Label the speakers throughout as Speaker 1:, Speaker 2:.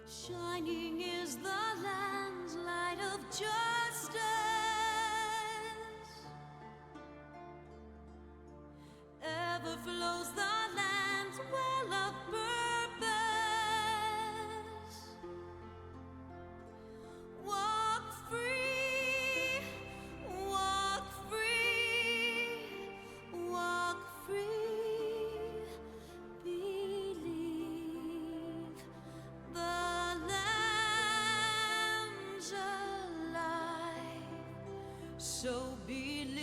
Speaker 1: Shining is the land's light of justice. Ever flows the land's well of purpose. Walk free, walk free, walk free. Believe the lamb's alive. So believe.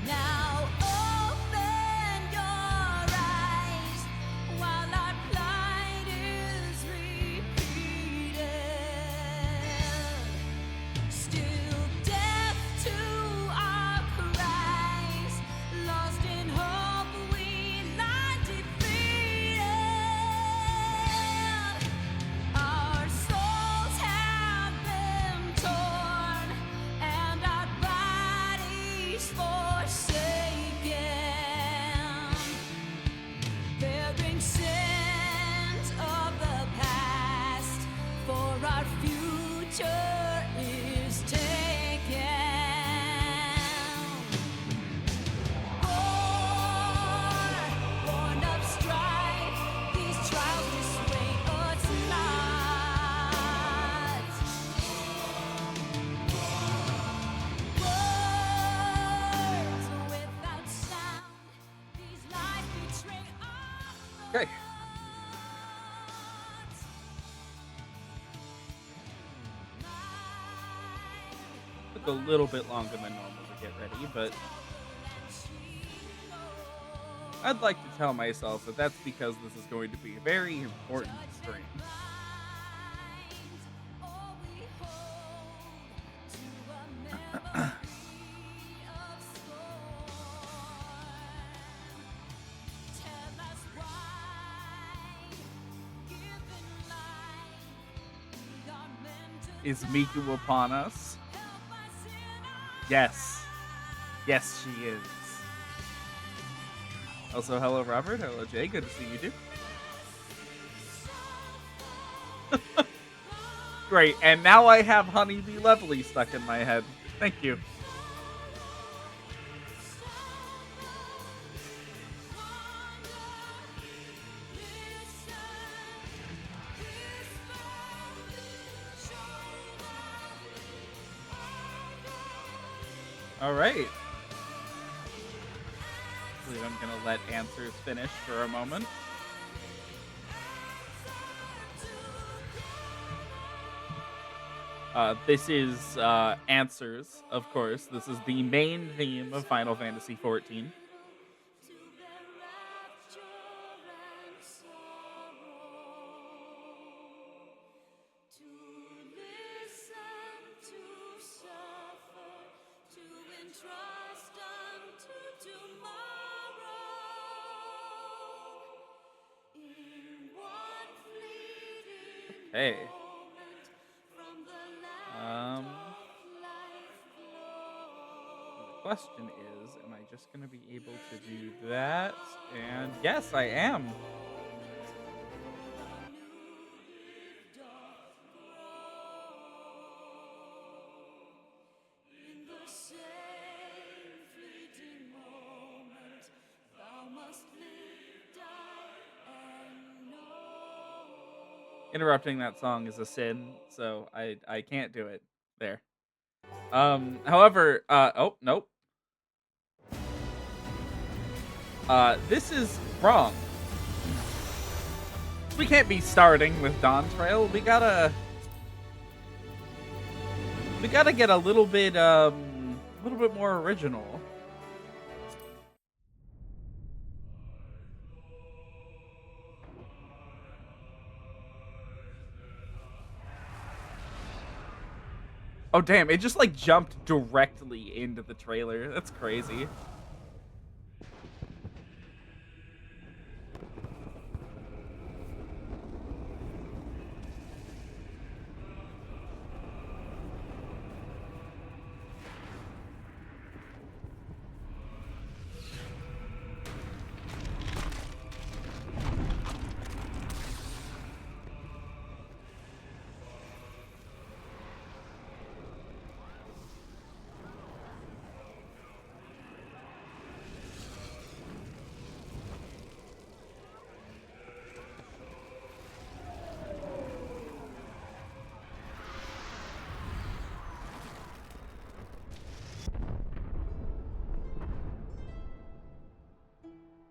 Speaker 1: Now open your eyes while our plight is repeated. Still deaf to our cries, lost in hope we lie defeated. Our souls have been torn and our bodies forsaken, bearing sins of the past, for our future is taken. Born of strife, these trials dissuade us not. Words without sound, these lies betray our
Speaker 2: Okay.
Speaker 1: thoughts.
Speaker 2: Took a little bit longer than normal to get ready, but I'd like to tell myself that that's because this is going to be a very important stream.
Speaker 1: All we hold to a memory of scorn. Tell us why, given life, we are meant to
Speaker 2: Is Miku upon us?
Speaker 1: help us in our
Speaker 2: Yes. Yes, she is. Also, hello, Robert. Hello, Jay. Good to see you, dude. Great. And now I have Honeybee Lovely stuck in my head. Thank you. All right. I believe I'm going to let answers finish for a moment. This is Answers, of course. This is the main theme of Final Fantasy XIV.
Speaker 1: to bear rapture and sorrow, to listen, to suffer, to entrust unto tomorrow. In one fleeting
Speaker 2: Hey.
Speaker 1: moment from the land
Speaker 2: Um,
Speaker 1: of life
Speaker 2: the
Speaker 1: glow.
Speaker 2: question is, am I just going to be able to do that? And yes, I am.
Speaker 1: In the same fleeting moment.
Speaker 2: Interrupting that song is a sin, so I can't do it. There. However, oh, nope. This is wrong. We can't be starting with Dawn Trail. We gotta get a little bit more original. Oh damn, it just like jumped directly into the trailer. That's crazy.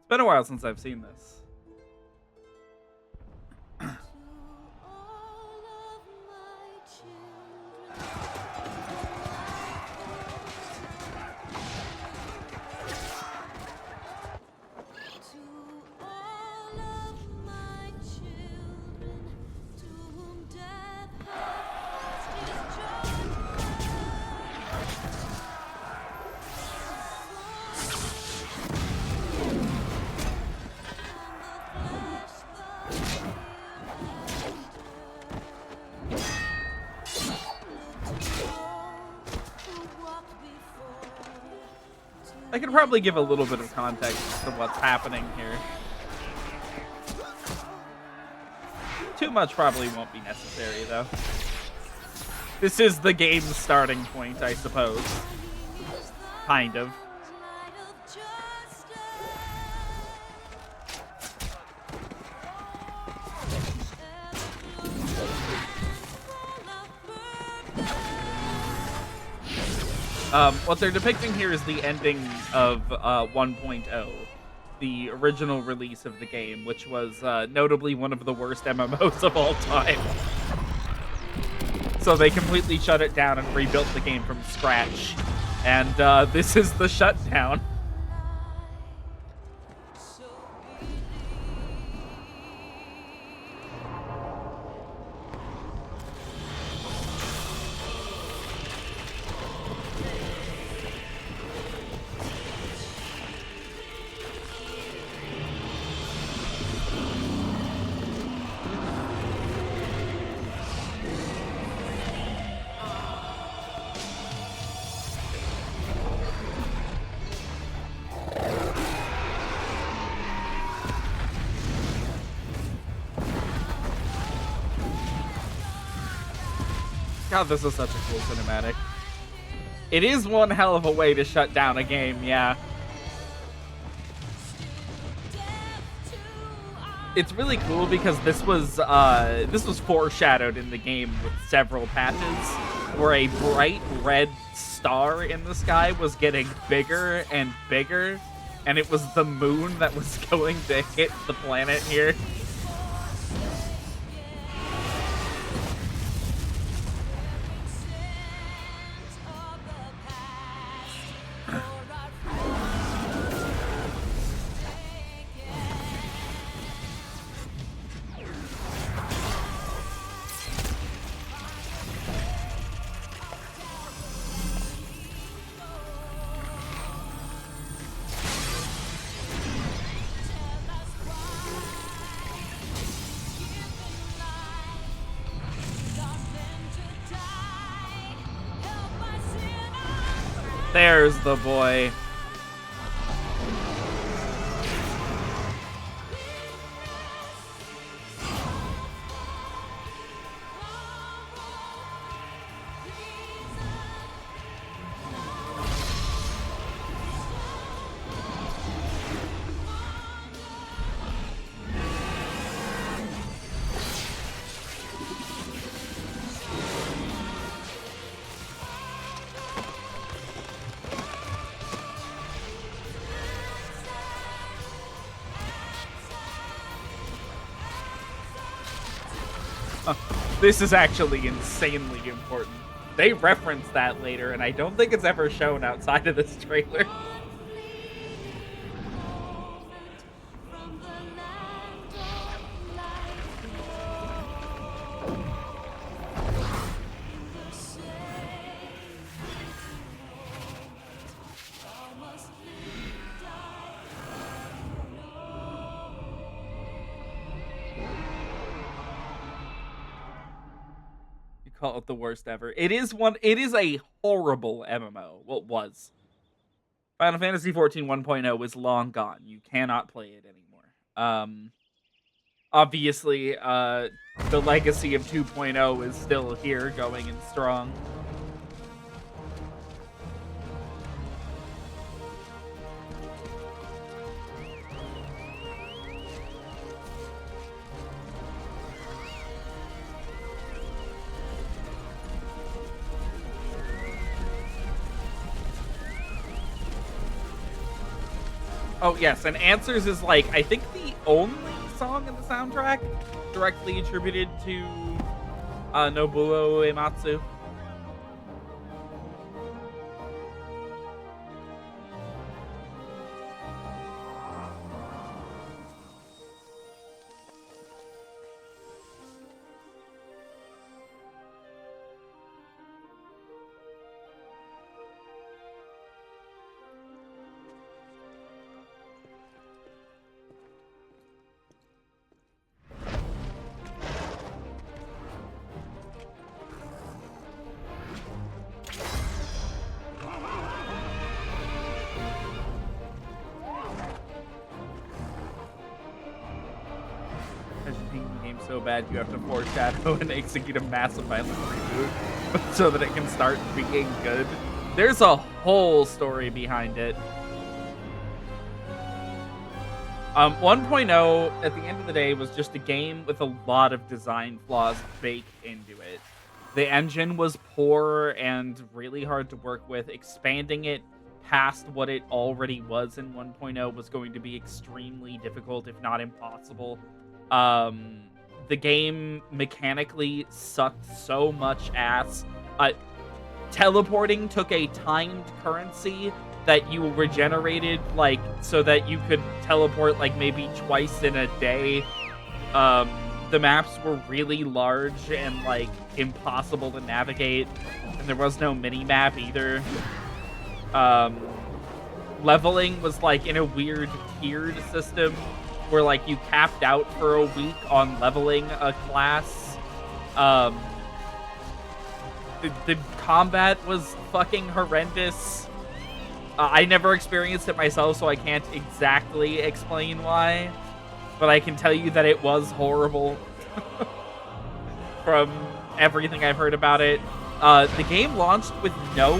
Speaker 2: It's been a while since I've seen this.
Speaker 1: All of my children, to all of my children, to whom death has passed
Speaker 2: I could probably give a little bit of context to what's happening here. Too much probably won't be necessary, though. This is the game's starting point, I suppose. Kind of. What they're depicting here is the ending of 1.0, the original release of the game, which was notably one of the worst MMOs of all time. So they completely shut it down and rebuilt the game from scratch. And this is the shutdown. God, this is such a cool cinematic. It is one hell of a way to shut down a game, yeah. It's really cool because this was foreshadowed in the game with several patches, where a bright red star in the sky was getting bigger and bigger, and it was the moon that was going to hit the planet here. There's the boy. This is actually insanely important. They reference that later, and I don't think it's ever shown outside of this trailer.
Speaker 1: From the land of light in the same thou must live, die,
Speaker 2: You call it the worst ever. It is one. It is a horrible MMO. Well, it was. Final Fantasy 14 1.0 is long gone. You cannot play it anymore. Obviously, the legacy of 2.0 is still here, going and strong. Oh, yes, and Answers is, like, I think the only song in the soundtrack directly attributed to Nobuo Uematsu. So bad you have to foreshadow and execute a massive violent reboot so that it can start being good. There's a whole story behind it. 1.0 at the end of the day was just a game with a lot of design flaws baked into it. The engine was poor and really hard to work with. Expanding it past what it already was in 1.0 was going to be extremely difficult, if not impossible. The game mechanically sucked so much ass. Teleporting took a timed currency that you regenerated, like, so that you could teleport, like, maybe twice in a day. The maps were really large and, like, impossible to navigate, and there was no mini-map either. Leveling was, like, in a weird tiered system, where, like, you capped out for a week on leveling a class. The combat was fucking horrendous. I never experienced it myself, so I can't exactly explain why. But I can tell you that it was horrible from everything I've heard about it. The game launched with no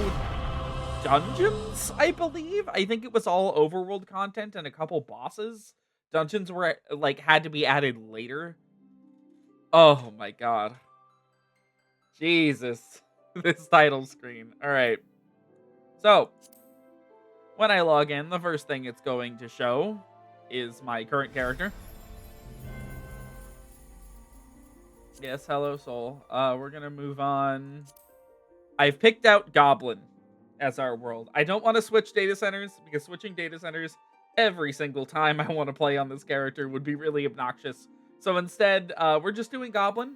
Speaker 2: dungeons, I believe. I think it was all overworld content and a couple bosses. Dungeons were, like, had to be added later. Oh my god. Jesus. This title screen. Alright. So, when I log in, the first thing it's going to show is my current character. Yes, hello, Soul. We're gonna move on. I've picked out Goblin as our world. I don't want to switch data centers, because switching data centers every single time I want to play on this character would be really obnoxious. So instead, we're just doing Goblin.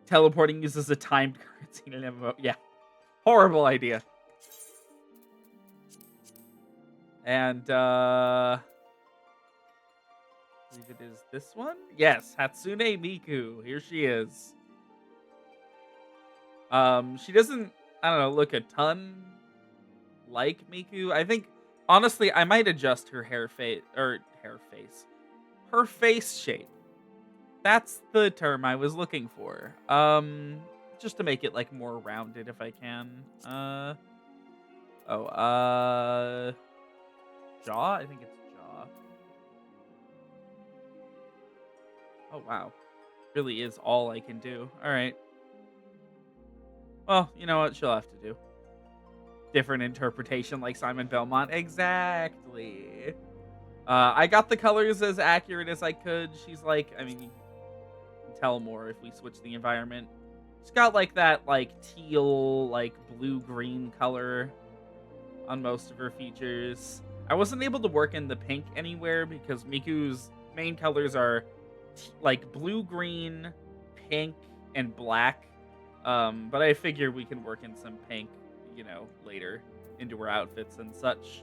Speaker 2: Teleporting uses a timed currency in an MMO. Yeah. Horrible idea. And, I believe it is this one? Yes, Hatsune Miku. Here she is. She doesn't, I don't know, look a ton like Miku. I think, honestly, I might adjust her her face shape. That's the term I was looking for. Just to make it, like, more rounded if I can. Jaw? I think it's jaw. Oh, wow. Really is all I can do. All right. Well, you know what? She'll have to do. Different interpretation like Simon Belmont. Exactly. I got the colors as accurate as I could. She's like, I mean, you can tell more if we switch the environment. She's got like that like teal, like blue-green color on most of her features. I wasn't able to work in the pink anywhere because Miku's main colors are like blue-green, pink, and black. But I figure we can work in some pink, you know, later into her outfits and such.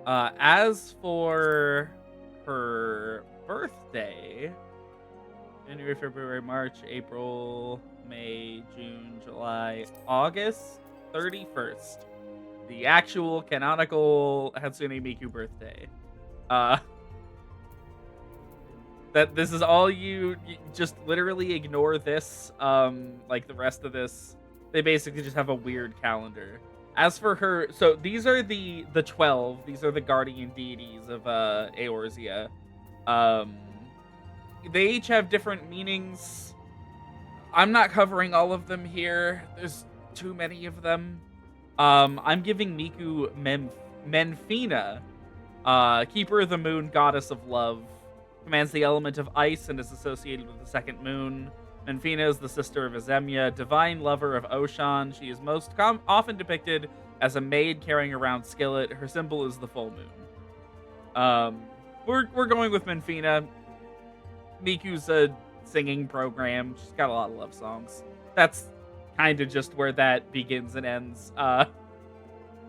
Speaker 2: As for her birthday, January, February, March, April, May, June, July, August 31st. The actual canonical Hatsune Miku birthday. That this is all you just literally ignore this. Like the rest of this, they basically just have a weird calendar. As for her, so these are the 12. These are the guardian deities of Eorzea. They each have different meanings. I'm not covering all of them here. There's too many of them. I'm giving Miku Menfina, Keeper of the Moon, Goddess of Love. Commands the element of ice and is associated with the second moon. Menfina is the sister of Azemia, divine lover of Oshan. She is most often depicted as a maid carrying around skillet. Her symbol is the full moon. We're going with Menfina. Miku's a singing program. She's got a lot of love songs. That's kind of just where that begins and ends.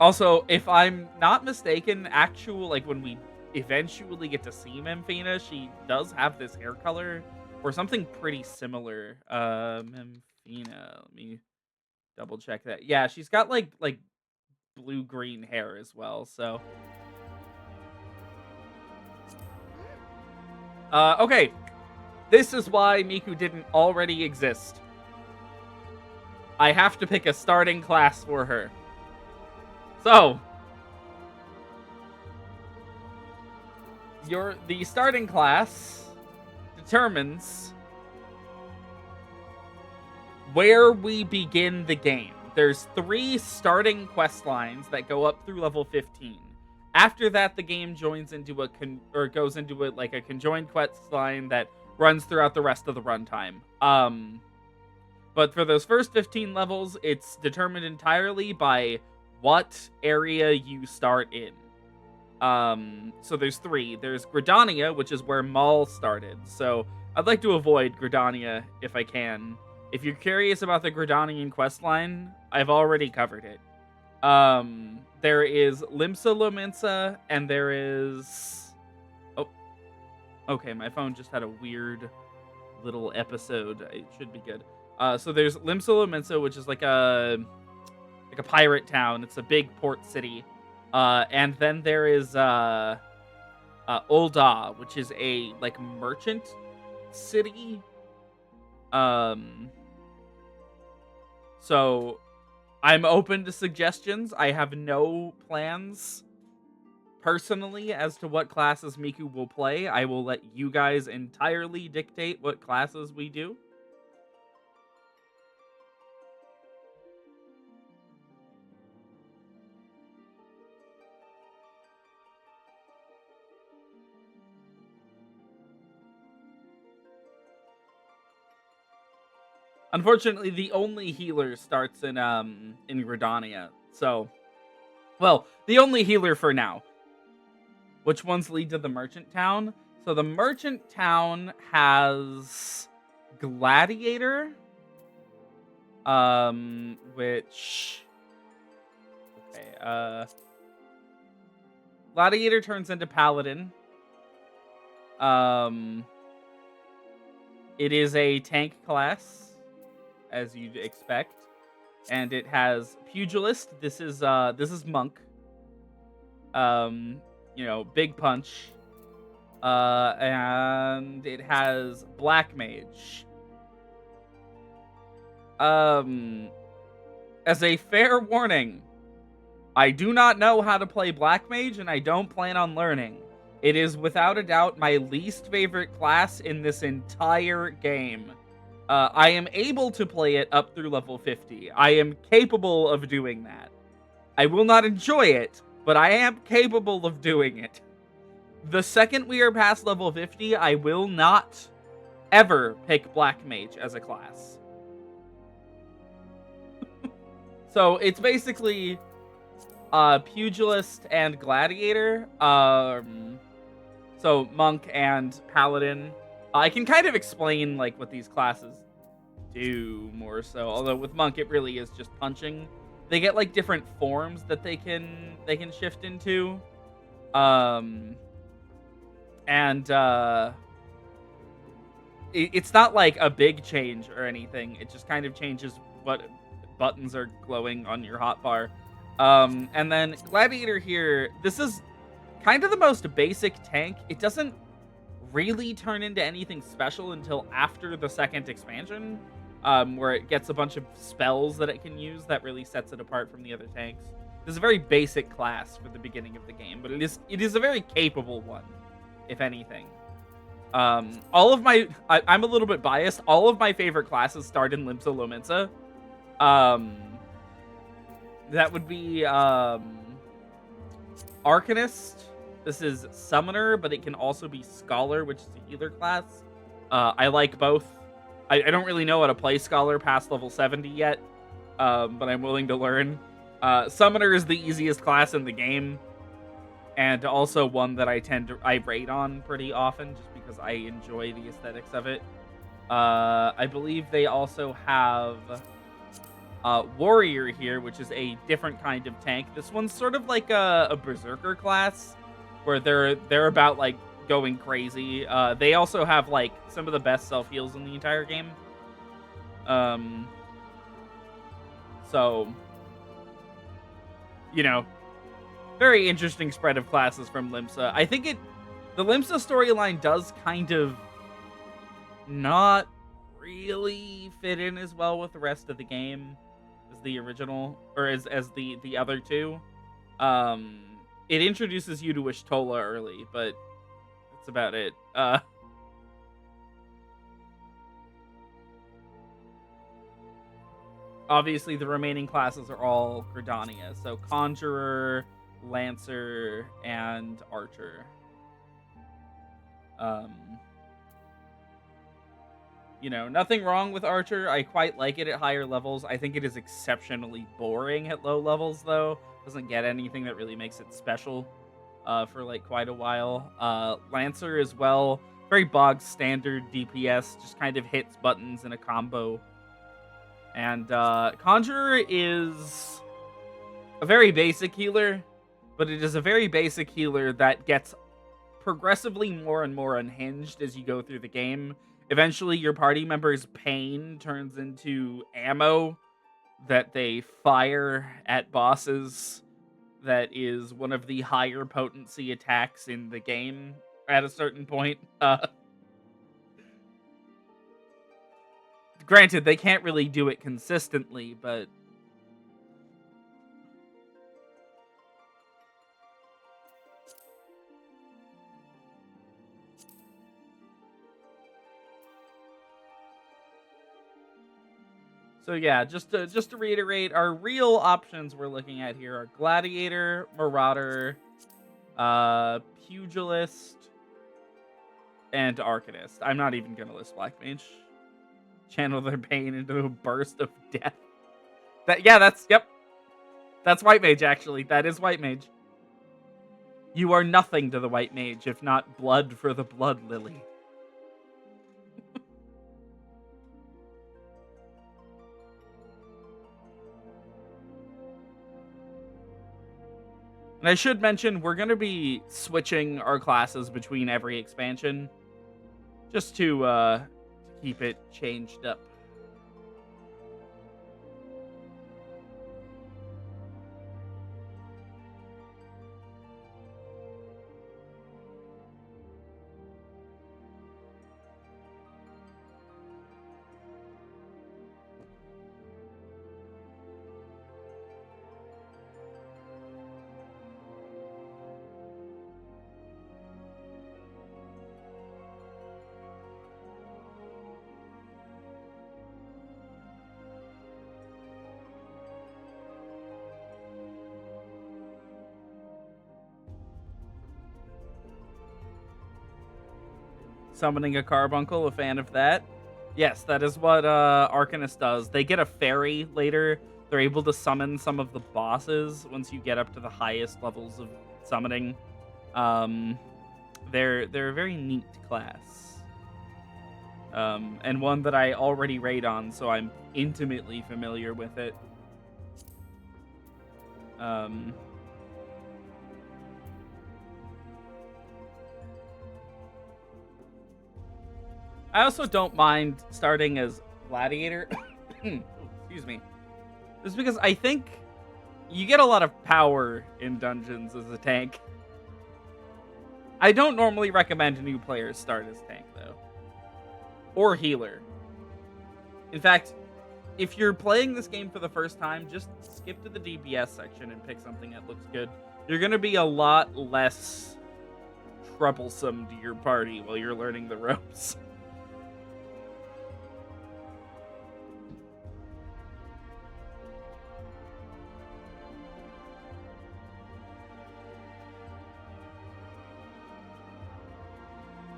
Speaker 2: Also, if I'm not mistaken, like when we eventually get to see Menfina, she does have this hair color or something pretty similar. Menfina, let me double check that. Yeah, she's got like blue-green hair as well, so. Okay. This is why Miku didn't already exist. I have to pick a starting class for her. So, the starting class determines where we begin the game. There's 3 starting quest lines that go up through level 15. After that, the game joins into goes into a conjoined quest line that runs throughout the rest of the runtime. But for those first 15 levels, it's determined entirely by what area you start in. So there's 3. There's Gridania, which is where Maul started. So I'd like to avoid Gridania if I can. If you're curious about the Gridanian questline, I've already covered it. There is Limsa Lominsa, and there is... Oh. Okay, my phone just had a weird little episode. It should be good. So there's Limsa Lominsa, which is like a pirate town. It's a big port city. And then there is Ul'dah, which is a merchant city. So I'm open to suggestions. I have no plans personally as to what classes Miku will play. I will let you guys entirely dictate what classes we do. Unfortunately, the only healer starts in Gridania. So, well, the only healer for now. Which ones lead to the merchant town? So the merchant town has Gladiator, which Gladiator turns into Paladin. It is a tank class, as you'd expect, and it has Pugilist. This is Monk. Big punch. And it has Black Mage. As a fair warning, I do not know how to play Black Mage, and I don't plan on learning. It is without a doubt my least favorite class in this entire game. I am able to play it up through level 50. I am capable of doing that. I will not enjoy it, but I am capable of doing it. The second we are past level 50, I will not ever pick Black Mage as a class. So it's basically Pugilist and Gladiator. So Monk and Paladin. I can kind of explain like what these classes do more so. Although with Monk it really is just punching. They get like different forms that they can shift into. It's not like a big change or anything. It just kind of changes what buttons are glowing on your hotbar. And then Gladiator here, this is kind of the most basic tank. It doesn't really turn into anything special until after the second expansion, where it gets a bunch of spells that it can use that really sets it apart from the other tanks. This is a very basic class for the beginning of the game, but it is a very capable one, if anything. All of my... I'm a little bit biased. All of my favorite classes start in Limsa Lominsa. That would be Arcanist. This is Summoner, but it can also be Scholar, which is a healer class. I like both. I don't really know how to play Scholar past level 70 yet, but I'm willing to learn. Summoner is the easiest class in the game, and also one that I rate on pretty often, just because I enjoy the aesthetics of it. I believe they also have Warrior here, which is a different kind of tank. This one's sort of like a Berserker class, where they're about like going crazy. They also have like some of the best self-heals in the entire game. So, you know, very interesting spread of classes from Limsa. I think the Limsa storyline does kind of not really fit in as well with the rest of the game as the original, or as the other two. It introduces you to Ishtola early, but that's about it. Obviously, the remaining classes are all Gridania. So Conjurer, Lancer, and Archer. You know, nothing wrong with Archer. I quite like it at higher levels. I think it is exceptionally boring at low levels, though. Doesn't get anything that really makes it special for, like, quite a while. Lancer as well. Very bog standard DPS. Just kind of hits buttons in a combo. And Conjurer is a very basic healer, but it is a very basic healer that gets progressively more and more unhinged as you go through the game. Eventually, your party member's pain turns into ammo that they fire at bosses. That is one of the higher potency attacks in the game at a certain point. Granted, they can't really do it consistently, but... So yeah, just to reiterate, our real options we're looking at here are Gladiator, Marauder, Pugilist, and Arcanist. I'm not even going to list Black Mage. Channel their pain into a burst of death. That's White Mage, actually. That is White Mage. You are nothing to the White Mage, if not blood for the Blood Lily. And I should mention, we're going to be switching our classes between every expansion, just to keep it changed up. Summoning a carbuncle, a fan of that. Yes, that is what Arcanist does. They get a fairy later. They're able to summon some of the bosses once you get up to the highest levels of summoning. They're a very neat class. And one that I already raid on, so I'm intimately familiar with it. I also don't mind starting as Gladiator. Excuse me. Just because I think you get a lot of power in dungeons as a tank. I don't normally recommend new players start as tank, though. Or healer. In fact, if you're playing this game for the first time, just skip to the DPS section and pick something that looks good. You're going to be a lot less troublesome to your party while you're learning the ropes.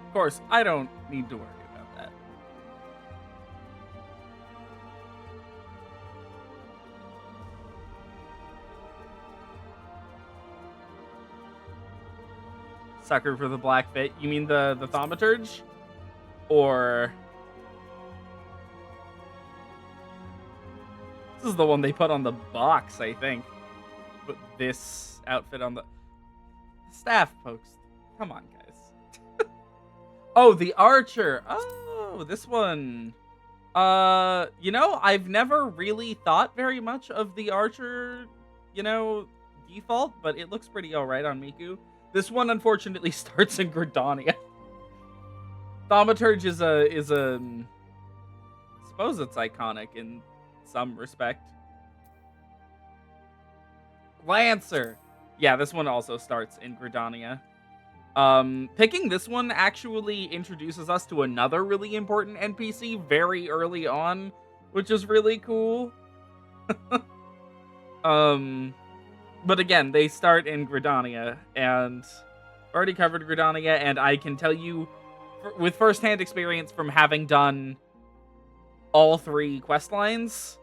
Speaker 2: Of course, I don't need to worry about that. Sucker for the black fit. You mean the thaumaturge? Or... This is the one they put on the box, I think. Put this outfit on the... Staff pokes. Come on, guys. Oh, the archer. Oh, this one. You know, I've never really thought very much of the archer, default, but it looks pretty alright on Miku. This one, unfortunately, starts in Gridania. Thaumaturge is I suppose it's iconic in some respect. Lancer. Yeah, this one also starts in Gridania. Picking this one actually introduces us to another really important NPC very early on, which is really cool. But again, they start in Gridania, and already covered Gridania, and I can tell you with firsthand experience from having done all 3 quest lines,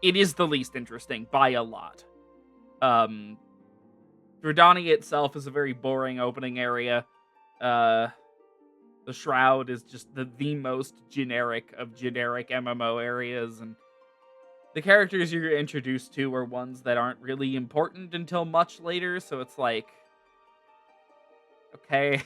Speaker 2: it is the least interesting by a lot. Gridania itself is a very boring opening area. The Shroud is just the most generic of generic MMO areas, and the characters you're introduced to are ones that aren't really important until much later, so it's like, okay.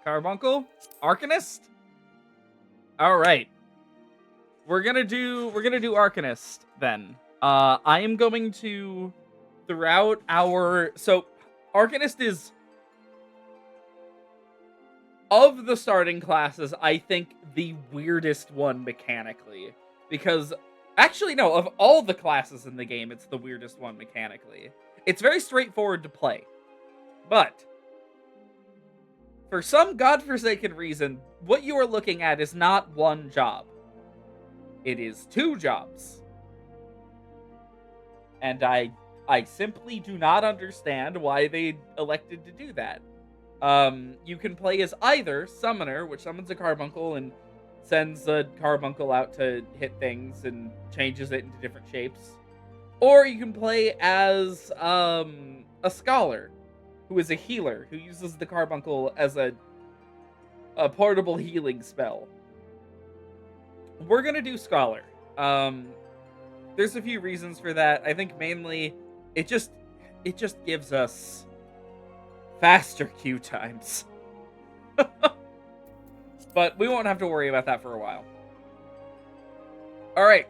Speaker 2: Carbuncle? Arcanist? Alright. We're gonna do Arcanist then. I am going to throughout our Arcanist is of the starting classes, I think the weirdest one mechanically. Because actually no, of all the classes in the game, it's the weirdest one mechanically. It's very straightforward to play. But for some godforsaken reason, what you are looking at is not one job. It is 2 jobs. And I simply do not understand why they elected to do that. You can play as either Summoner, which summons a carbuncle and sends a carbuncle out to hit things and changes it into different shapes. Or you can play as a Scholar, who is a healer, who uses the carbuncle as a portable healing spell. We're gonna do Scholar. There's a few reasons for that. I think mainly it just gives us faster queue times. But we won't have to worry about that for a while. Alright.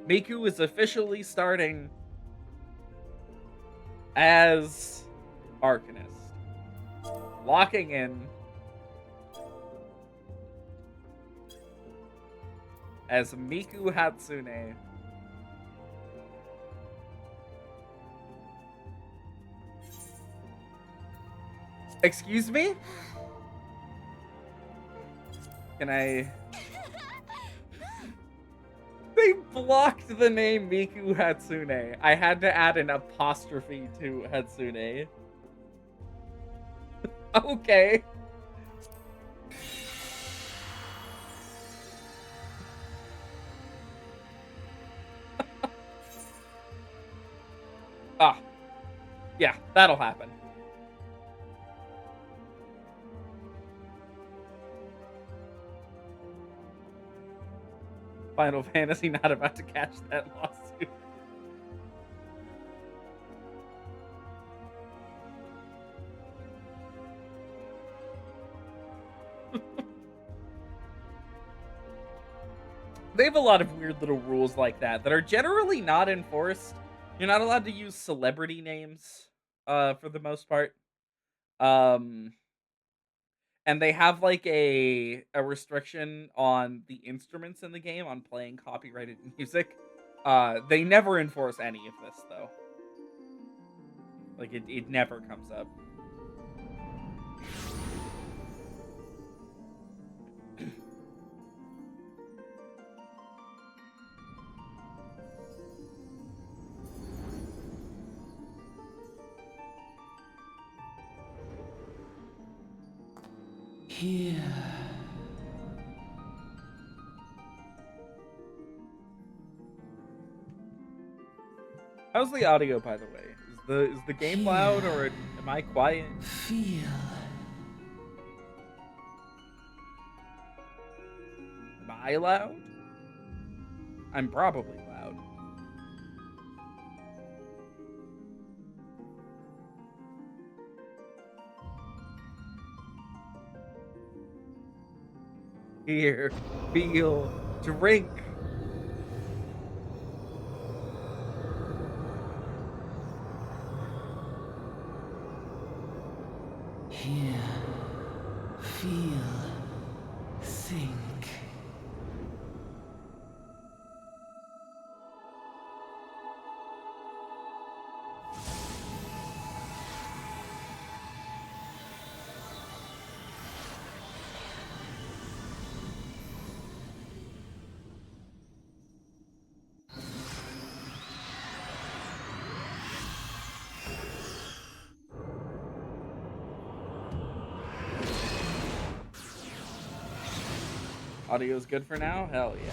Speaker 2: Miku is officially starting as Arcanist. Locking in as Miku Hatsune. Excuse me? Can I... blocked the name Miku Hatsune. I had to add an apostrophe to Hatsune. Okay. Ah. Yeah, that'll happen. Final Fantasy not about to catch that lawsuit. They have a lot of weird little rules like that are generally not enforced. You're not allowed to use celebrity names, for the most part. Um, and they have like a restriction on the instruments in the game on playing copyrighted music. They never enforce any of this though. Like it never comes up.
Speaker 3: Here.
Speaker 2: How's the audio, by the way? Is the game loud or am I quiet?
Speaker 3: Feel.
Speaker 2: Am I loud? I'm probably loud. Here, feel, drink.
Speaker 3: Here. Feel. Think.
Speaker 2: Audio's good for now? Hell yeah.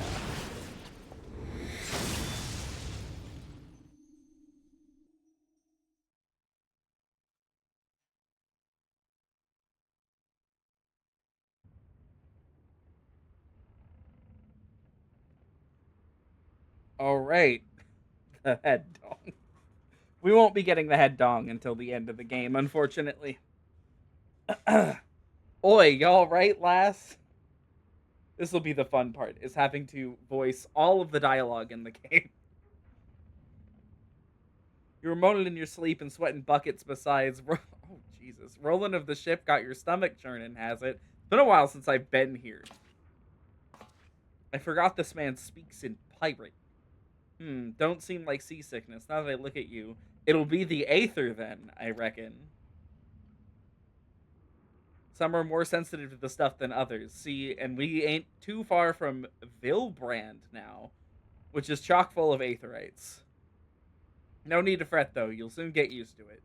Speaker 2: Alright. The head dong. We won't be getting the head dong until the end of the game, unfortunately. Oi, y'all right, lass? This will be the fun part, is having to voice all of the dialogue in the game. You were moaning in your sleep and sweating buckets besides... Oh, Jesus. Rolling of the ship got your stomach churning, has it? It's been a while since I've been here. I forgot this man speaks in pirate. Don't seem like seasickness. Now that I look at you, it'll be the Aether then, I reckon. Some are more sensitive to the stuff than others. See, and we ain't too far from Vilbrand now, which is chock full of Aetherites. No need to fret, though. You'll soon get used to it.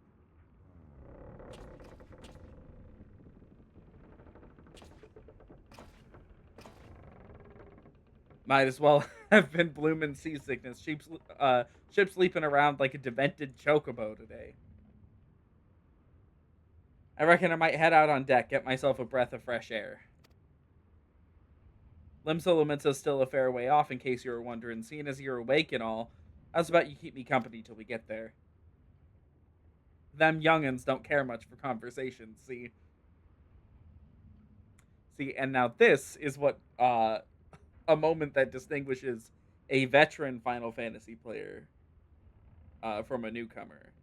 Speaker 2: Might as well have been blooming seasickness. Ship sleeping around like a demented chocobo today. I reckon I might head out on deck, get myself a breath of fresh air. Limsoloment's still a fair way off, in case you were wondering. Seeing as you're awake and all, how's about you keep me company till we get there? Them young'uns don't care much for conversation, see? See, and now this is what, a moment that distinguishes a veteran Final Fantasy player from a newcomer.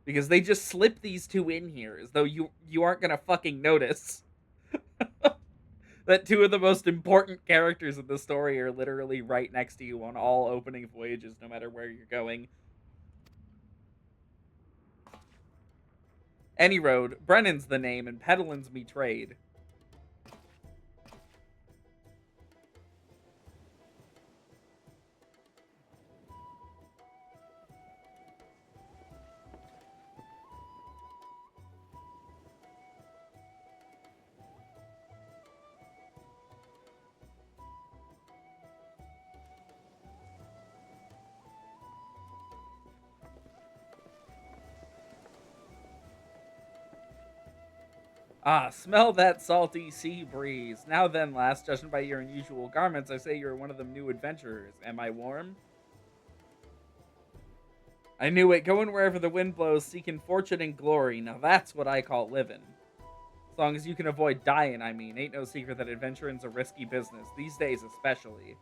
Speaker 2: Because they just slip these two in here as though you aren't gonna fucking notice that two of the most important characters in the story are literally right next to you on all opening voyages, no matter where you're going. Any road, Brennan's the name, and Pedalin's me trade. Ah, smell that salty sea breeze. Now then, lass, judging by your unusual garments, I say you're one of them new adventurers. Am I warm? I knew it. Going wherever the wind blows, seeking fortune and glory. Now that's what I call living. As long as you can avoid dying, I mean. Ain't no secret that adventuring's a risky business. These days, especially.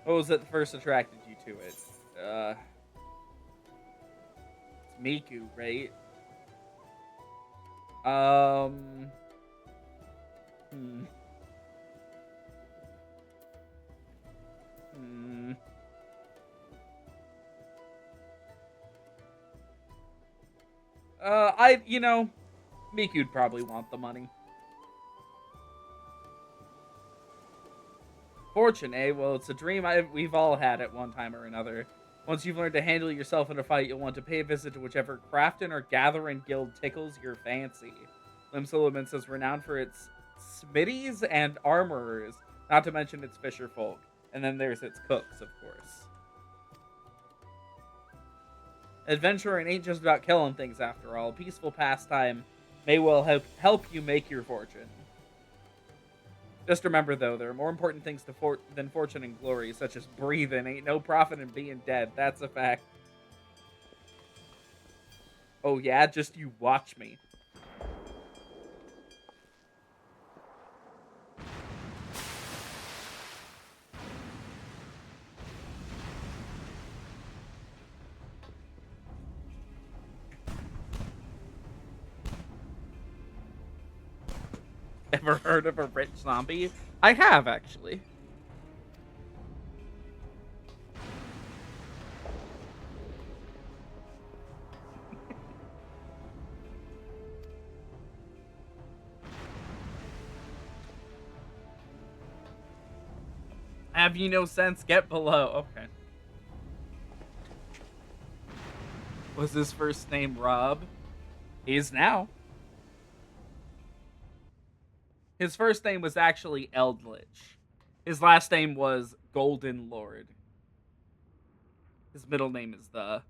Speaker 2: What was it that first attracted you to it? It's Miku, right? Hmm. Hmm. Miku'd probably want the money. Fortune, eh? Well, it's a dream we've all had at one time or another. Once you've learned to handle yourself in a fight, you'll want to pay a visit to whichever crafting or gathering guild tickles your fancy. Limsolomence is renowned for its smithies and armorers, not to mention its fisher folk. And then there's its cooks, of course. Adventuring ain't just about killing things, after all. A peaceful pastime may well help you make your fortune. Just remember, though, there are more important things than fortune and glory, such as breathing. Ain't no profit in being dead. That's a fact. Oh, yeah? Just you watch me. Ever heard of a rich zombie? I have, actually. Have you no sense? Get below. Okay. Was his first name Rob? He is now. His first name was actually Eldritch. His last name was Golden Lord. His middle name is the...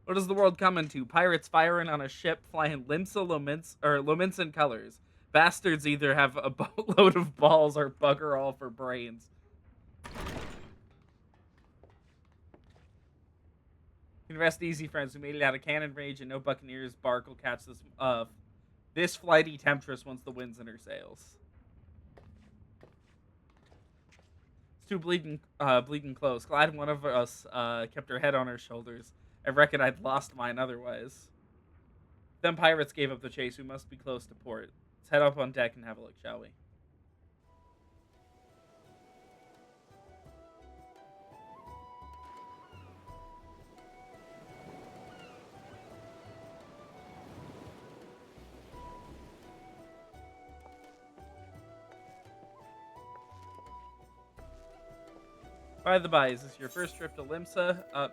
Speaker 2: What is the world coming to? Pirates firing on a ship flying Lominson colors. Bastards either have a boatload of balls or bugger all for brains. You can rest easy, friends. We made it out of cannon range, and no buccaneer's bark will catch this flighty temptress once the wind's in her sails. It's too bleeding close. Glad one of us kept her head on her shoulders. I reckon I'd lost mine otherwise. Them pirates gave up the chase. We must be close to port. Let's head up on deck and have a look, shall we? By the by, is this your first trip to Limsa? Nope.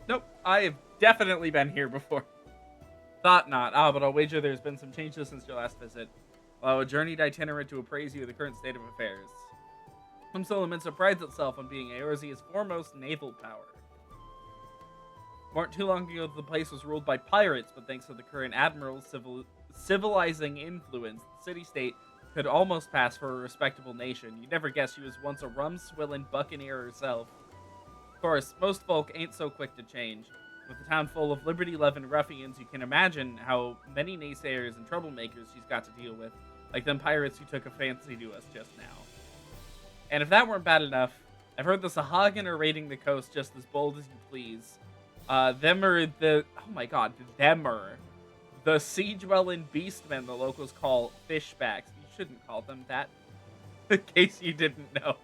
Speaker 2: Nope, I have definitely been here before. Thought not. But I'll wager there's been some changes since your last visit. Allow a journeyed itinerant to appraise you of the current state of affairs. Limsa prides itself on being Eorzea's foremost naval power. Weren't too long ago the place was ruled by pirates, but thanks to the current admiral's civilizing influence, the city-state could almost pass for a respectable nation. You'd never guess she was once a rum-swilling buccaneer herself. Of course, most folk ain't so quick to change. With a town full of liberty-loving ruffians, you can imagine how many naysayers and troublemakers she's got to deal with, like them pirates who took a fancy to us just now. And if that weren't bad enough, I've heard the Sahagin are raiding the coast just as bold as you please. Them are the sea-dwelling beastmen the locals call fishbacks. You shouldn't call them that, in case you didn't know.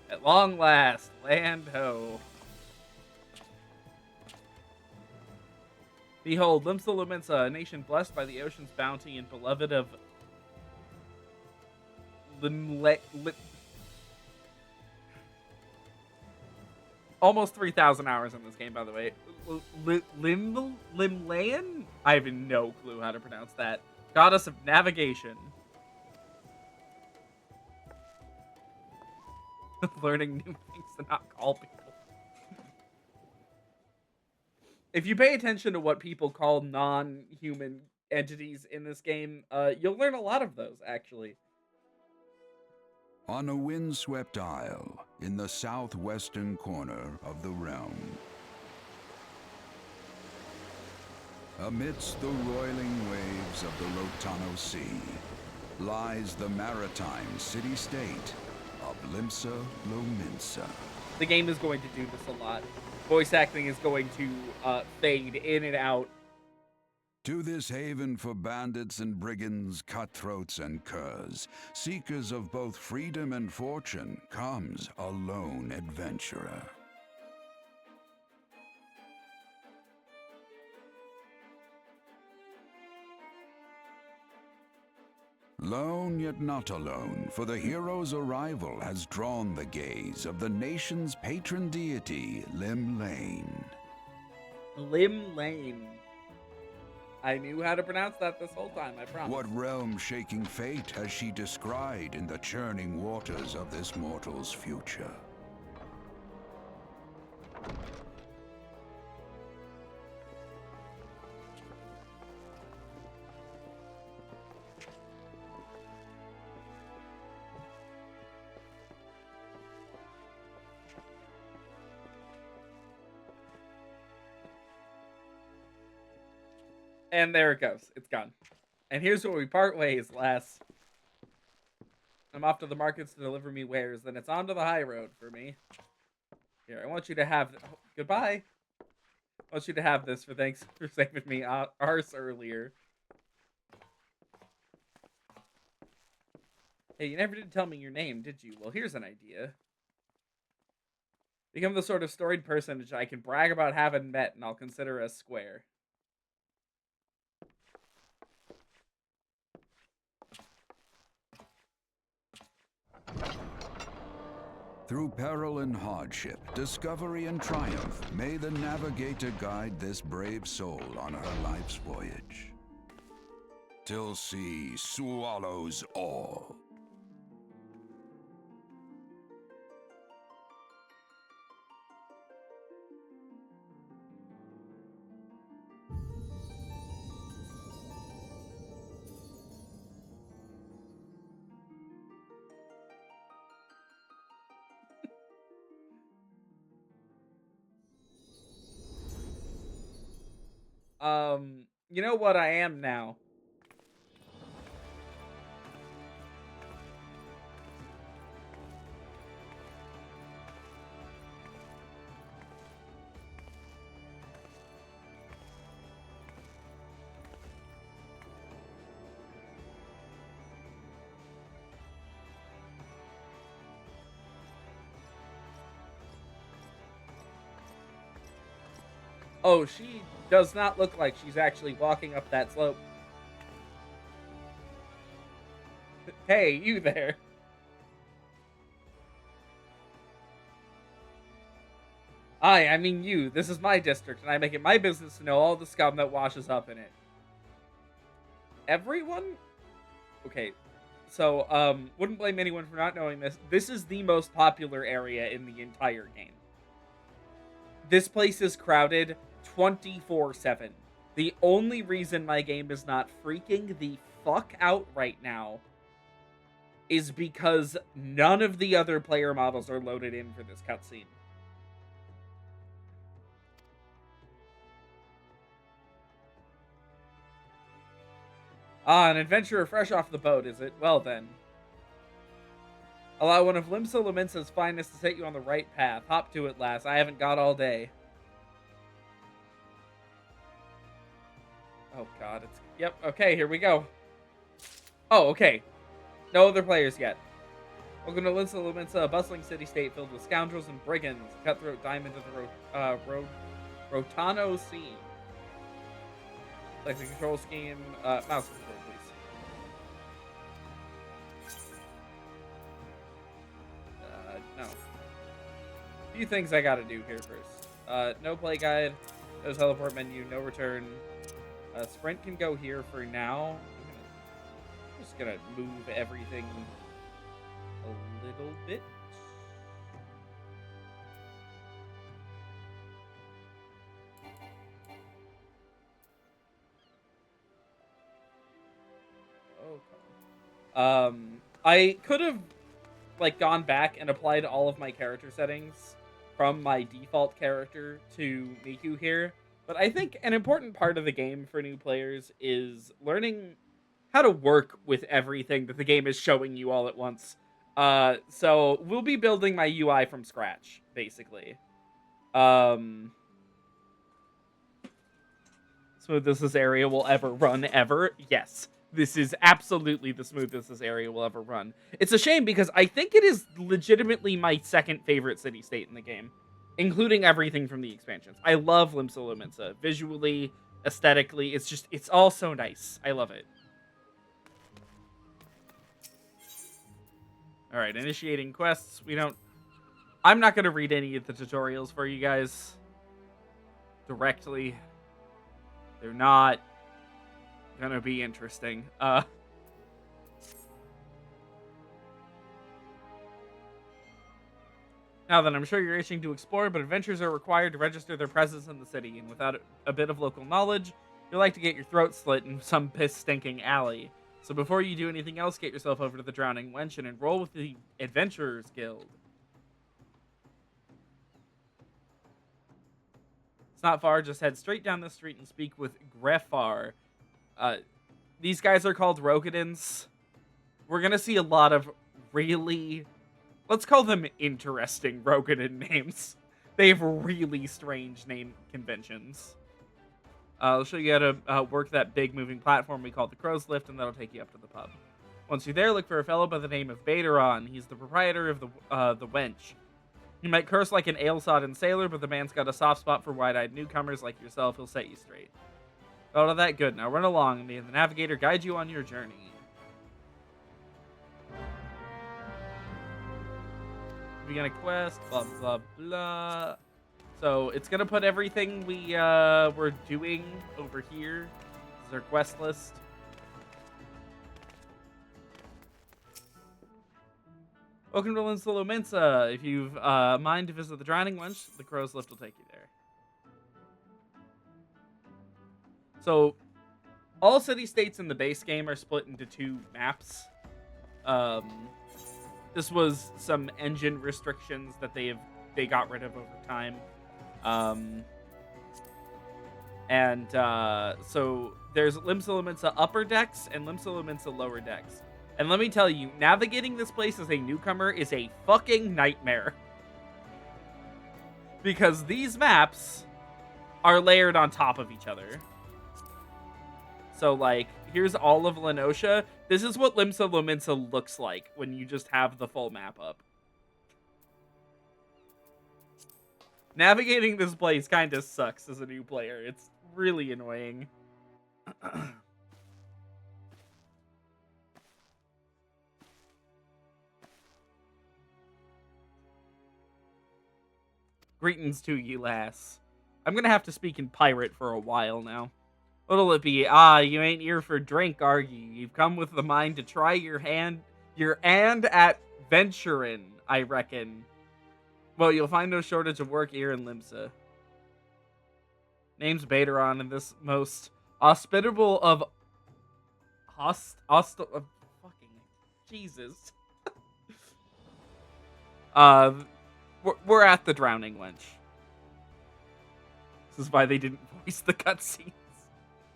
Speaker 2: At long last, land ho. Behold, Limsa, a nation blessed by the ocean's bounty and beloved of almost 3,000 hours in this game, by the way. Limlayan? I have no clue how to pronounce that. Goddess of navigation. Learning new things to not call people. If you pay attention to what people call non-human entities in this game, you'll learn a lot of those, actually.
Speaker 4: On a windswept isle in the southwestern corner of the realm, amidst the roiling waves of the Rotano Sea, lies the maritime city-state of Limsa Lominsa.
Speaker 2: The game is going to do this a lot. Voice acting is going to fade in and out.
Speaker 4: To this haven for bandits and brigands, cutthroats and curs, seekers of both freedom and fortune, comes a lone adventurer. Lone yet not alone, for the hero's arrival has drawn the gaze of the nation's patron deity, Lim Lane.
Speaker 2: Lim Lane. I knew how to pronounce that this whole time, I promise.
Speaker 4: What realm-shaking fate has she descried in the churning waters of this mortal's future?
Speaker 2: And there it goes. It's gone. And here's where we part ways, lass. I'm off to the markets to deliver me wares. Then it's on to the high road for me. Here, I want you to have... Oh, goodbye. I want you to have this for thanks for saving me arse earlier. Hey, you never did tell me your name, did you? Well, here's an idea. Become the sort of storied personage I can brag about having met, and I'll consider us square.
Speaker 4: Through peril and hardship, discovery and triumph, may the navigator guide this brave soul on her life's voyage. Till sea swallows all.
Speaker 2: You know what I am now? Oh, she does not look like she's actually walking up that slope. Hey, you there. I mean you. This is my district, and I make it my business to know all the scum that washes up in it. Everyone? Okay, so, wouldn't blame anyone for not knowing this. This is the most popular area in the entire game. This place is crowded 24/7. The only reason my game is not freaking the fuck out right now is because none of the other player models are loaded in for this cutscene. Ah, an adventurer fresh off the boat, is it? Well then. Allow one of Limsa Lominsa's finest to set you on the right path. Hop to it, lass. I haven't got all day. Oh god, it's... Yep, okay, here we go. Oh, okay. No other players yet. Welcome to Limsa Lominsa, a bustling city-state filled with scoundrels and brigands. Cutthroat diamond of the Rotano Sea. Like the control scheme, mouse control, please. No. A few things I gotta do here first. No play guide, no teleport menu, no return. Sprint can go here for now. I'm just gonna move everything a little bit. I could have like gone back and applied all of my character settings from my default character to Miku here, but I think an important part of the game for new players is learning how to work with everything that the game is showing you all at once. So we'll be building my UI from scratch, basically. Smoothest this area will ever run, ever. Yes, this is absolutely the smoothest this area will ever run. It's a shame because I think it is legitimately my second favorite city-state in the game, including everything from the expansions. I love Limsa Lominsa. Visually, aesthetically, it's all so nice. I love it. Alright, initiating quests. I'm not going to read any of the tutorials for you guys directly. They're not gonna be interesting. Now then, I'm sure you're itching to explore, but adventurers are required to register their presence in the city, and without a bit of local knowledge, you'll like to get your throat slit in some piss-stinking alley. So before you do anything else, get yourself over to the Drowning Wench and enroll with the Adventurers Guild. It's not far, just head straight down the street and speak with Greffar. These guys are called Rogadins. We're gonna see a lot of really, let's call them interesting Rogadin names. They have really strange name conventions. I'll show you how to work that big moving platform we call the Crow's Lift, and that'll take you up to the pub. Once you're there, look for a fellow by the name of Baderon. He's the proprietor of the Wench. He might curse like an ale-sodden sailor, but the man's got a soft spot for wide-eyed newcomers like yourself. He'll set you straight. All of that good. Now run along, and the navigator guide you on your journey. Begin a quest, blah, blah, blah. So it's going to put everything we're doing over here. This is our quest list. Welcome to Limsa Lominsa. If you've mind to visit the Drowning Wench, the Crow's Lift will take you there. So, all city-states in the base game are split into 2 maps. This was some engine restrictions that they got rid of over time. So there's Limsa Lominsa upper decks and Limsa Lominsa lower decks. And let me tell you, navigating this place as a newcomer is a fucking nightmare. Because these maps are layered on top of each other. So, like, here's all of Lenosha. This is what Limsa Lominsa looks like when you just have the full map up. Navigating this place kind of sucks as a new player. It's really annoying. Greetings to ye, lass. I'm gonna have to speak in pirate for a while now. What'll it be? Ah, you ain't here for drink, are ye? You've come with the mind to try your hand at venturing, I reckon. Well, you'll find no shortage of work here in Limsa. Name's Baderon, and this most hospitable of fucking Jesus. We're at the Drowning Wench. This is why they didn't voice the cutscenes.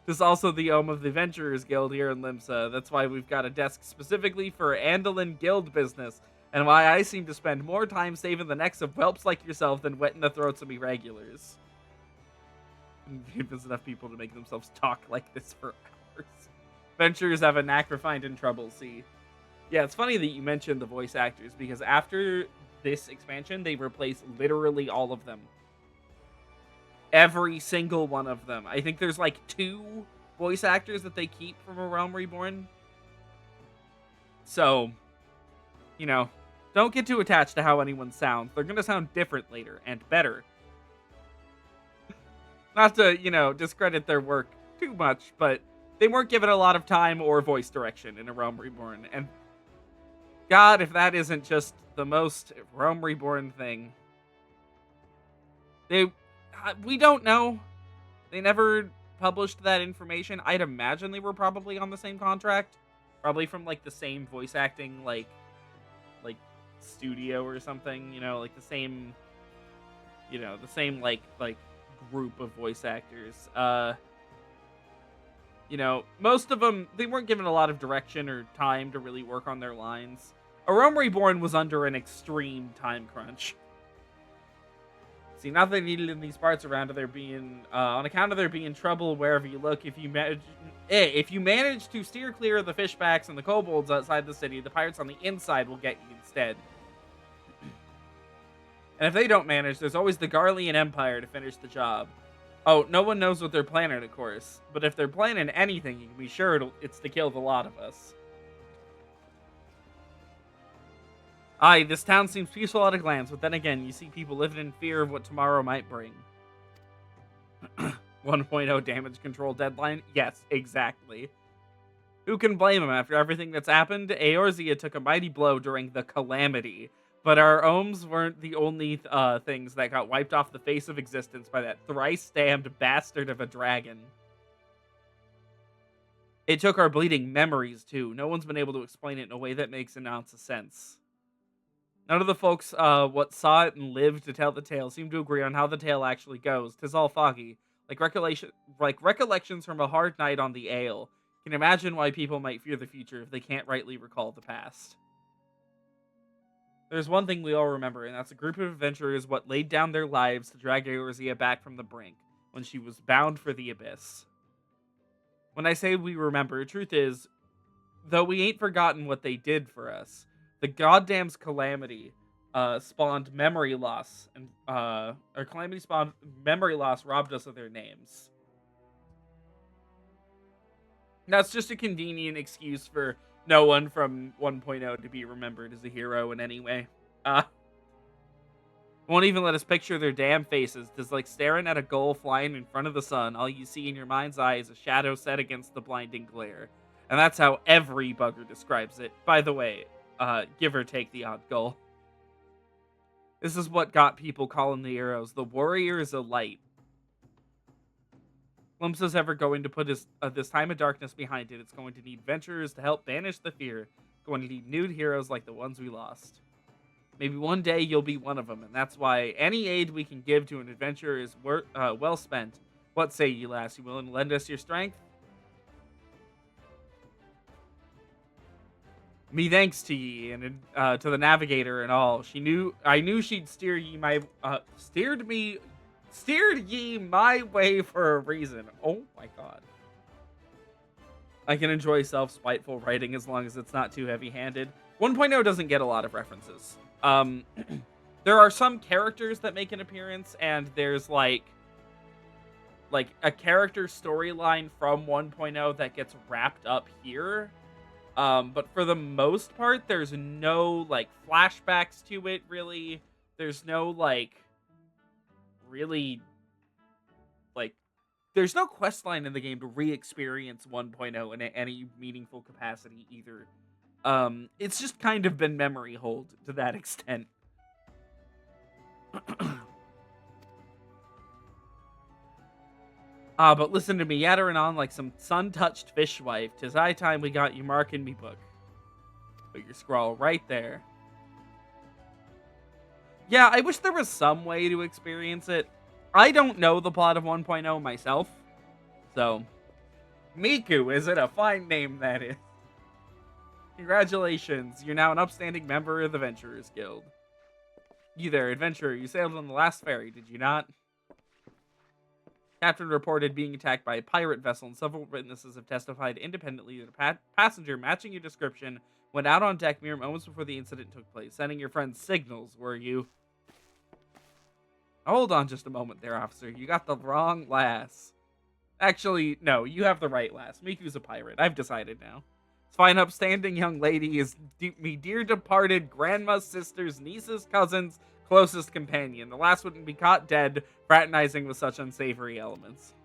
Speaker 2: This is also the home of the Adventurers Guild here in Limsa. That's why we've got a desk specifically for Andalin Guild business, and why I seem to spend more time saving the necks of whelps like yourself than wetting the throats of irregulars. There's enough people to make themselves talk like this for hours. Adventurers have a knack for finding trouble, see. Yeah, it's funny that you mentioned the voice actors, because after this expansion, they replaced literally all of them. Every single one of them. I think there's like 2 voice actors that they keep from A Realm Reborn. So, you know, don't get too attached to how anyone sounds. They're going to sound different later and better. Not to, you know, discredit their work too much, but they weren't given a lot of time or voice direction in A Realm Reborn. And God, if that isn't just the most Realm Reborn thing. We don't know. They never published that information. I'd imagine they were probably on the same contract. Probably from like the same voice acting like studio or something, like the same like group of voice actors. Most of them, they weren't given a lot of direction or time to really work on their lines. A Realm Reborn was under an extreme time crunch. See, not that needed in these parts around there being, on account of there being trouble wherever you look. If you manage to steer clear of the fishbacks and the kobolds outside the city, the pirates on the inside will get you instead. And if they don't manage, there's always the Garlean Empire to finish the job. Oh, no one knows what they're planning, of course. But if they're planning anything, you can be sure it's to kill the lot of us. Aye, this town seems peaceful at a glance, but then again, you see people living in fear of what tomorrow might bring. 1.0 damage control deadline? Yes, exactly. Who can blame him after everything that's happened? Eorzea took a mighty blow during the Calamity. But our ohms weren't the only things that got wiped off the face of existence by that thrice-damned bastard of a dragon. It took our bleeding memories, too. No one's been able to explain it in a way that makes an ounce of sense. None of the folks what saw it and lived to tell the tale seem to agree on how the tale actually goes. 'Tis all foggy. Like recollections from a hard night on the ale. You can imagine why people might fear the future if they can't rightly recall the past. There's one thing we all remember, and that's a group of adventurers what laid down their lives to drag Eorzea back from the brink, when she was bound for the abyss. When I say we remember, truth is, though we ain't forgotten what they did for us, the goddamn's Calamity spawned memory loss, and Calamity spawned memory loss robbed us of their names. That's just a convenient excuse for no one from 1.0 to be remembered as a hero in any way. Won't even let us picture their damn faces. Just like staring at a goal flying in front of the sun, all you see in your mind's eye is a shadow set against the blinding glare. And that's how every bugger describes it. By the way, give or take the odd goal. This is what got people calling the heroes the warriors of light. Glimpse ever going to put this time of darkness behind it. It's going to need venturers to help banish the fear. Going to need new heroes like the ones we lost. Maybe one day you'll be one of them, and that's why any aid we can give to an adventurer is well spent. What say ye, lass? You willing to lend us your strength? Me thanks to ye, and to the navigator and all. I knew she'd steered ye my way for a reason. Oh my god. I can enjoy self-spiteful writing as long as it's not too heavy-handed. 1.0 doesn't get a lot of references. There are some characters that make an appearance, and there's like a character storyline from 1.0 that gets wrapped up here. But for the most part, there's no like flashbacks to it, really. There's no there's no quest line in the game to re-experience 1.0 in any meaningful capacity either. It's just kind of been memory hold to that extent. But listen to me yattering on like some sun-touched fishwife. 'Tis high time we got you mark in me book. Put your scrawl right there. Yeah, I wish there was some way to experience it. I don't know the plot of 1.0 myself. So, Miku, is it a fine name that is? Congratulations, you're now an upstanding member of the Adventurers Guild. You there, adventurer, you sailed on the last ferry, did you not? Captain reported being attacked by a pirate vessel, and several witnesses have testified independently that a passenger matching your description went out on deck mere moments before the incident took place, sending your friends signals, were you? Hold on just a moment there, officer. You got the wrong lass. Actually, no, you have the right lass. Miku's a pirate. I've decided now. This fine, upstanding young lady is me dear departed grandma's sister's niece's cousin's closest companion. The last wouldn't be caught dead fraternizing with such unsavory elements.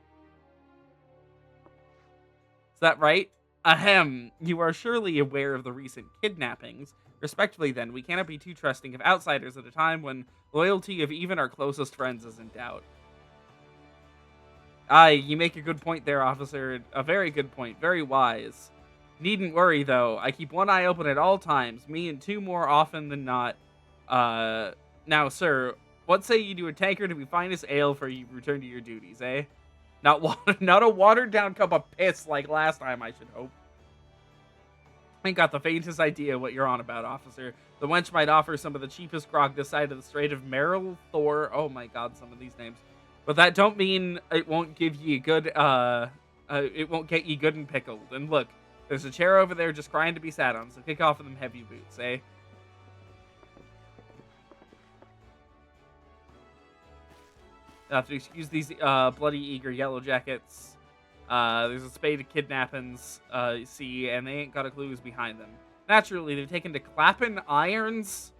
Speaker 2: Is that right? Ahem. You are surely aware of the recent kidnappings. Respectfully, then, we cannot be too trusting of outsiders at a time when loyalty of even our closest friends is in doubt. Aye, you make a good point there, officer. A very good point. Very wise. Needn't worry, though. I keep one eye open at all times, me and two more often than not. Now, sir, what say you do a tankard of your finest ale for you return to your duties, eh? Not a watered-down cup of piss like last time, I should hope. Ain't got the faintest idea what you're on about, officer. The wench might offer some of the cheapest grog this side of the Strait of Merrill Thor. Oh my god, some of these names. But that don't mean it won't give ye good, it won't get ye good and pickled. And look, there's a chair over there just crying to be sat on, so kick off of them heavy boots, eh? Have to excuse these bloody eager yellow jackets. There's a spate of kidnappings, you see, and they ain't got a clue who's behind them. Naturally, they've taken to clapping irons,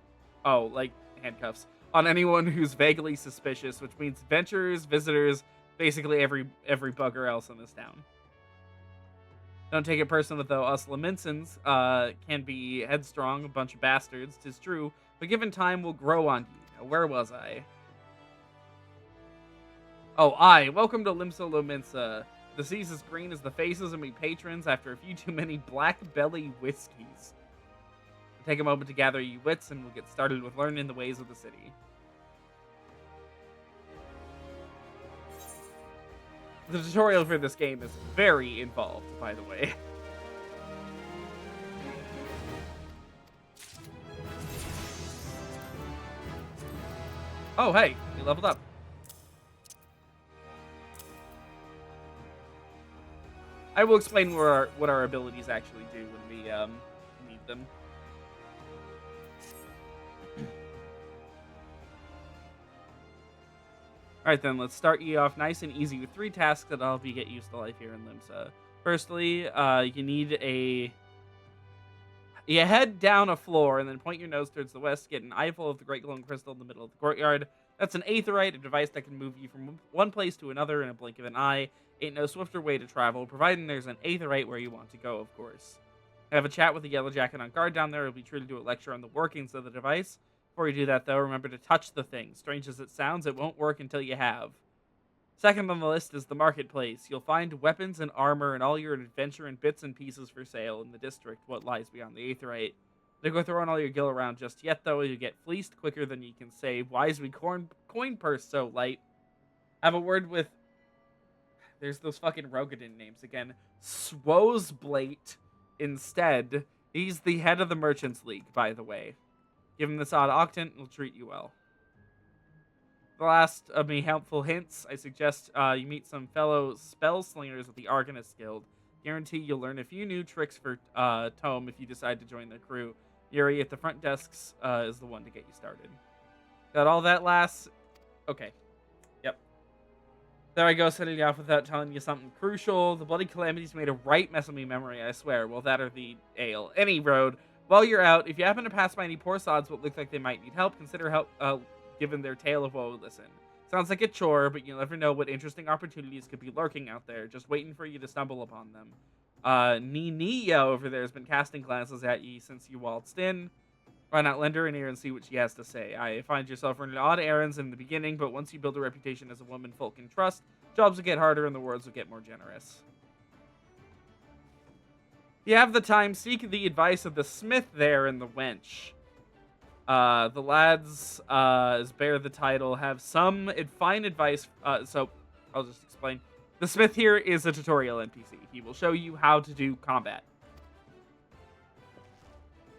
Speaker 2: like handcuffs, on anyone who's vaguely suspicious, which means adventurers, visitors, basically every bugger else in this town. Don't take it personal, though. Us Laminsons can be headstrong, a bunch of bastards, 'tis true, but given time, we'll grow on you. Now, where was I? Oh, welcome to Limsa Lominsa. The sea's as green as the faces of me patrons after a few too many black belly whiskeys. Take a moment to gather your wits and we'll get started with learning the ways of the city. The tutorial for this game is very involved, by the way. Oh, hey, we leveled up. I will explain what our abilities actually do when we need them. Alright then, let's start you off nice and easy with 3 tasks that'll help you get used to life here in Limsa. Firstly, you need you head down a floor and then point your nose towards the west, get an eyeful of the great glowing crystal in the middle of the courtyard. That's an aetheryte, a device that can move you from one place to another in a blink of an eye. Ain't no swifter way to travel, providing there's an aetheryte where you want to go, of course. Have a chat with the yellow jacket on guard down there. It'll be true to do a lecture on the workings of the device. Before you do that, though, remember to touch the thing. Strange as it sounds, it won't work until you have. Second on the list is the marketplace. You'll find weapons and armor and all your adventure and bits and pieces for sale in the district, what lies beyond the aetheryte. Don't go throwing all your gil around just yet, though. You get fleeced quicker than you can save. Why is we coin purse so light? Have a word with... There's those fucking Rogadin names again. Swozblate instead. He's the head of the Merchants League, by the way. Give him this odd octant, he'll treat you well. The last of me helpful hints, I suggest you meet some fellow spell slingers at the Arcanist Guild. Guarantee you'll learn a few new tricks for Tome if you decide to join their crew. Yuri at the front desks is the one to get you started. Got all that last? Okay. Yep. There I go, setting you off without telling you something crucial. The bloody calamities made a right mess of me memory, I swear. Well, that or the ale. Any road. While you're out, if you happen to pass by any poor sods what look like they might need help, consider help given their tale of woe listen. Sounds like a chore, but you'll never know what interesting opportunities could be lurking out there, just waiting for you to stumble upon them. Niniya over there has been casting glances at you since you waltzed in. Why not lend her an ear and see what she has to say? I find yourself running odd errands in the beginning, but once you build a reputation as a woman folk can trust, jobs will get harder and the words will get more generous. If you have the time, seek the advice of the smith there in the wench. The lads, as bear the title, have some fine advice, so I'll just explain. The smith here is a tutorial NPC. He will show you how to do combat.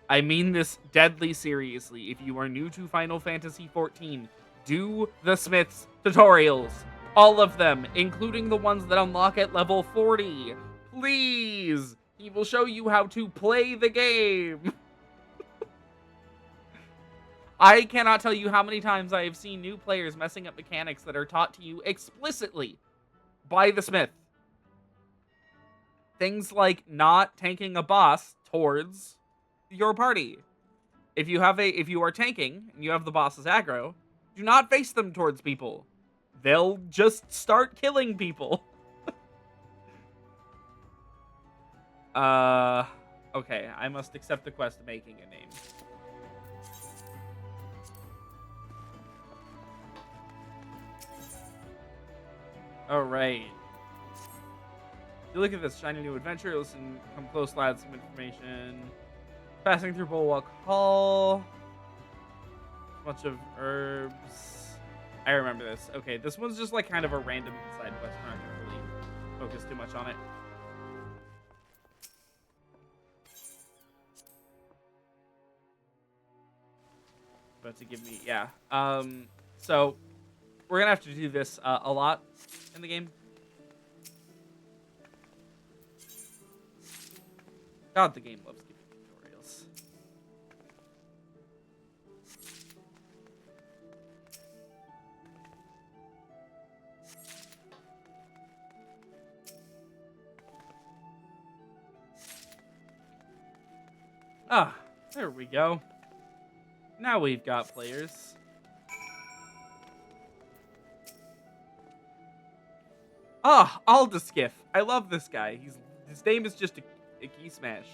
Speaker 2: I mean this deadly seriously. If you are new to Final Fantasy XIV, do the smith's tutorials. All of them, including the ones that unlock at level 40. Please! He will show you how to play the game. I cannot tell you how many times I have seen new players messing up mechanics that are taught to you explicitly by the smith. Things like not tanking a boss towards your party. If you are tanking and you have the boss's aggro, do not face them towards people. They'll just start killing people. Okay, I must accept the quest of making a name. Alright. You look at this shiny new adventure. Listen, come close, lads. Some information. Passing through Bulwark Hall. Bunch of herbs. I remember this. Okay, this one's just like kind of a random side quest. We're not gonna really focus too much on it. About to give me, yeah. So we're gonna have to do this a lot in the game. God, the game loves giving tutorials. Ah, there we go. Now we've got players. Ah, Aldaskiff. I love this guy. His name is just a key smash.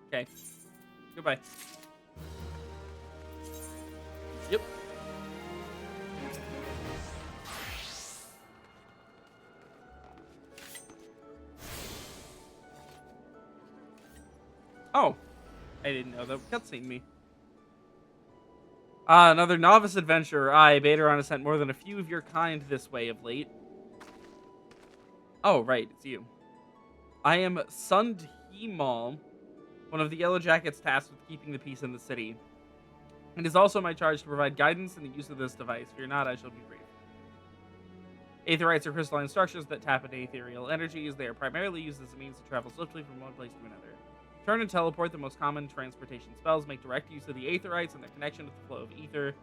Speaker 2: Okay. Goodbye. Yep. Oh, I didn't know that cutscene me. Ah, another novice adventurer. I, Baderon, has sent more than a few of your kind this way of late. Oh, right, it's you. I am Sundhemal, one of the Yellow Jackets tasked with keeping the peace in the city. It is also my charge to provide guidance in the use of this device. Fear not, I shall be brief. Aetherites are crystalline structures that tap into ethereal energies. They are primarily used as a means to travel swiftly from one place to another. Turn and teleport, the most common transportation spells, make direct use of the Aetherites and their connection with the flow of ether.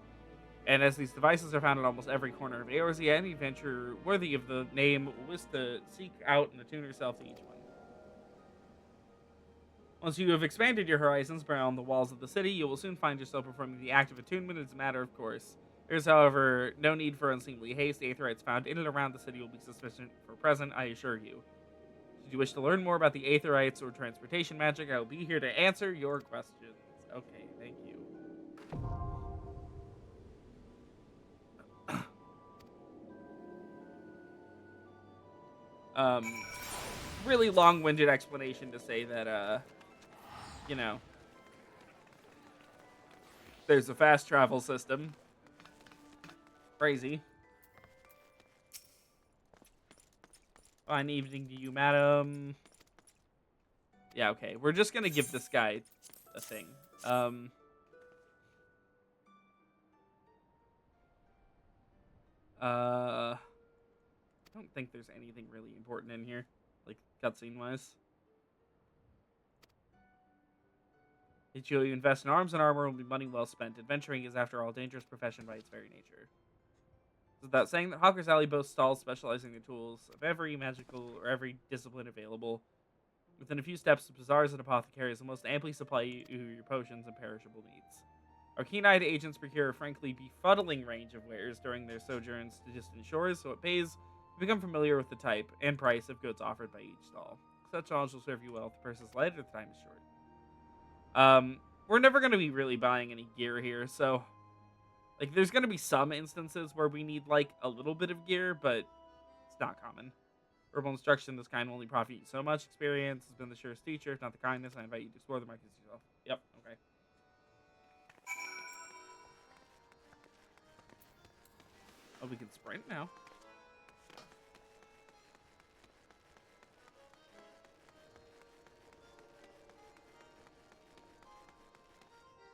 Speaker 2: And as these devices are found in almost every corner of Eorzea, any adventurer worthy of the name will wish to seek out and attune herself to each one. Once you have expanded your horizons beyond the walls of the city, you will soon find yourself performing the act of attunement as a matter of course. There is, however, no need for unseemly haste. The Aetherites found in and around the city will be sufficient for present, I assure you. Should you wish to learn more about the Aetherites or transportation magic, I will be here to answer your questions. Okay, thank you. Really long-winded explanation to say that, you know, there's a fast travel system. Crazy. Fine evening to you, madam. Yeah, okay. We're just gonna give this guy a thing. I don't think there's anything really important in here, like cutscene-wise. Each year you invest in arms and armor will be money well spent. Adventuring is, after all, a dangerous profession by its very nature. So that saying that Hawker's Alley boasts stalls specializing in the tools of every magical or every discipline available. Within a few steps, bazaars and apothecaries will most amply supply you your potions and perishable needs. Our keen-eyed agents procure a frankly befuddling range of wares during their sojourns to distant shores, so it pays to become familiar with the type and price of goods offered by each stall. Such knowledge will serve you well if the purse is light or the time is short. We're never going to be really buying any gear here, so like there's going to be some instances where we need like a little bit of gear, but it's not common. Verbal instruction of this kind will only profit you so much. Experience has been the surest teacher, if not the kindness. I invite you to explore the markets yourself. Yep, okay. Oh, we can sprint now.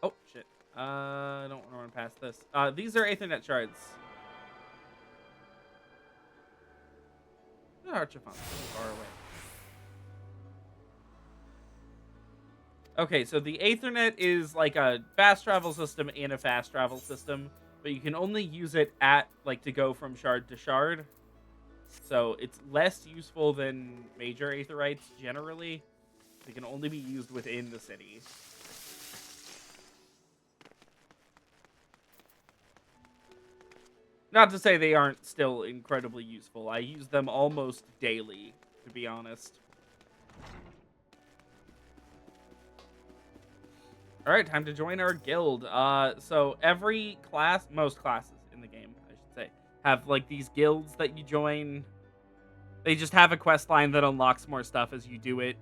Speaker 2: Oh, shit. I don't want to run past this. These are Aethernet shards. The Archifont, far away. Okay, so the Aethernet is like a fast travel system in a fast travel system, but you can only use it at, like, to go from shard to shard. So it's less useful than major Aetherites generally. They can only be used within the city. Not to say they aren't still incredibly useful. I use them almost daily, to be honest. All right, time to join our guild. So every class, most classes in the game, I should say, have like these guilds that you join. They just have a quest line that unlocks more stuff as you do it.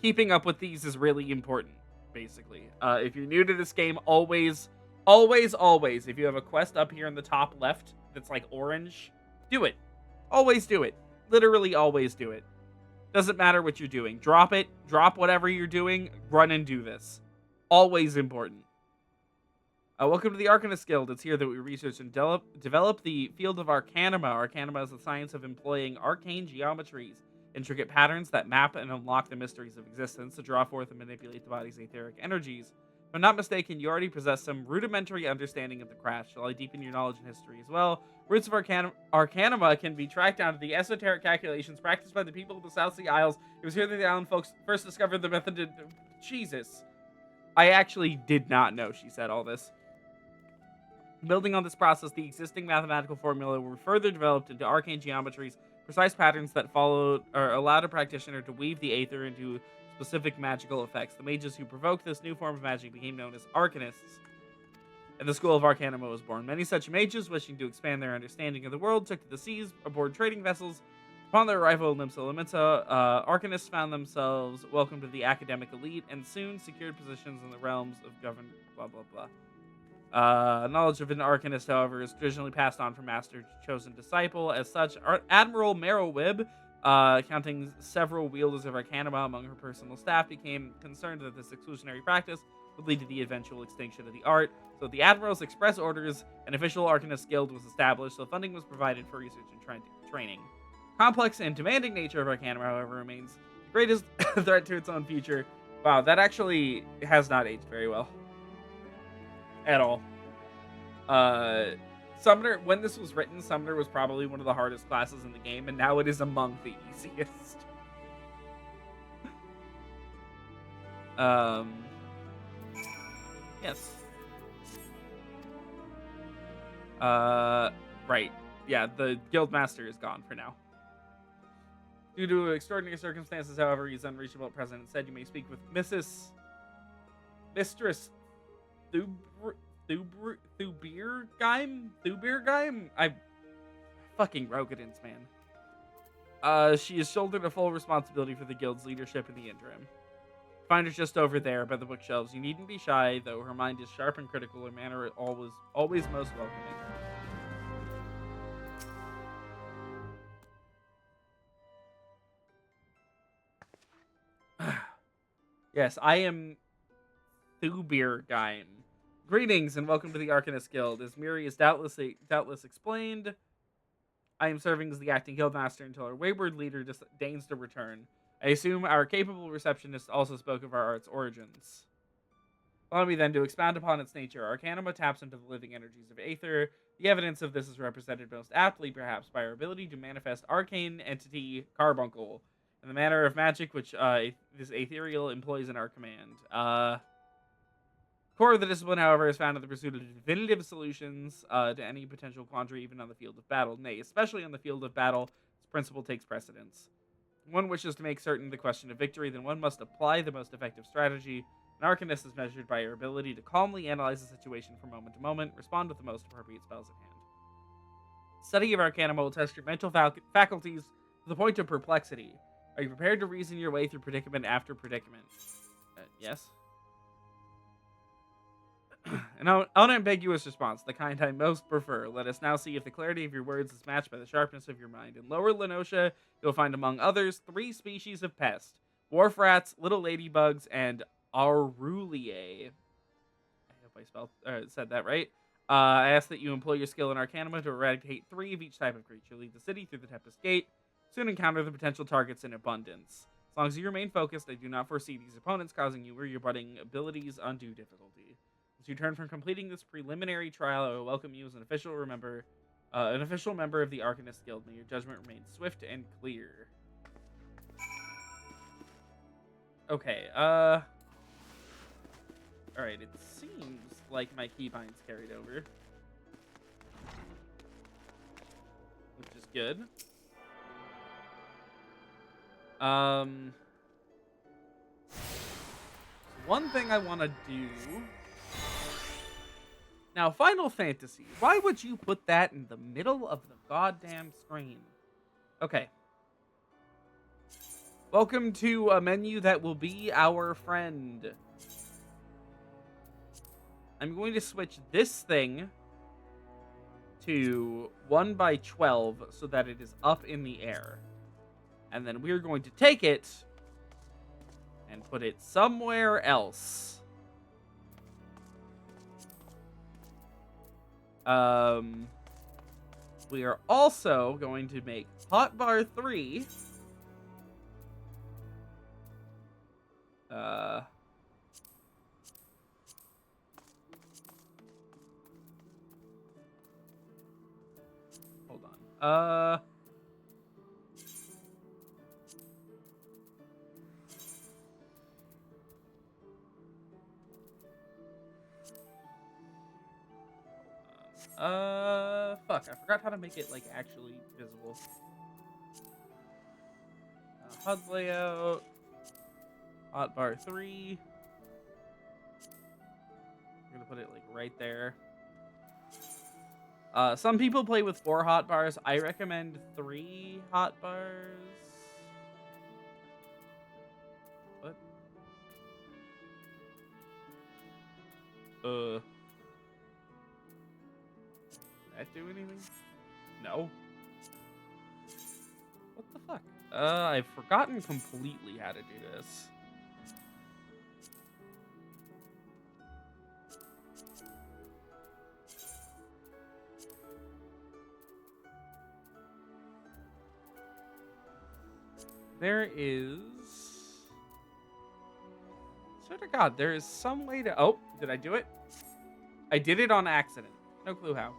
Speaker 2: Keeping up with these is really important, basically. If you're new to this game, always, if you have a quest up here in the top left that's like orange, do it. Always do it. Literally always do it. Doesn't matter what you're doing. Drop it. Drop whatever you're doing. Run and do this. Always important. Welcome to the Arcanist Guild. It's here that we research and develop the field of Arcanima. Arcanima is the science of employing arcane geometries, intricate patterns that map and unlock the mysteries of existence to draw forth and manipulate the body's etheric energies. If I'm not mistaken, you already possess some rudimentary understanding of the craft. Shall I deepen your knowledge and history as well? Roots of Arcanima can be tracked down to the esoteric calculations practiced by the people of the South Sea Isles. It was here that the island folks first discovered the method of... Jesus. I actually did not know she said all this. Building on this process, the existing mathematical formula were further developed into arcane geometries, precise patterns that followed or allowed a practitioner to weave the aether into specific magical effects. The mages who provoked this new form of magic became known as Arcanists, and the school of Arcanima was born. Many such mages, wishing to expand their understanding of the world, took to the seas aboard trading vessels. Upon their arrival in Limsa Lominsa, Arcanists found themselves welcomed to the academic elite and soon secured positions in the realms of government. Blah blah blah. Knowledge of an Arcanist, however, is traditionally passed on from master to chosen disciple. As such, Admiral Merrowwib, counting several wielders of Arcanima among her personal staff, became concerned that this exclusionary practice would lead to the eventual extinction of the art. So the Admiral's express orders, an official Arcanist guild was established, so funding was provided for research and training. Complex and demanding nature of Arcanima, however, remains the greatest threat to its own future. Wow, that actually has not aged very well. At all. Summoner, when this was written, Summoner was probably one of the hardest classes in the game, and now it is among the easiest. Yes. Right. Yeah, the Guildmaster is gone for now. Due to extraordinary circumstances, however, he is unreachable at present. Instead, you may speak with Mistress Thubirgeim? I fucking Rogadins, man. She has shouldered a full responsibility for the guild's leadership in the interim. Find her just over there by the bookshelves. You needn't be shy, though her mind is sharp and critical. Her manner is always most welcoming. Yes, I am Thubirgeim. Greetings and welcome to the Arcanist Guild. As Miri has doubtless explained, I am serving as the acting guildmaster until our wayward leader deigns to return. I assume our capable receptionist also spoke of our art's origins. Allow me then to expound upon its nature. Arcanima taps into the living energies of Aether. The evidence of this is represented most aptly, perhaps, by our ability to manifest arcane entity Carbuncle in the manner of magic which this ethereal employs in our command. Core of the discipline, however, is found in the pursuit of definitive solutions to any potential quandary, even on the field of battle. Nay, especially on the field of battle, this principle takes precedence. If one wishes to make certain the question of victory, then one must apply the most effective strategy. An Arcanist is measured by your ability to calmly analyze the situation from moment to moment, respond with the most appropriate spells at hand. Study of Arcanima will test your mental faculties to the point of perplexity. Are you prepared to reason your way through predicament after predicament? Yes. An unambiguous response, the kind I most prefer. Let us now see if the clarity of your words is matched by the sharpness of your mind. In Lower Lenosha, you'll find, among others, 3 species of pest: wharf rats, little ladybugs, and Auruliae. I hope I said that right. I ask that you employ your skill in Arcanima to eradicate 3 of each type of creature. Leave the city through the Tempest Gate. Soon encounter the potential targets in abundance. As long as you remain focused, I do not foresee these opponents causing you or your budding abilities undue difficulty. As you return from completing this preliminary trial, I will welcome you as an official member of the Arcanist Guild. May your judgment remain swift and clear. Okay, alright, it seems like my keybind's carried over, which is good. one thing I want to do... Now, Final Fantasy. Why would you put that in the middle of the goddamn screen? Okay. Welcome to a menu that will be our friend. I'm going to switch this thing to 1x12 so that it is up in the air. And then we're going to take it and put it somewhere else. We are also going to make hotbar 3. Hold on. Fuck, I forgot how to make it, like, actually visible. HUD layout. Hotbar 3. I'm gonna put it, like, right there. Some people play with 4 hotbars. I recommend 3 hotbars. What? Did that do anything? No. What the fuck? I've forgotten completely how to do this. There is... Swear to God, there is some way to... Oh, did I do it? I did it on accident. No clue how.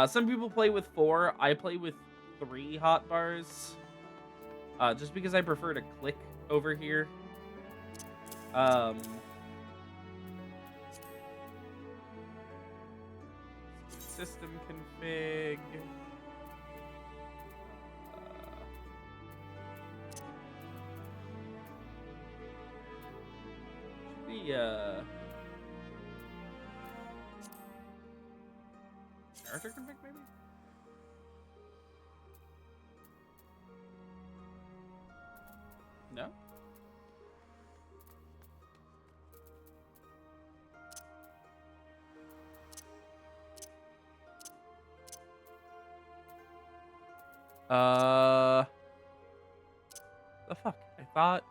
Speaker 2: Some people play with 4. I play with 3 hotbars. Just because I prefer to click over here. System config. Character config, maybe? No? The fuck? I thought...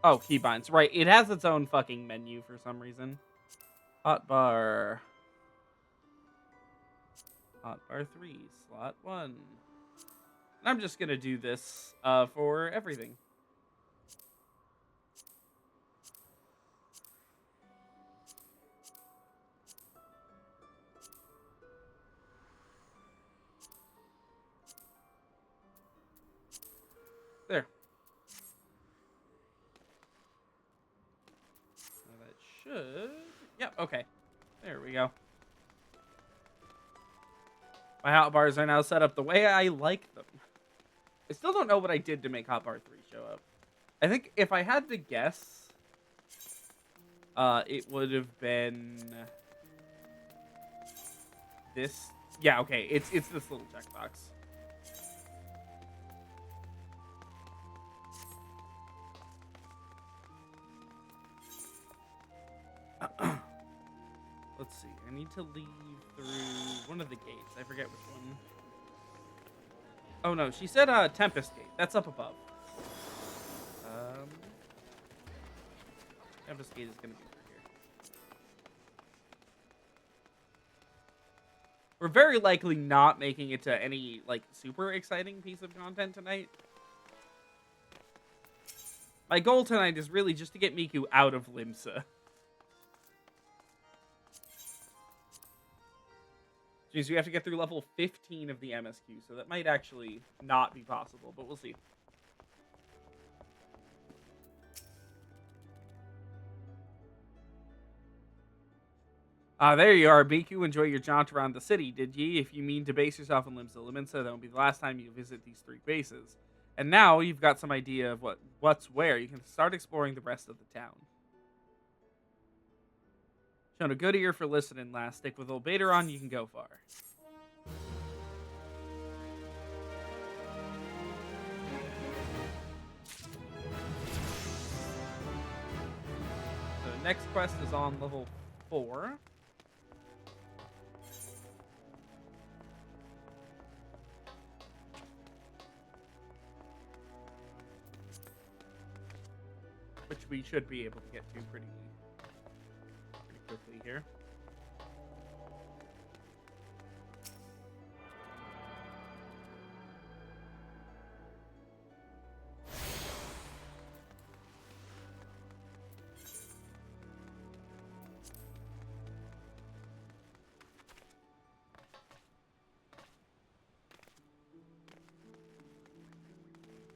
Speaker 2: Oh, keybinds. Right, it has its own fucking menu for some reason. Hotbar. Hotbar 3, slot 1. And I'm just gonna do this for everything. There. Now that should... Yep, okay. There we go. My hotbars are now set up the way I like them. I still don't know what I did to make hotbar 3 show up. I think if I had to guess, it would have been this. Yeah, okay. It's this little checkbox. Let's see. I need to leave through one of the gates. I forget which one. Oh no, she said Tempest Gate. That's up above. Tempest Gate is gonna be through here. We're very likely not making it to any like super exciting piece of content tonight. My goal tonight is really just to get Miku out of Limsa. Jeez, we have to get through level 15 of the MSQ, so that might actually not be possible, but we'll see. There you are, Miku. Enjoy your jaunt around the city, did ye? If you mean to base yourself in Limsa Liminsa, that will be the last time you visit these 3 bases. And now you've got some idea of what's where. You can start exploring the rest of the town. Shown a good ear for listening last. Stick with old Bateron, you can go far. The next quest is on level 4. Which we should be able to get to pretty quickly here.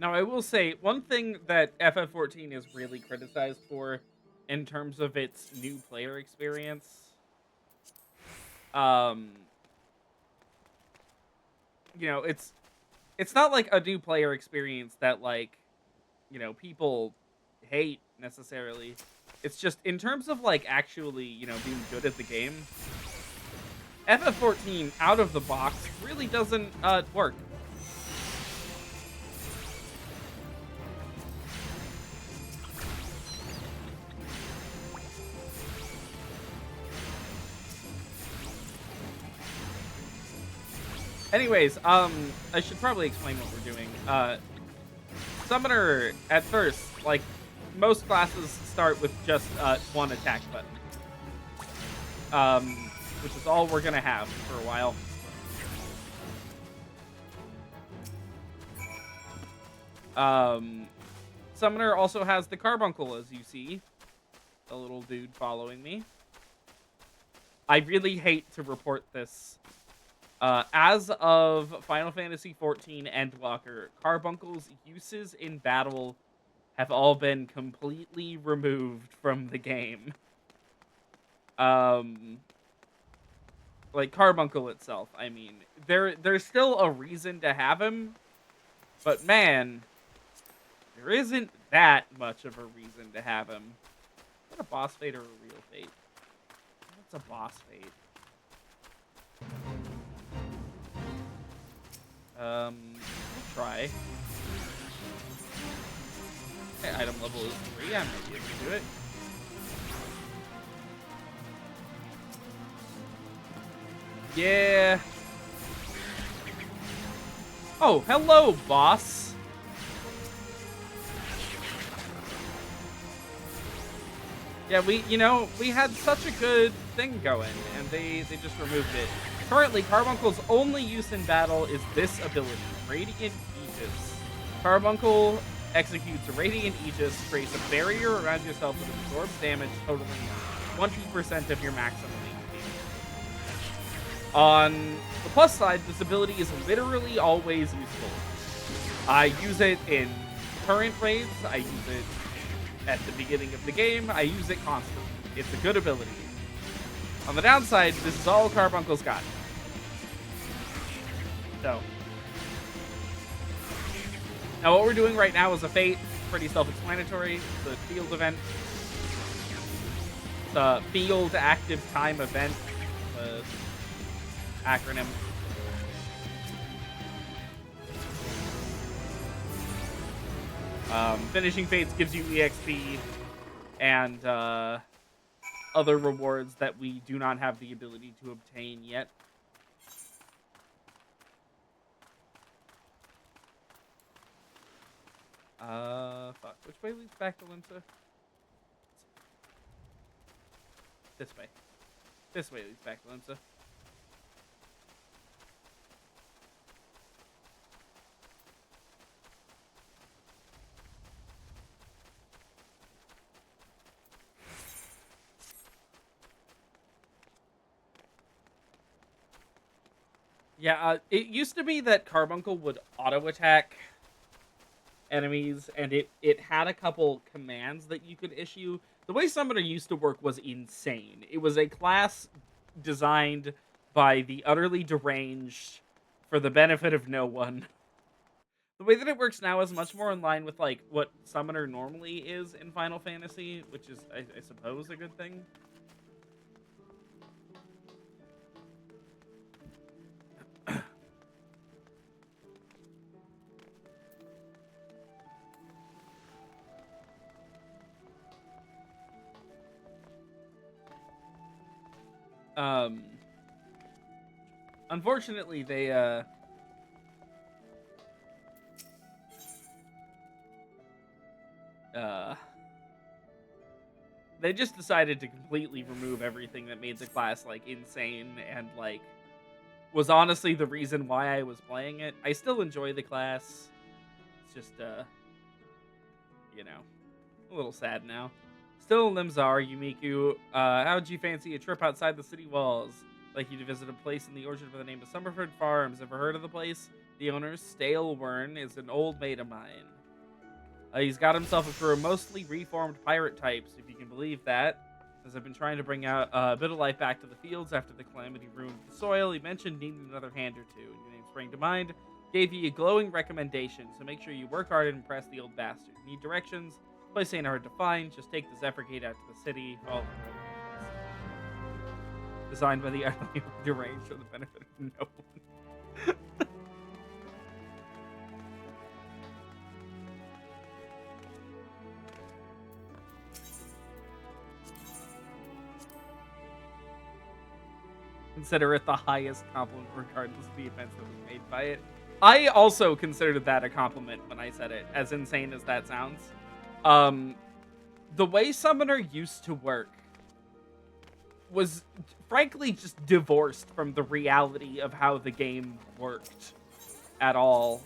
Speaker 2: Now, I will say, one thing that FF14 is really criticized for in terms of its new player experience, you know, it's not like a new player experience that, like, you know, people hate necessarily. It's just, in terms of, like, actually, you know, being good at the game, FF14, out of the box, really doesn't work. Anyways, I should probably explain what we're doing. Summoner, at first, like, most classes start with just one attack button. Which is all we're gonna have for a while. Summoner also has the Carbuncle, as you see. The little dude following me. I really hate to report this. As of Final Fantasy XIV Endwalker, Carbuncle's uses in battle have all been completely removed from the game. Like Carbuncle itself, I mean, there's still a reason to have him, but man, there isn't that much of a reason to have him. Is that a boss fate or a real fate? That's a boss fate. We'll try. Okay, item level is 3. I might be able to do it. Yeah. Oh, hello, boss. Yeah, we had such a good thing going, and they just removed it. Currently, Carbuncle's only use in battle is this ability, Radiant Aegis. Carbuncle executes a Radiant Aegis, creates a barrier around yourself that absorbs damage totaling 20% of your maximum HP. On the plus side, this ability is literally always useful. I use it in current raids, I use it at the beginning of the game, I use it constantly. It's a good ability. On the downside, this is all Carbuncle's got. So. Now what we're doing right now is a fate, pretty self-explanatory. It's a field event. It's a field active time event. Acronym. Finishing fates gives you EXP and other rewards that we do not have the ability to obtain yet. Fuck. Which way leads back to Limsa? This way. This way leads back to Limsa. Yeah, it used to be that Carbuncle would auto-attack enemies, and it had a couple commands that you could issue. The way Summoner used to work was insane. It was a class designed by the utterly deranged for the benefit of no one. The way that it works now is much more in line with like what Summoner normally is in Final Fantasy, which is, I suppose, a good thing. Unfortunately, they just decided to completely remove everything that made the class like insane and like was honestly the reason why I was playing it. I still enjoy the class. It's just you know, a little sad now. Still, Limzar, Yumiku, how'd you fancy a trip outside the city walls? Like you to visit a place in the orchard by the name of Summerford Farms. Ever heard of the place? The owner, Stalewern, is an old mate of mine. He's got himself a crew of mostly reformed pirate types, if you can believe that. As I've been trying to bring out a bit of life back to the fields after the calamity ruined the soil, he mentioned needing another hand or two. Your name sprang to mind. Gave you a glowing recommendation, so make sure you work hard and impress the old bastard. Need directions? Place ain't hard to find. Just take the Zephyr Gate out to the city. Follow the road. Designed by the utterly deranged for the benefit of no one. Consider it the highest compliment regardless of the offense that was made by it. I also considered that a compliment when I said it, as insane as that sounds. The way Summoner used to work was frankly just divorced from the reality of how the game worked at all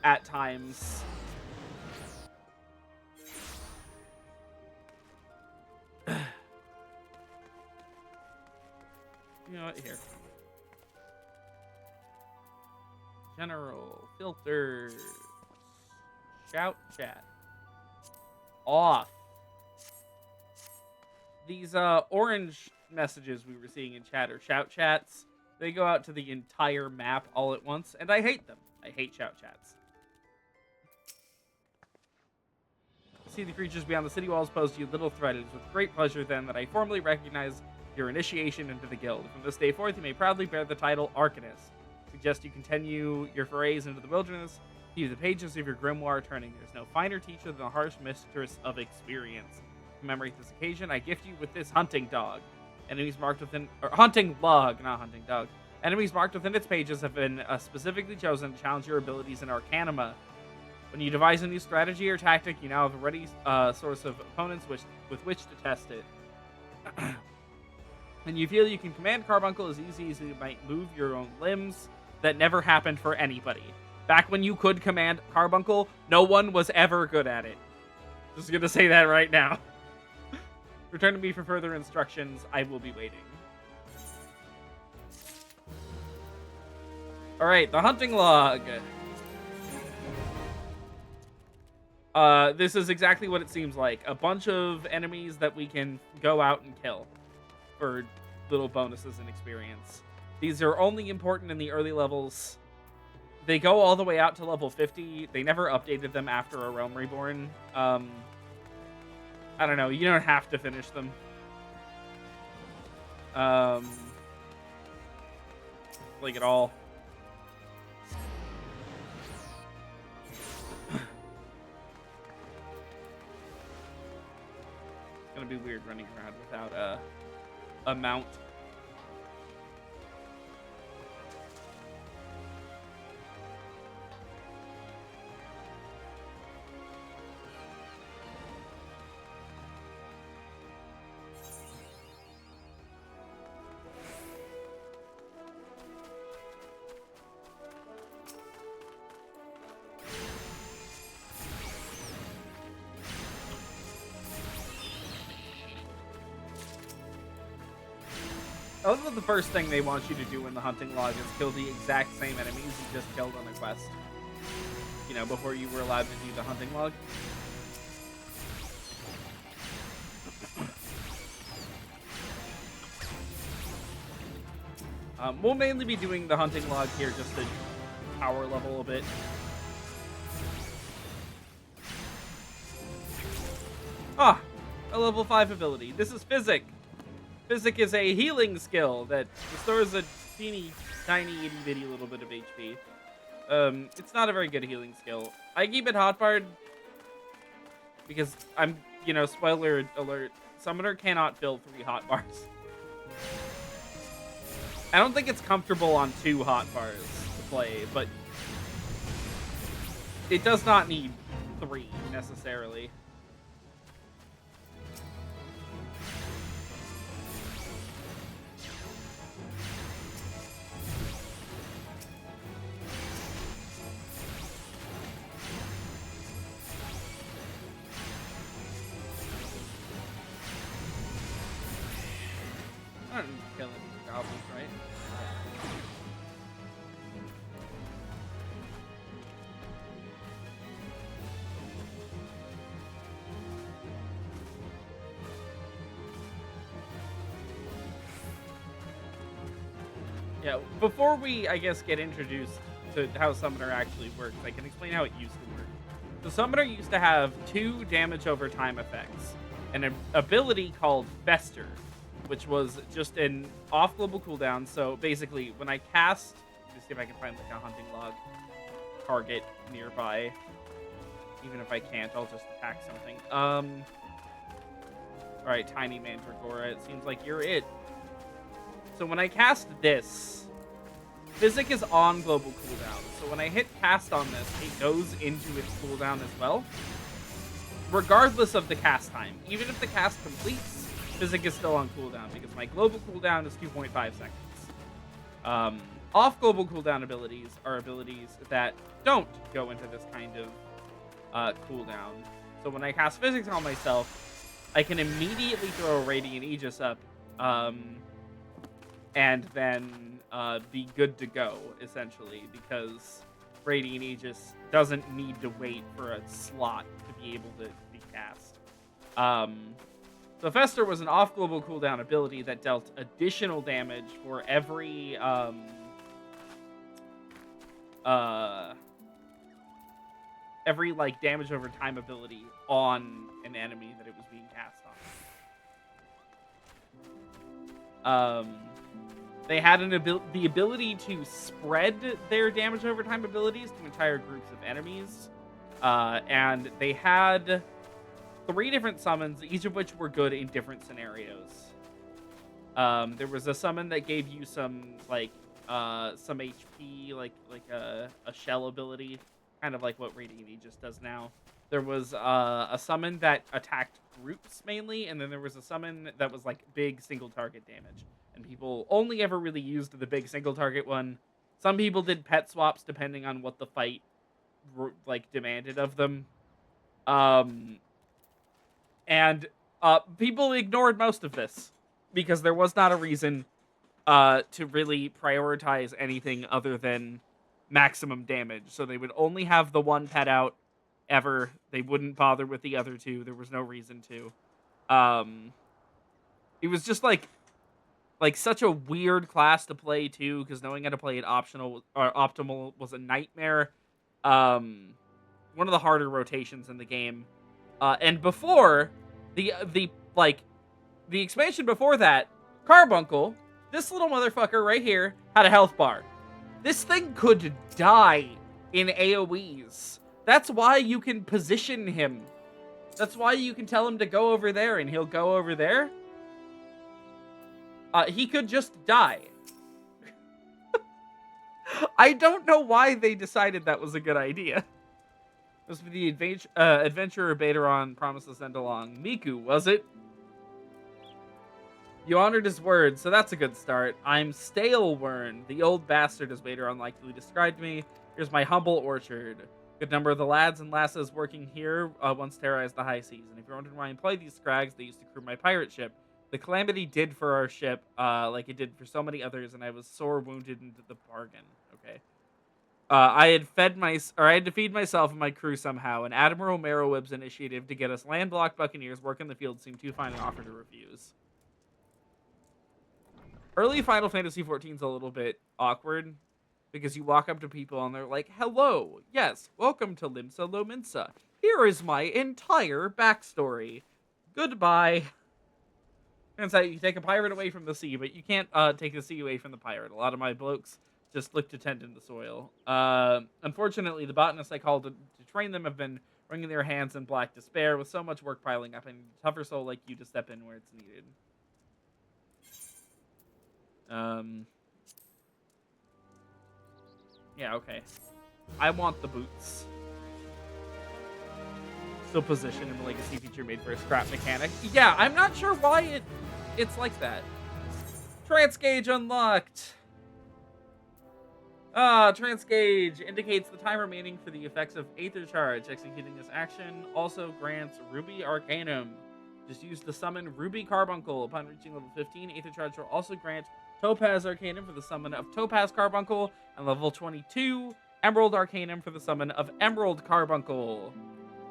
Speaker 2: at times. You know what? Here. General filters. Shout chat. Off. These orange messages we were seeing in chat are shout chats. They go out to the entire map all at once, and I hate them. I hate shout chats. See the creatures beyond the city walls pose to you little threat. It is with great pleasure then that I formally recognize your initiation into the guild. From this day forth, you may proudly bear the title Arcanist. Suggest you continue your forays into the wilderness. Keep the pages of your grimoire turning. There's no finer teacher than the harsh mistress of experience. To commemorate this occasion, I gift you with this hunting dog. Enemies marked within, or hunting log, not hunting dog. Enemies marked within its pages have been specifically chosen to challenge your abilities in Arcanima. When you devise a new strategy or tactic, you now have a ready source of opponents with which to test it. And you feel you can command Carbuncle as easy as you might move your own limbs. That never happened for anybody. Back when you could command Carbuncle, no one was ever good at it. Just gonna say that right now. Return to me for further instructions. I will be waiting. Alright, the hunting log. This is exactly what it seems like. A bunch of enemies that we can go out and kill for little bonuses and experience. These are only important in the early levels. They go all the way out to level 50. They never updated them after A Realm Reborn. I don't know. You don't have to finish them. Like at all. It's gonna be weird running around without a mount. I love that the first thing they want you to do in the hunting log is kill the exact same enemies you just killed on a quest. You know, before you were allowed to do the hunting log. We'll mainly be doing the hunting log here just to power level a bit. Ah, a level 5 ability. This is Physic. Physic is a healing skill that restores a teeny, tiny, itty bitty little bit of HP. It's not a very good healing skill. I keep it hotbarred because I'm, spoiler alert, Summoner cannot fill 3 hotbars. I don't think it's comfortable on 2 hotbars to play, but it does not need 3 necessarily. I don't need to kill any goblins, right? Yeah, before we, I guess, get introduced to how Summoner actually works, I can explain how it used to work. The Summoner used to have 2 damage over time effects, and an ability called Fester, which was just an off-global cooldown. So basically, when I cast... Let me see if I can find like a hunting log target nearby. Even if I can't, I'll just attack something. Alright, Tiny Mandragora, it seems like you're it. So when I cast this, Physic is on global cooldown. So when I hit cast on this, it goes into its cooldown as well. Regardless of the cast time. Even if the cast completes, Physic is still on cooldown because my global cooldown is 2.5 seconds. Off global cooldown abilities are abilities that don't go into this kind of cooldown. So when I cast Physics on myself, I can immediately throw a Radiant Aegis up and then be good to go, essentially, because Radiant Aegis doesn't need to wait for a slot to be able to be cast. So Fester was an off-global cooldown ability that dealt additional damage for every like damage over time ability on an enemy that it was being cast on. They had the ability to spread their damage over time abilities to entire groups of enemies, and they had 3 different summons, each of which were good in different scenarios. There was a summon that gave you some some HP, like a shell ability, kind of like what Radiant Aegis does now. There was a summon that attacked groups mainly, and then there was a summon that was like big single target damage. And people only ever really used the big single target one. Some people did pet swaps depending on what the fight demanded of them. And people ignored most of this because there was not a reason to really prioritize anything other than maximum damage. So they would only have the one pet out ever. They wouldn't bother with the other 2. There was no reason to. It was just like such a weird class to play too, because knowing how to play it optimal was a nightmare. One of the harder rotations in the game. And before the expansion before that, Carbuncle, this little motherfucker right here, had a health bar. This thing could die in AoEs. That's why you can position him. That's why you can tell him to go over there and he'll go over there. He could just die. I don't know why they decided that was a good idea. This was the adventurer Bateron promised to send along. Miku, was it? You honored his word, so that's a good start. I'm Stalewern, the old bastard, as Bateron likely described me. Here's my humble orchard. Good number of the lads and lasses working here once terrorized the high seas. And if you're wondering why I employ these scrags, they used to crew my pirate ship. The calamity did for our ship, like it did for so many others, and I was sore wounded into the bargain. Okay. I had to feed myself and my crew somehow, and Admiral Meroweb's initiative to get us landlocked buccaneers work in the field seemed too fine an offer to refuse. Early Final Fantasy 14 is a little bit awkward because you walk up to people and they're like, "Hello, yes, welcome to Limsa Lominsa. Here is my entire backstory. Goodbye." Turns out you take a pirate away from the sea, but you can't take the sea away from the pirate. A lot of my blokes just look to tend in the soil. Unfortunately, the botanists I called to train them have been wringing their hands in black despair with so much work piling up, and a tougher soul like you to step in where it's needed. Yeah, okay. I want the boots. Still position in the legacy feature made for a scrap mechanic. Yeah, I'm not sure why it's like that. Trance gauge unlocked. Trance gauge indicates the time remaining for the effects of Aether Charge. Executing this action also grants Ruby Arcanum. Just use to summon Ruby Carbuncle. Upon reaching level 15, Aether Charge will also grant Topaz Arcanum for the summon of Topaz Carbuncle, and level 22, Emerald Arcanum for the summon of Emerald Carbuncle.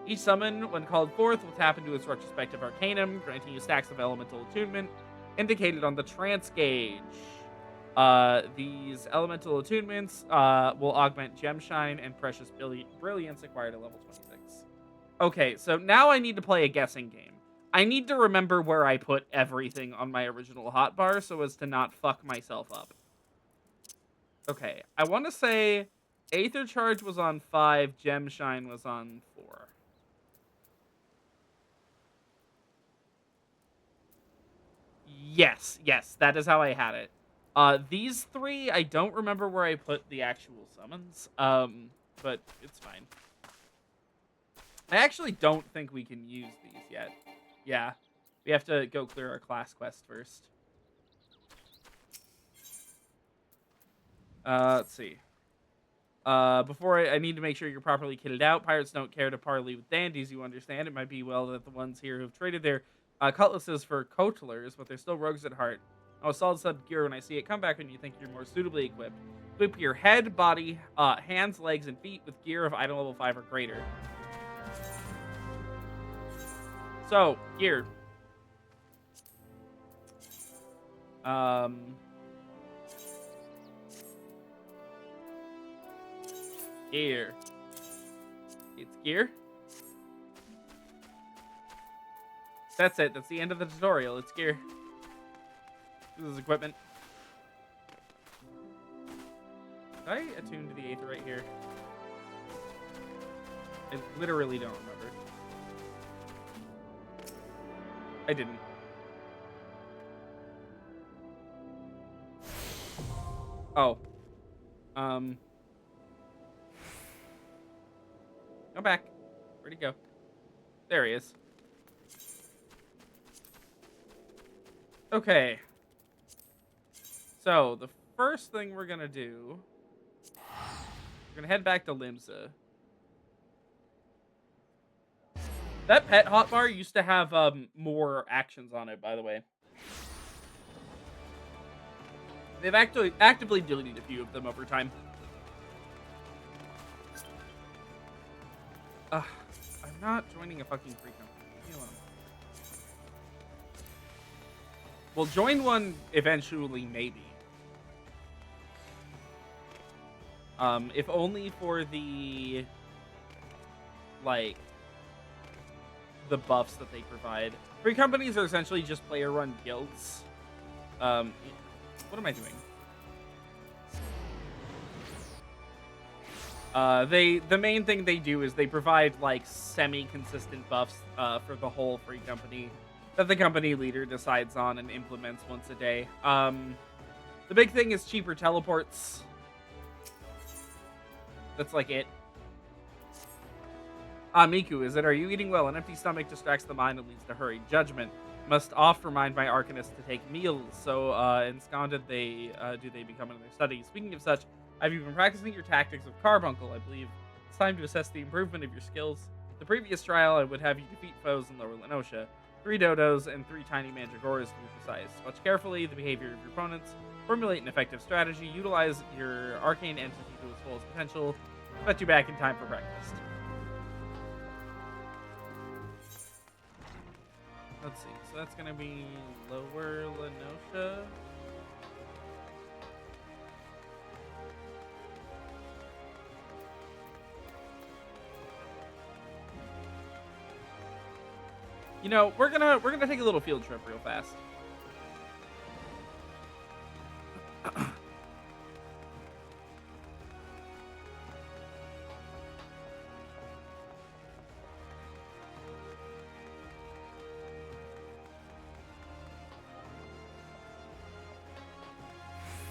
Speaker 2: Each summon, when called forth, will tap into its retrospective Arcanum, granting you stacks of elemental attunement indicated on the Trance gauge. These elemental attunements will augment Gemshine and Precious Brilliance acquired at level 26. Okay, so now I need to play a guessing game. I need to remember where I put everything on my original hotbar so as to not fuck myself up. Okay, I want to say Aether Charge was on 5, Gemshine was on 4. Yes, that is how I had it. These three, I don't remember where I put the actual summons, but it's fine. I actually don't think we can use these yet. Yeah, we have to go clear our class quest first. Let's see. Before I need to make sure you're properly kitted out. Pirates don't care to parley with dandies, you understand. It might be well that the ones here who've traded their cutlasses for cotlers, but they're still rogues at heart. I'll a solid set of gear when I see it. Come back when you think you're more suitably equipped. Equip your head, body, hands, legs, and feet with gear of item level 5 or greater. So, gear. Gear. It's gear. That's it. That's the end of the tutorial. It's gear. This is equipment. Did I attune to the Aether right here? I literally don't remember. I didn't. Oh. Come back. Where'd he go? There he is. Okay. So, the first thing we're gonna do... We're gonna head back to Limsa. That pet hotbar used to have more actions on it, by the way. They've actually actively deleted a few of them over time. I'm not joining a fucking free company. Leave me alone. We'll join one eventually, maybe. If only for the, like, the buffs that they provide. Free companies are essentially just player-run guilds. What am I doing? The main thing they do is they provide, like, semi-consistent buffs for the whole free company that the company leader decides on and implements once a day. The big thing is cheaper teleports. That's like it. Miku, is it? Are you eating well? An empty stomach distracts the mind and leads to hurried judgment. Must oft remind my Arcanist to take meals. So, ensconced they become in their studies. Speaking of such, have you been practicing your tactics of Carbuncle? I believe it's time to assess the improvement of your skills. The previous trial, I would have you defeat foes in Lower Lenosha. 3 dodos and 3 tiny mandragoras to be precise. Watch carefully the behavior of your opponents. Formulate an effective strategy. Utilize your arcane entity to its fullest potential. Expect you back in time for breakfast. Let's see. So that's going to be Lower Lenosha. You know, we're gonna take a little field trip real fast.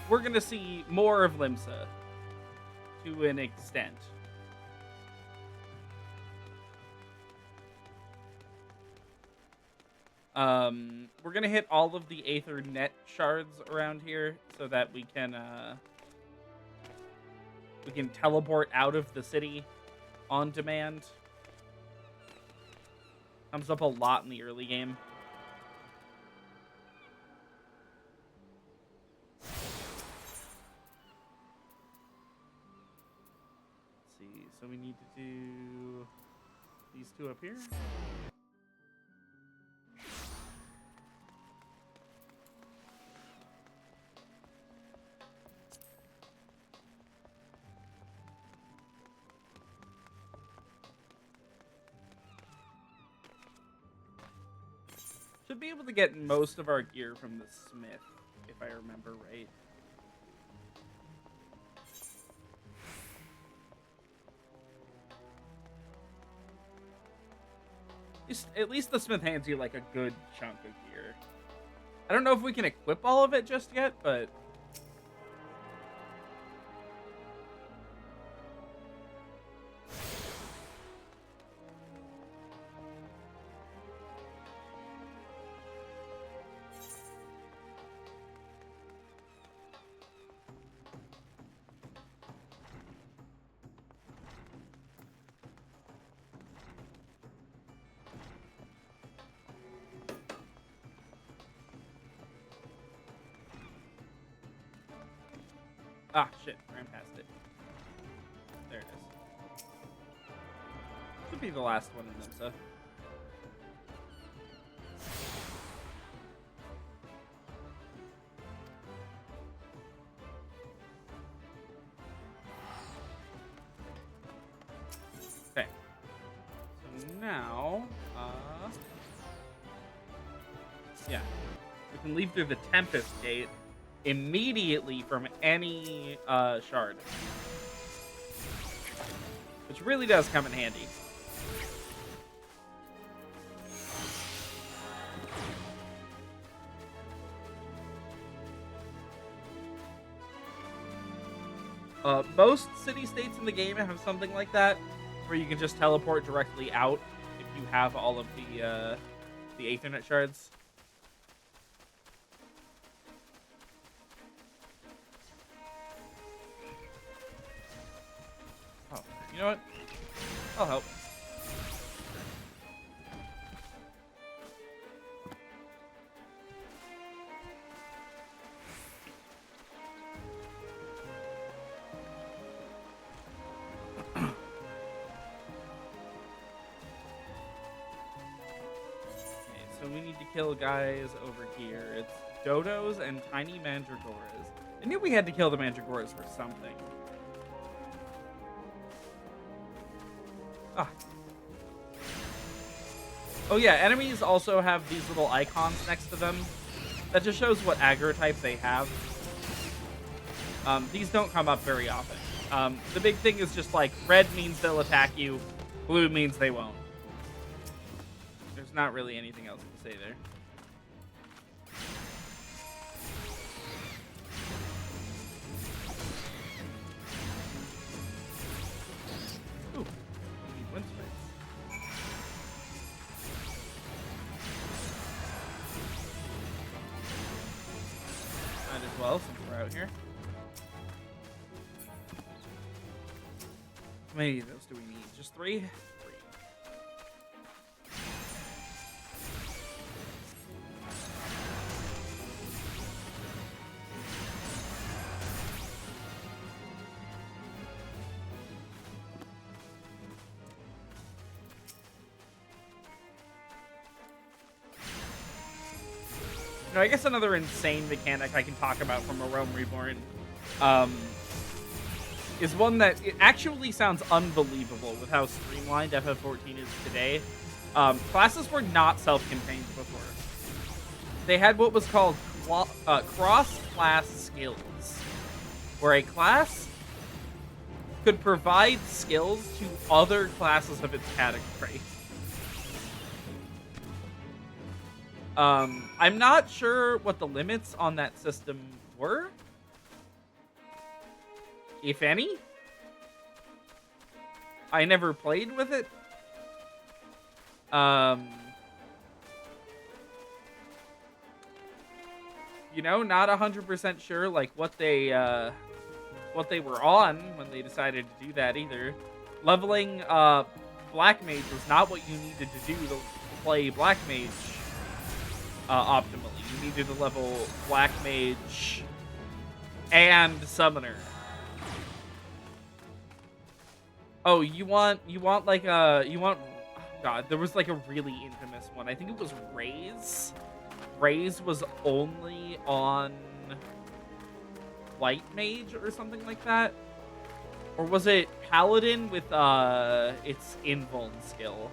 Speaker 2: We're gonna see more of Limsa to an extent. We're gonna hit all of the Aether net shards around here so that we can teleport out of the city on demand. Comes up a lot in the early game. Let's see, so we need to do these two up here. Should be able to get most of our gear from the smith, if I remember right. At least the smith hands you like a good chunk of gear. I don't know if we can equip all of it just yet, but ah, shit, ran past it. There it is. Should be the last one in Limsa. Okay. So now, yeah, we can leave through the Tempest Gate immediately from any shard, which really does come in handy. Most city-states in the game have something like that, where you can just teleport directly out if you have all of the Aethernet shards. You know what? I'll help. Okay, so we need to kill guys over here. It's dodos and tiny mandragoras. I knew we had to kill the mandragoras for something. Ah. Oh yeah, enemies also have these little icons next to them. That just shows what aggro type they have. These don't come up very often. The big thing is just like, red means they'll attack you, blue means they won't. There's not really anything else to say there. Well, since we're out here. How many of those do we need? Just 3? 3. You know, I guess another insane mechanic I can talk about from a Rome Reborn is one that it actually sounds unbelievable with how streamlined FF14 is today. Classes were not self-contained before. They had what was called cross-class skills, where a class could provide skills to other classes of its category. I'm not sure what the limits on that system were, if any. I never played with it. You know, not 100% sure like what they were on when they decided to do that either. Leveling Black Mage was not what you needed to do to play Black Mage optimally. You needed to level Black Mage and Summoner. Oh, you want like oh God, there was like a really infamous one. I think it was Raze. Raze was only on White Mage or something like that. Or was it Paladin with its invuln skill?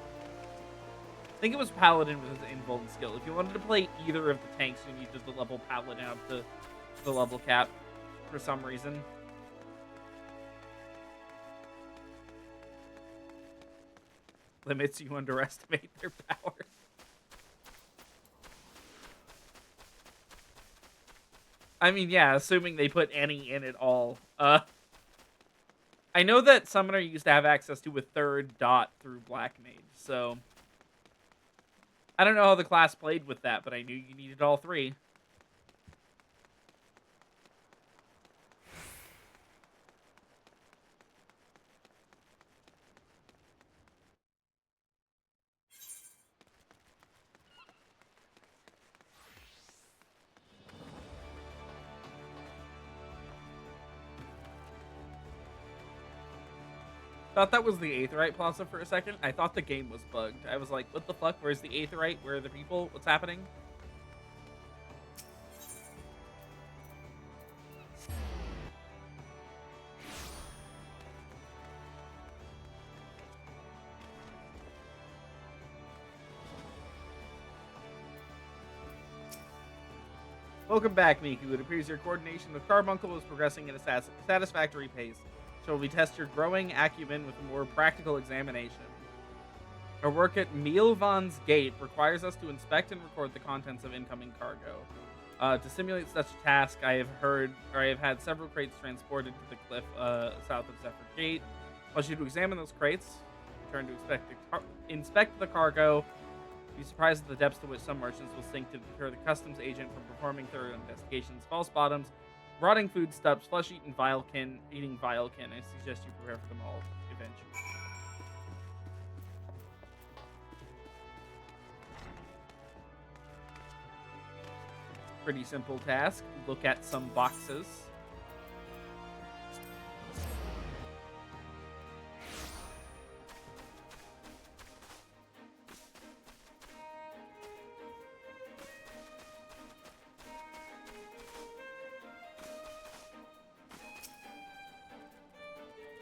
Speaker 2: I think it was Paladin with its invuln skill. If you wanted to play either of the tanks, you needed to level Paladin up to the level cap for some reason. Limits, you underestimate their power. I mean, yeah, assuming they put any in at all. I know that Summoner used to have access to a third dot through Black Mage, so I don't know how the class played with that, but I knew you needed all three. Thought that was the Aetheryte Plaza for a second. I thought the game was bugged. I was like, what the fuck? Where's the Aetheryte? Where are the people? What's happening? Welcome back, Miku. It appears your coordination with Carbuncle is progressing at a satisfactory pace. Shall we test your growing acumen with a more practical examination? Our work at Mielvan's Gate requires us to inspect and record the contents of incoming cargo. To simulate such a task, I have had several crates transported to the cliff south of Zephyr Gate. I want you to examine those crates, return to inspect the cargo. Be surprised at the depths to which some merchants will sink to deter the customs agent from performing thorough investigations. False bottoms, rotting foodstuffs, flesh-eating eating vilekin. I suggest you prepare for them all eventually. Pretty simple task. Look at some boxes.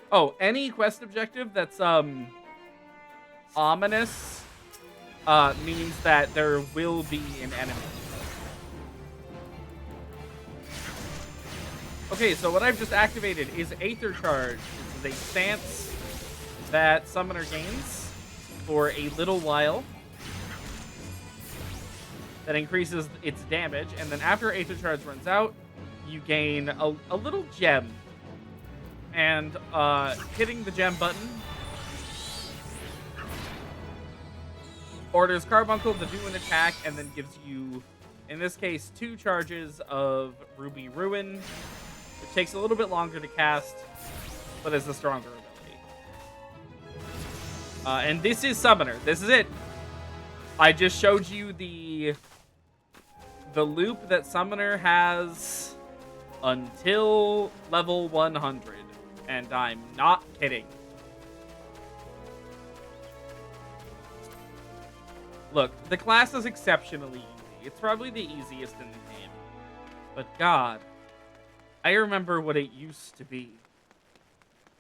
Speaker 2: Oh, any quest objective that's ominous means that there will be an enemy. Okay, so what I've just activated is Aether Charge. This is a stance that Summoner gains for a little while. That increases its damage, and then after Aether Charge runs out, you gain a little gem. And hitting the gem button orders Carbuncle to do an attack and then gives you, in this case, 2 charges of Ruby Ruin, which takes a little bit longer to cast, but is a stronger ability. And this is Summoner. This is it. I just showed you the loop that Summoner has until level 100. And I'm not kidding. Look, the class is exceptionally easy. It's probably the easiest in the game. But God, I remember what it used to be.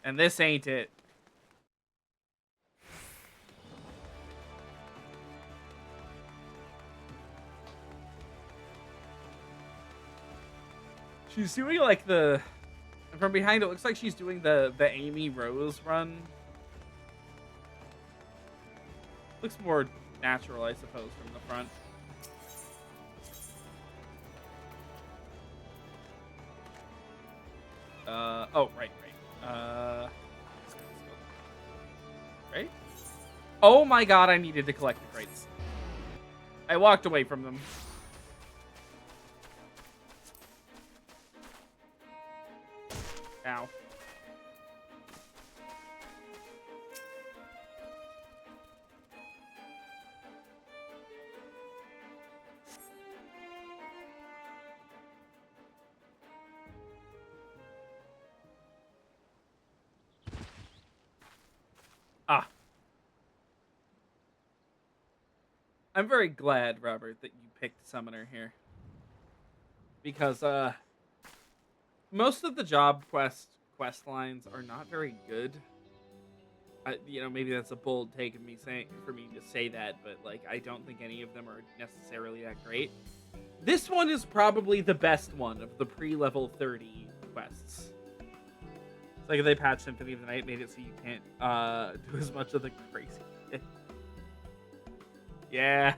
Speaker 2: And this ain't it. She's doing like the from behind. It looks like she's doing the Amy Rose run. Looks more natural, I suppose, from the front. Oh, right. Right? Oh my god, I needed to collect the crates. I walked away from them. Ow. Ah. I'm very glad, Robert, that you picked Summoner here. Because, most of the job quest lines are not very good. You know, maybe that's a bold take of me for me to say that, but, like, I don't think any of them are necessarily that great. This one is probably the best one of the pre-level 30 quests. It's like if they patched Symphony of the Night, made it so you can't do as much of the crazy shit. Yeah.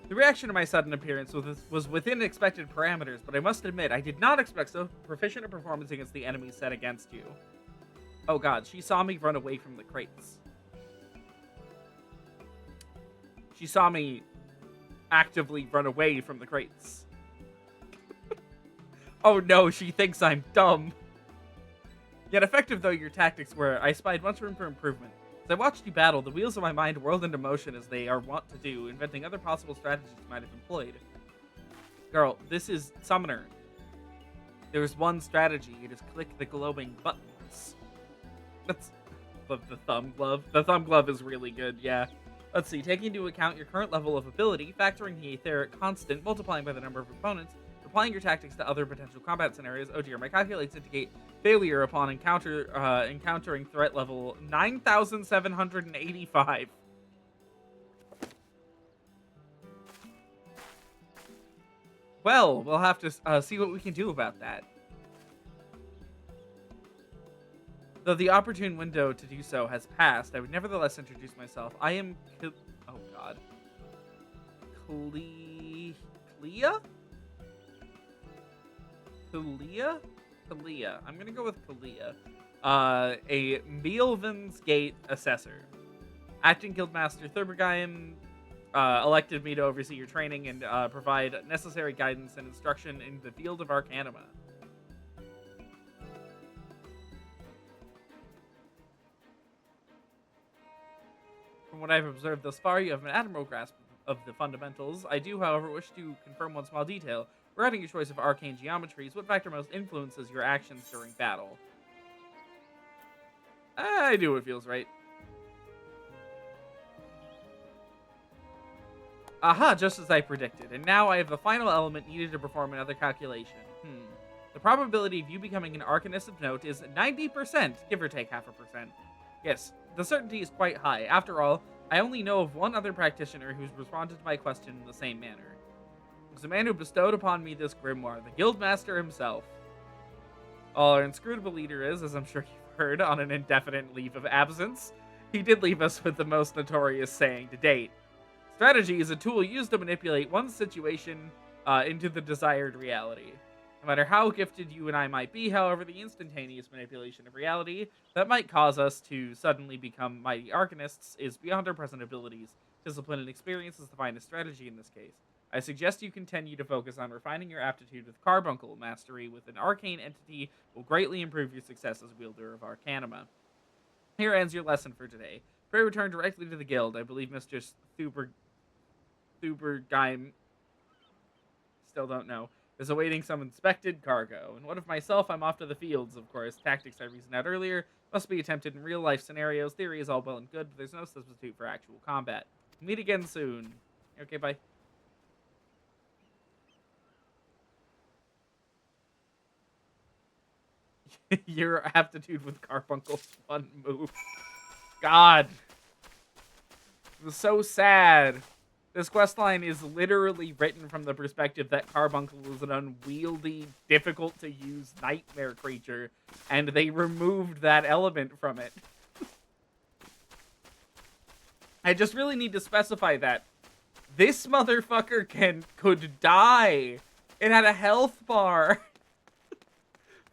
Speaker 2: The reaction to my sudden appearance was within expected parameters, but I must admit, I did not expect so proficient a performance against the enemies set against you. Oh god, she saw me run away from the crates. She saw me actively run away from the crates. Oh no, she thinks I'm dumb. Yet effective though your tactics were, I spied much room for improvement. As I watched you battle, the wheels of my mind whirled into motion as they are wont to do, inventing other possible strategies you might have employed. Girl, this is Summoner. There's one strategy, it is click the glowing buttons. That's the thumb glove. The thumb glove is really good, yeah. Let's see, taking into account your current level of ability, factoring the etheric constant, multiplying by the number of opponents, applying your tactics to other potential combat scenarios. Oh dear, my calculates indicate failure upon encountering threat level 9,785. Well, we'll have to see what we can do about that. Though the opportune window to do so has passed, I would nevertheless introduce myself. I am oh god. Clea? Kalia? I'm gonna go with Kalia. A Mealvin's Gate assessor. Acting Guildmaster Thurbergeim elected me to oversee your training and provide necessary guidance and instruction in the field of Arcanima. From what I've observed thus far, you have an admirable grasp of the fundamentals. I do, however, wish to confirm one small detail. Regarding your choice of arcane geometries, what factor most influences your actions during battle? I do what feels right. Aha, just as I predicted. And now I have the final element needed to perform another calculation. The probability of you becoming an Arcanist of note is 90%, give or take half a percent. Yes, the certainty is quite high. After all, I only know of one other practitioner who's responded to my question in the same manner. It was the man who bestowed upon me this grimoire, the Guildmaster himself. All our inscrutable leader is, as I'm sure you've heard, on an indefinite leave of absence. He did leave us with the most notorious saying to date. Strategy is a tool used to manipulate one situation into the desired reality. No matter how gifted you and I might be, however, the instantaneous manipulation of reality that might cause us to suddenly become mighty Arcanists is beyond our present abilities. Discipline and experience is the finest strategy in this case. I suggest you continue to focus on refining your aptitude with carbuncle mastery with an arcane entity will greatly improve your success as wielder of Arcanima. Here ends your lesson for today. Pray return directly to the guild. I believe Mr. Thubergeim, still don't know, is awaiting some inspected cargo. And what of myself? I'm off to the fields, of course. Tactics I reasoned out earlier must be attempted in real-life scenarios. Theory is all well and good, but there's no substitute for actual combat. Meet again soon. Okay, bye. Your aptitude with Carbuncle's one move. God. It was so sad. This questline is literally written from the perspective that Carbuncle is an unwieldy, difficult-to-use nightmare creature, and they removed that element from it. I just really need to specify that. This motherfucker could die. It had a health bar.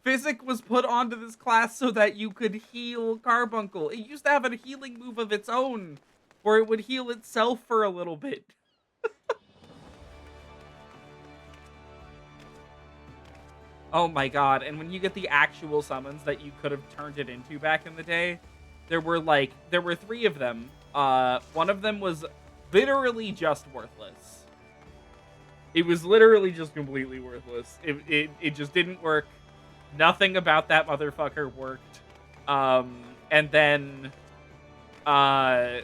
Speaker 2: Physic was put onto this class so that you could heal Carbuncle. It used to have a healing move of its own, where it would heal itself for a little bit. Oh my god, and when you get the actual summons that you could have turned it into back in the day, there were 3 of them. One of them was literally just worthless. It was literally just completely worthless. It just didn't work. Nothing about that motherfucker worked. And then, the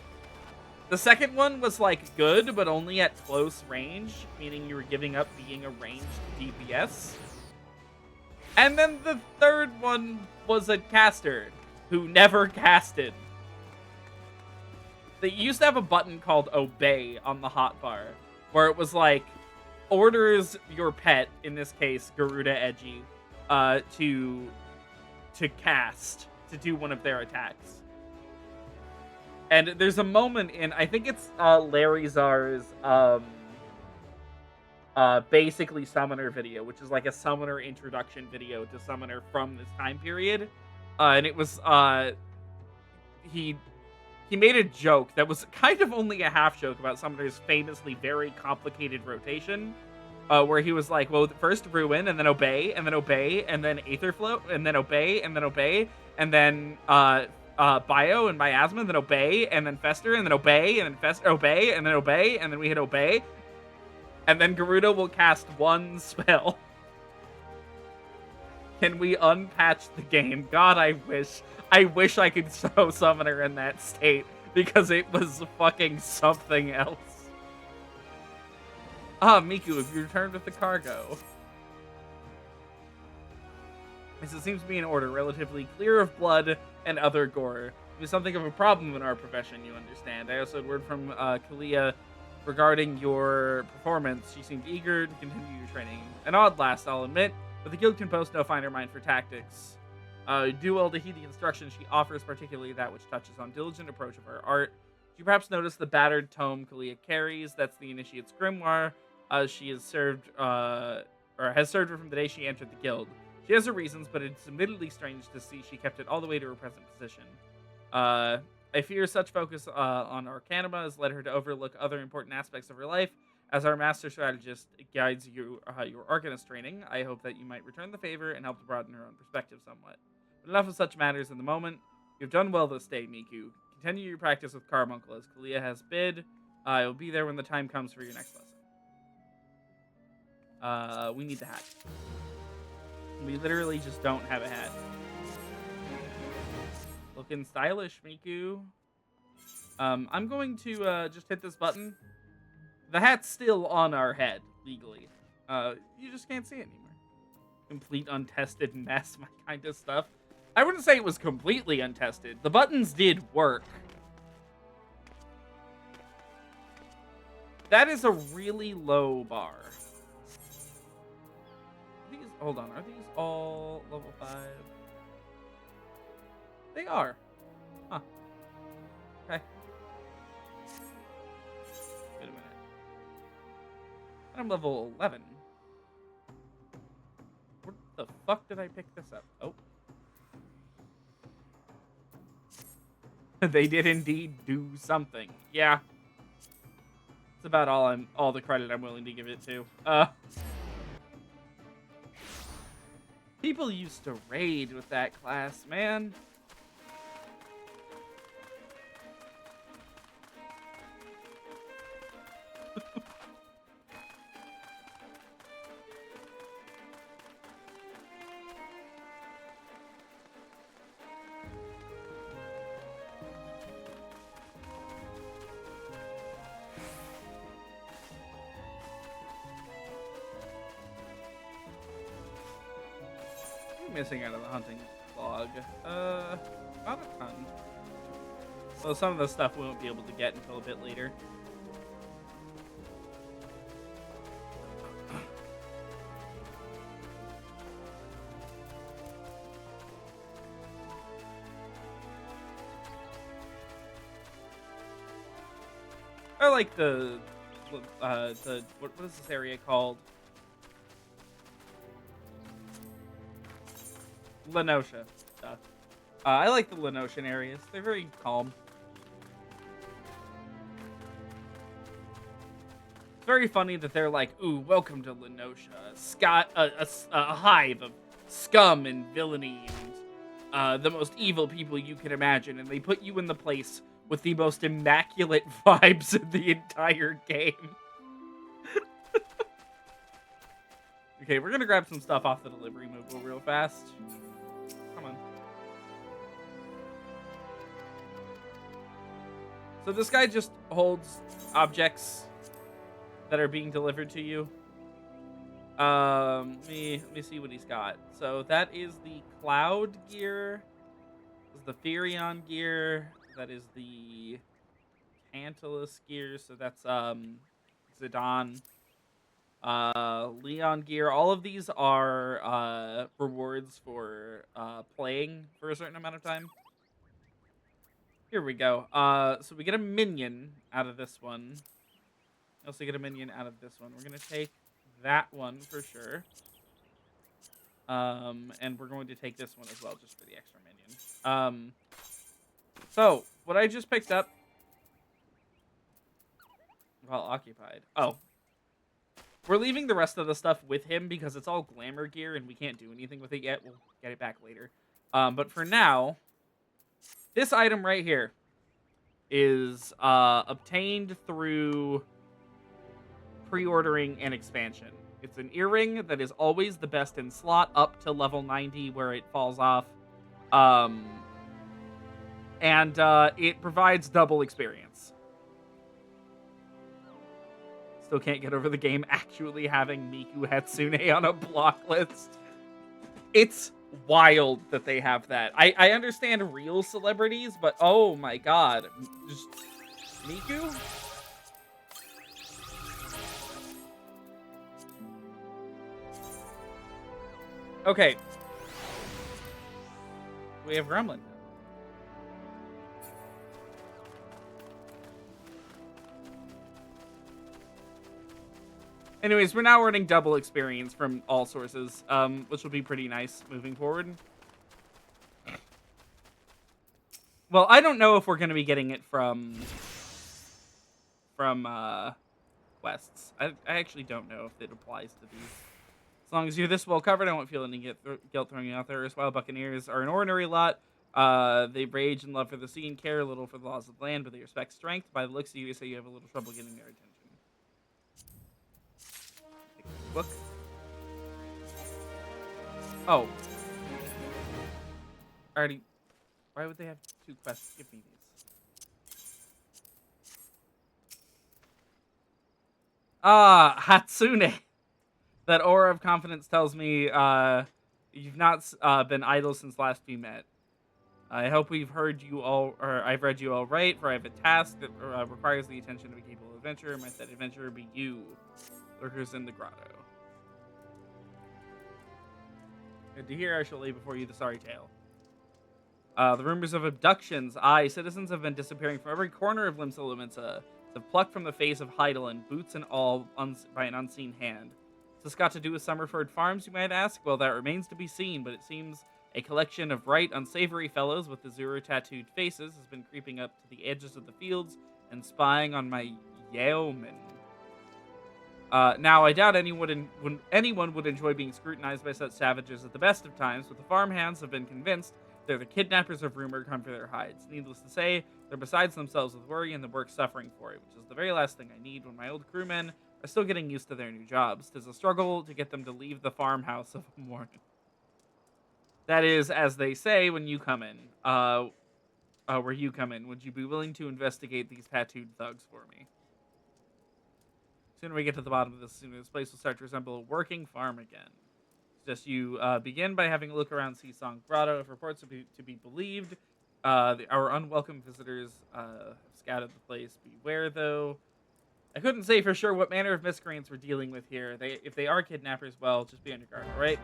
Speaker 2: second one was, like, good, but only at close range, meaning you were giving up being a ranged DPS. And then the third one was a caster who never casted. They used to have a button called Obey on the hotbar, where it was like, orders your pet, in this case, Garuda Edgy, to cast, to do one of their attacks. And there's a moment in, I think it's Larry Czar's basically Summoner video, which is like a Summoner introduction video to Summoner from this time period. And it was, he made a joke that was kind of only a half joke about Summoner's famously very complicated rotation, where he was like, well, first Ruin, and then Obey, and then Obey, and then Aetherflow, and then Obey, and then Obey, and then Bio and Miasma, and then Obey, and then Fester, and then Obey, and then Fester, Obey, and then Obey, and then we hit Obey. And then Garuda will cast one spell. Can we unpatch the game? God, I wish I could show Summoner in that state, because it was fucking something else. Ah, Miku, have you returned with the cargo? As it seems to be in order, relatively clear of blood and other gore. It was something of a problem in our profession, you understand. I also had word from Kalia regarding your performance. She seemed eager to continue your training. An odd last, I'll admit, but the guild can boast no finer mind for tactics. Do well to heed the instructions she offers, particularly that which touches on diligent approach of her art. You perhaps notice the battered tome Kalia carries. That's the Initiate's grimoire. She has served, has served her from the day she entered the guild. She has her reasons, but it's admittedly strange to see she kept it all the way to her present position. I fear such focus on Arcanima has led her to overlook other important aspects of her life. As our master strategist guides you your Arcanist training, I hope that you might return the favor and help to broaden her own perspective somewhat. But enough of such matters in the moment. You've done well this day, Miku. Continue your practice with Carbuncle, as Kalia has bid. I will be there when the time comes for your next lesson. We need the hat. We literally just don't have a hat. Looking stylish, Miku. I'm going to just hit this button. The hat's still on our head, legally. You just can't see it anymore. Complete untested mess, my kind of stuff. I wouldn't say it was completely untested. The buttons did work. That is a really low bar. Hold on, are these all level 5? They are. Huh. Okay. Wait a minute. I'm level 11. Where the fuck did I pick this up? Oh. They did indeed do something. Yeah. It's about all the credit I'm willing to give it to. People used to raid with that class, man. Missing out on the hunting backlog? Not a ton. So some of the stuff we won't be able to get until a bit later. I like the what is this area called? Lenosha stuff. I like the Lenoshan areas. They're very calm. It's very funny that they're like, "Ooh, welcome to Lenosha, a hive of scum and villainy and the most evil people you can imagine," and they put you in the place with the most immaculate vibes in the entire game. Okay, we're gonna grab some stuff off the delivery mobile real fast. Come on. So this guy just holds objects that are being delivered to you. Let me see what he's got. So that is the Cloud gear. This is the Furion gear. That is the Tantalus gear. So that's Zidane. Leon gear. All of these are rewards for playing for a certain amount of time. Here we go. So we get a minion out of this one. We also get a minion out of this one. We're gonna take that one for sure. And we're going to take this one as well, just for the extra minion. So what I just picked up while occupied. Oh. We're leaving the rest of the stuff with him because it's all glamour gear and we can't do anything with it yet. We'll get it back later. But for now, this item right here is obtained through pre-ordering an expansion. It's an earring that is always the best in slot up to level 90 where it falls off. And it provides double experience. Still can't get over the game actually having Miku Hatsune on a block list. It's wild that they have that. I understand real celebrities, but oh my god. Just Miku? Okay. We have Gremlin. Anyways, we're now earning double experience from all sources, which will be pretty nice moving forward. Well, I don't know if we're going to be getting it from quests. I actually don't know if it applies to these. As long as you're this well covered, I won't feel any guilt throwing you out there. As well, Buccaneers are an ordinary lot. They rage and love for the sea and care little for the laws of the land, but they respect strength. By the looks of you, say you have a little trouble getting their attention. Look. Oh. Already. Why would they have two quests? Give me these. Ah, Hatsune. That aura of confidence tells me you've not been idle since last we met. I hope we've heard you all, or I've read you all right, for I have a task that requires the attention of a capable adventurer. Might that adventurer be you, lurkers in the grotto? Good to hear. I shall lay before you the sorry tale. The rumors of abductions. Aye, citizens have been disappearing from every corner of Limsa Lominsa. They've plucked from the face of Heidelin, boots and all, by an unseen hand. What's this got to do with Summerford Farms, you might ask? Well, that remains to be seen, but it seems a collection of bright, unsavory fellows with azure-tattooed faces has been creeping up to the edges of the fields and spying on my yeomen. Now, I doubt anyone would enjoy being scrutinized by such savages at the best of times, but the farmhands have been convinced they're the kidnappers of rumor come for their hides. Needless to say, they're besides themselves with worry and the work suffering for it, which is the very last thing I need when my old crewmen are still getting used to their new jobs. There's a struggle to get them to leave the farmhouse of a morning. That is, as they say, when you come in. Where you come in. Would you be willing to investigate these tattooed thugs for me? The sooner we get to the bottom of this, sooner this place will start to resemble a working farm again. Just you begin by having a look around Seasong Grotto. If reports to be believed, our unwelcome visitors have scouted the place. Beware, though. I couldn't say for sure what manner of miscreants we're dealing with here. If they are kidnappers, well, just be on your guard, all right?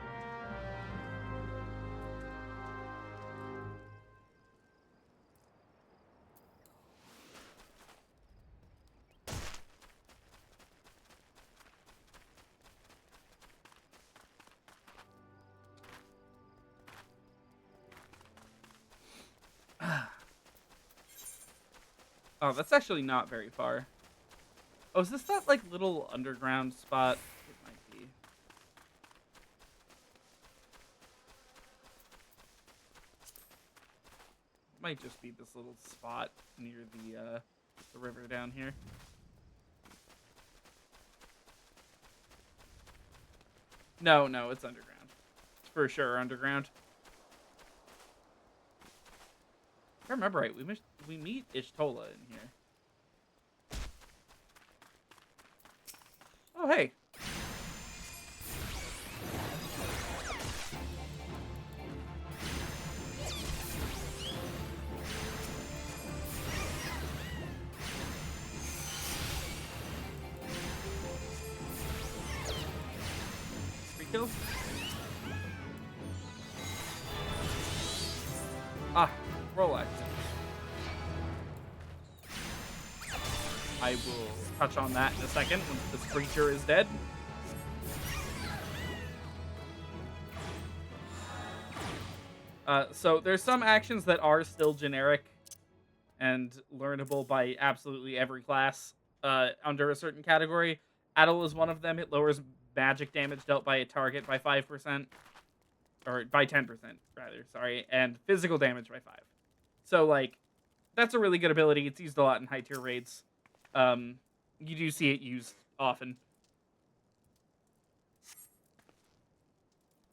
Speaker 2: Oh, that's actually not very far. Oh, is this that, like, little underground spot? It might be. It might just be this little spot near the river down here. No, it's underground. It's for sure underground. If I remember right, we meet Ishtola in here. Oh, hey. Free kills? Ah, roll action. I will touch on that in a second once this creature is dead. So there's some actions that are still generic and learnable by absolutely every class under a certain category. Addle is one of them. It lowers magic damage dealt by a target by 5%. Or by 10%, rather, sorry. And physical damage by 5%. So, like, that's a really good ability. It's used a lot in high-tier raids. You do see it used often.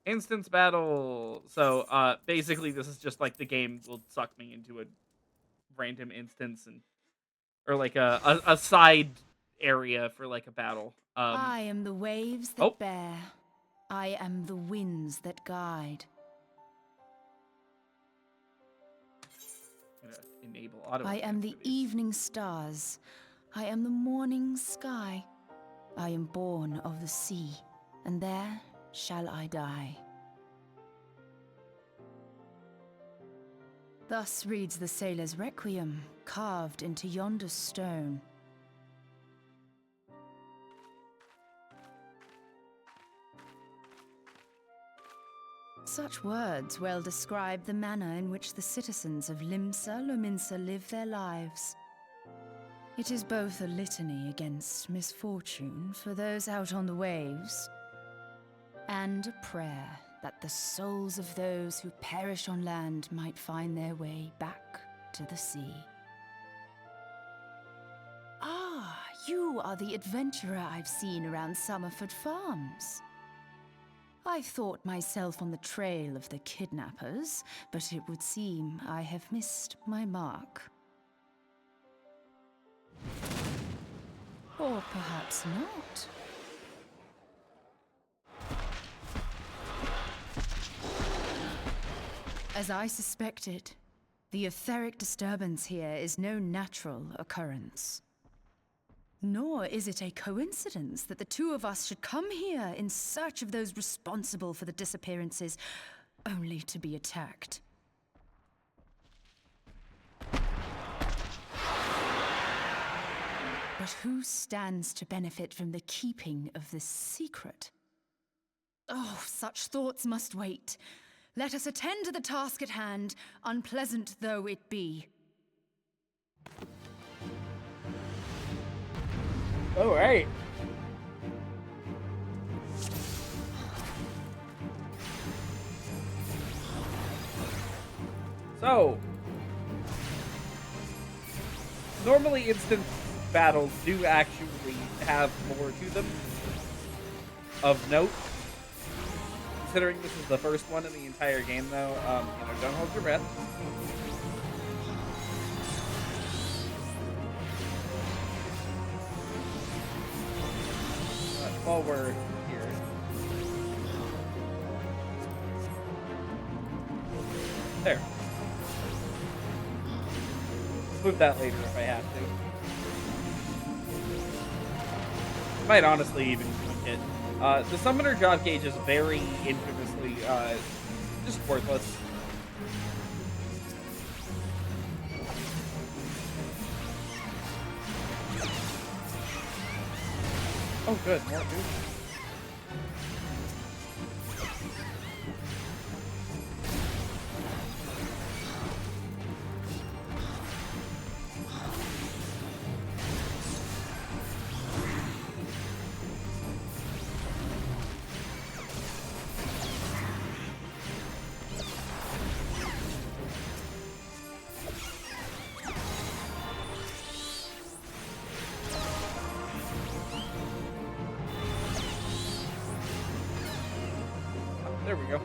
Speaker 2: Instance battle. So, basically, this is just like the game will suck me into a random instance or like a side area for like a battle.
Speaker 5: I am the waves that bear. I am the winds that guide.
Speaker 2: I'm gonna enable auto.
Speaker 5: I am the evening stars. I am the morning sky. I am born of the sea, and there shall I die. Thus reads the sailor's requiem, carved into yonder stone. Such words well describe the manner in which the citizens of Limsa Lominsa live their lives. It is both a litany against misfortune for those out on the waves, and a prayer that the souls of those who perish on land might find their way back to the sea. Ah, you are the adventurer I've seen around Summerford Farms. I thought myself on the trail of the kidnappers, but it would seem I have missed my mark. Or perhaps not. As I suspected, the etheric disturbance here is no natural occurrence. Nor is it a coincidence that the two of us should come here in search of those responsible for the disappearances, only to be attacked. But who stands to benefit from the keeping of this secret? Oh, such thoughts must wait. Let us attend to the task at hand, unpleasant though it be.
Speaker 2: All right. So, normally instant battles do actually have more to them of note. Considering this is the first one in the entire game, though, don't hold your breath. While we're here, There. Move that later if I have to. Might honestly even tweak it. The summoner job gauge is very infamously just worthless. Oh, good. More food. There we go.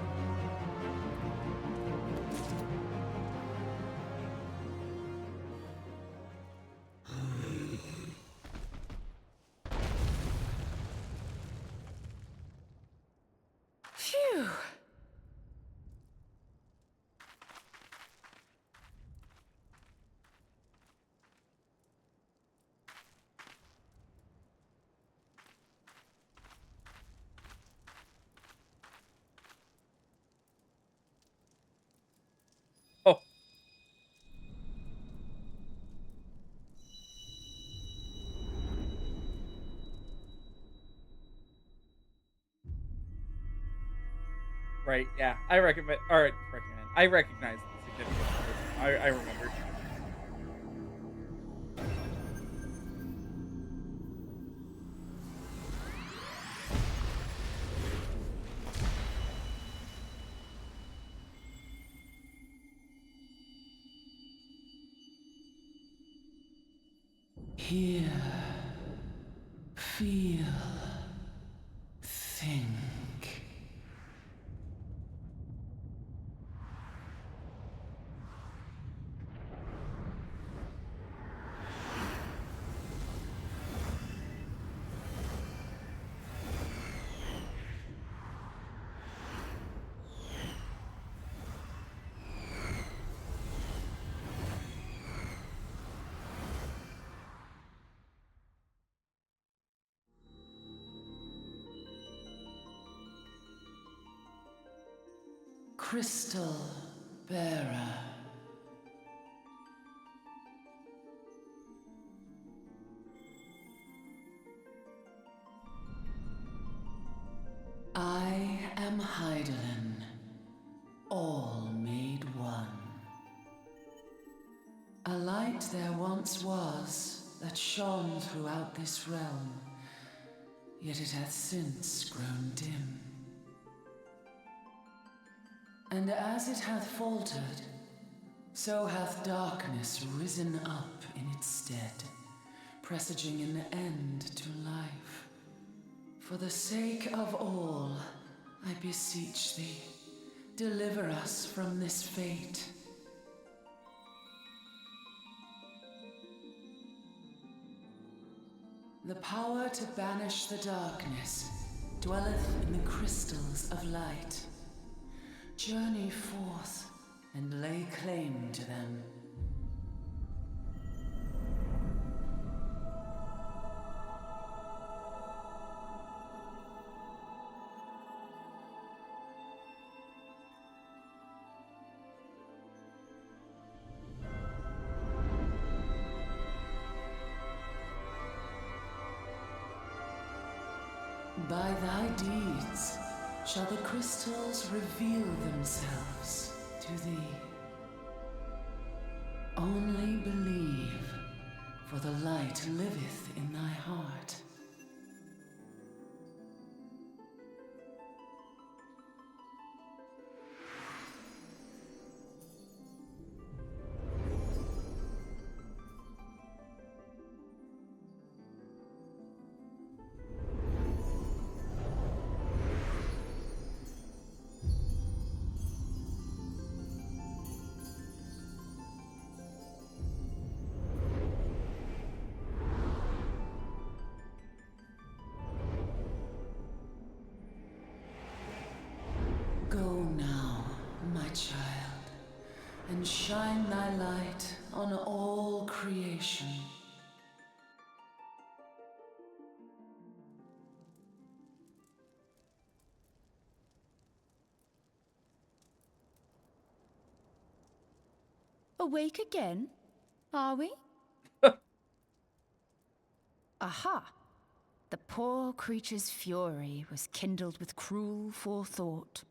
Speaker 5: Phew.
Speaker 2: Oh. Right, yeah. I recommend, or recommend. I recognize the significance of this. I remember.
Speaker 3: Hear, feel, think. Crystal bearer. I am Heidelin, all made one. A light there once was that shone throughout this realm, yet it hath since grown dim. And as it hath faltered, so hath darkness risen up in its stead, presaging an end to life. For the sake of all, I beseech thee, deliver us from this fate. The power to banish the darkness dwelleth in the crystals of light. Journey forth and lay claim to them. By thy deeds shall the crystals reveal themselves to thee. Only believe, for the light liveth in thy heart. and shine thy light on all creation.
Speaker 5: Awake again? Are we? Aha! The poor creature's fury was kindled with cruel forethought.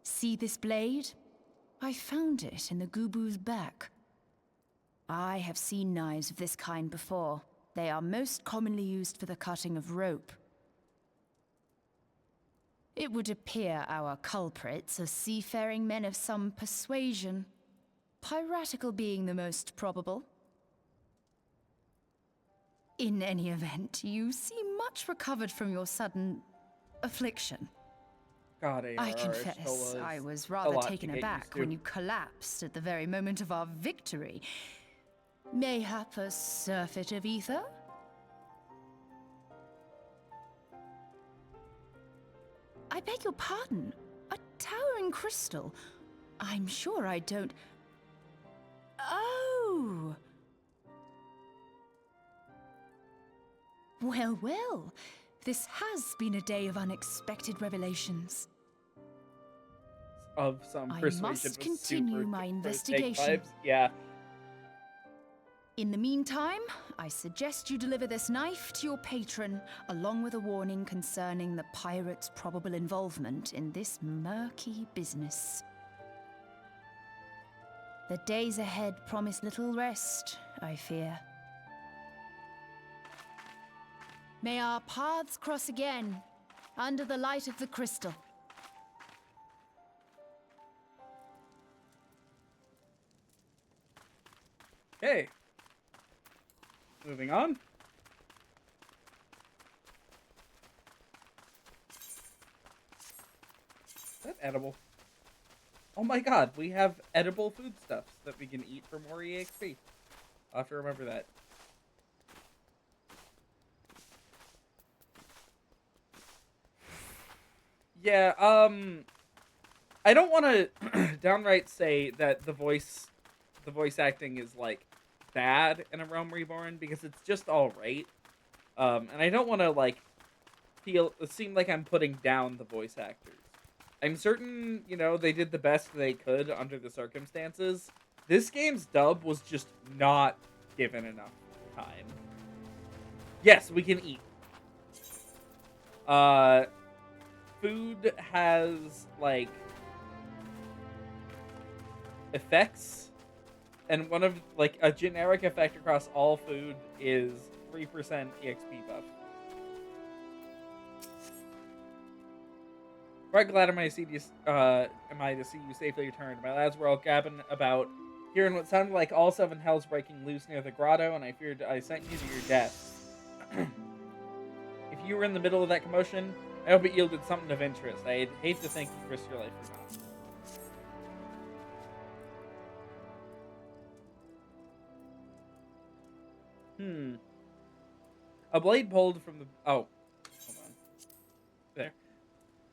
Speaker 5: See this blade? I found it in the Gubu's back. I have seen knives of this kind before. They are most commonly used for the cutting of rope. It would appear our culprits are seafaring men of some persuasion, piratical being the most probable. In any event, you seem much recovered from your sudden affliction.
Speaker 2: God,
Speaker 5: I
Speaker 2: ARR
Speaker 5: confess, I was
Speaker 2: a
Speaker 5: rather
Speaker 2: lot to
Speaker 5: taken
Speaker 2: get
Speaker 5: aback
Speaker 2: used to.
Speaker 5: when you collapsed at the very moment of our victory. Mayhap a surfeit of ether? I beg your pardon. A towering crystal. I'm sure I don't... Oh! Well, well. This has been a day of unexpected revelations.
Speaker 2: Of some
Speaker 5: I
Speaker 2: persuasion
Speaker 5: must
Speaker 2: with
Speaker 5: continue
Speaker 2: super
Speaker 5: my
Speaker 2: fake
Speaker 5: investigation.
Speaker 2: vibes. Yeah.
Speaker 5: In the meantime, I suggest you deliver this knife to your patron, along with a warning concerning the pirate's probable involvement in this murky business. The days ahead promise little rest, I fear. May our paths cross again, under the light of the crystal.
Speaker 2: Okay. Moving on. Is that edible? Oh my god, we have edible foodstuffs that we can eat for more EXP. I'll have to remember that. Yeah, I don't want to downright say that the voice acting is, like, bad in A Realm Reborn, because it's just alright. And I don't want to, like, seem like I'm putting down the voice actors. I'm certain, you know, they did the best they could under the circumstances. This game's dub was just not given enough time. Yes, we can eat. Food has, like, effects, and one of, like, a generic effect across all food is 3% EXP buff. Right, glad am I to see you safely returned. My lads were all gabbing about hearing what sounded like all seven hells breaking loose near the grotto, and I feared I sent you to your death. If you were in the middle of that commotion, I hope it yielded something of interest. I'd hate to think you risked your life for nothing. A blade pulled from the... Oh. Hold on. There.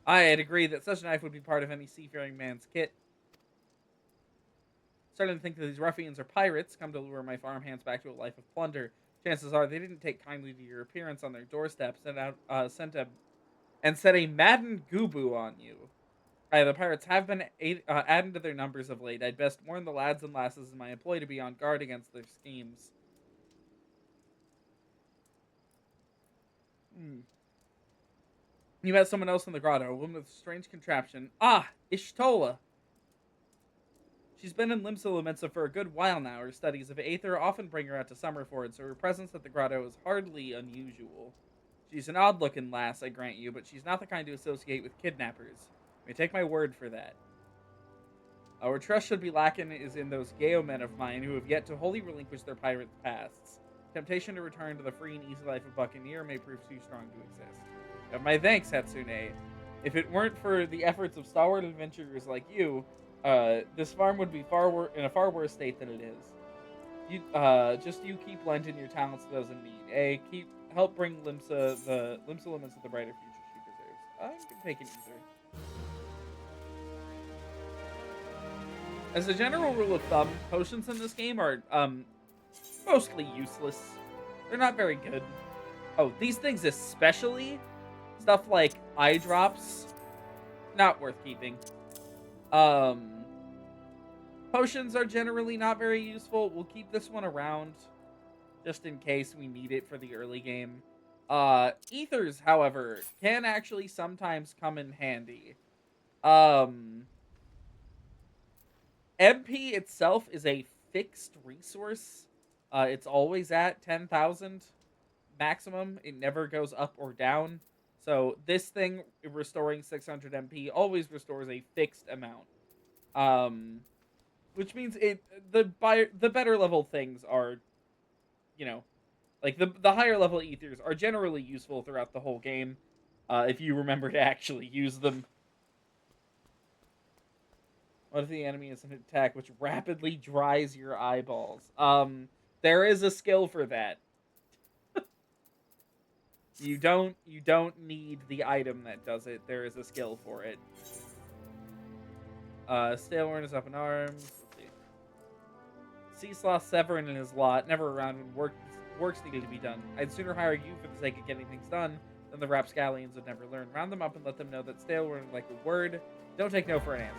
Speaker 2: I had agreed that such a knife would be part of any seafaring man's kit. Starting to think that these ruffians are pirates, come to lure my farmhands back to a life of plunder. Chances are they didn't take kindly to your appearance on their doorstep, and set a maddened Gubu on you. The pirates have been adding to their numbers of late. I'd best warn the lads and lasses in my employ to be on guard against their schemes. You met someone else in the grotto, a woman with a strange contraption. Ah, Ishtola. She's been in Limsa Lominsa for a good while now. Her studies of Aether often bring her out to Summerford, so her presence at the grotto is hardly unusual. She's an odd-looking lass, I grant you, but she's not the kind to associate with kidnappers. You may take my word for that. Our trust should be lacking is in those Geo men of mine who have yet to wholly relinquish their pirate pasts. Temptation to return to the free and easy life of Buccaneer may prove too strong to exist. My thanks, Hatsune. If it weren't for the efforts of stalwart adventurers like you, this farm would be in a far worse state than it is. You keep lending your talents to those in need. Help bring Limsa Lominsa the brighter future she deserves. I'm gonna take an ether. As a general rule of thumb, potions in this game are mostly useless. They're not very good. Oh, these things especially, stuff like eye drops, not worth keeping. Potions are generally not very useful. We'll keep this one around just in case we need it for the early game. Ethers, however, can actually sometimes come in handy. MP itself is a fixed resource. It's always at 10,000 maximum. It never goes up or down. So this thing restoring 600 MP always restores a fixed amount. Which means the better level things are, you know, like the higher level ethers are generally useful throughout the whole game, if you remember to actually use them. What if the enemy is an attack which rapidly dries your eyeballs? There is a skill for that. You don't need the item that does it. There is a skill for it. Stale awareness up in arms. Let's see. Sea Sloth Severin in his lot, never around when works needed to be done. I'd sooner hire you for the sake of getting things done than the rapscallions would never learn. Round them up and let them know that stale were like a word. Don't take no for an answer.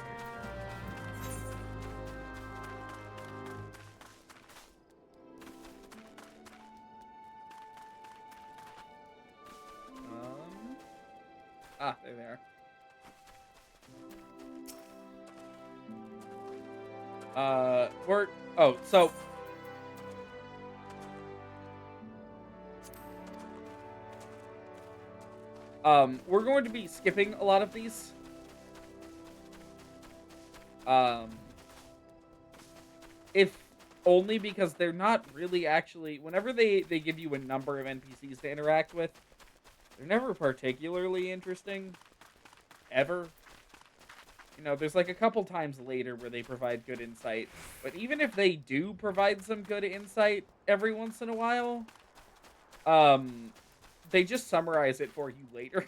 Speaker 2: There they are. We're going to be skipping a lot of these. If only because they're not really actually, whenever they give you a number of NPCs to interact with, they're never particularly interesting, ever. You know, there's like a couple times later where they provide good insight, but even if they do provide some good insight every once in a while, they just summarize it for you later.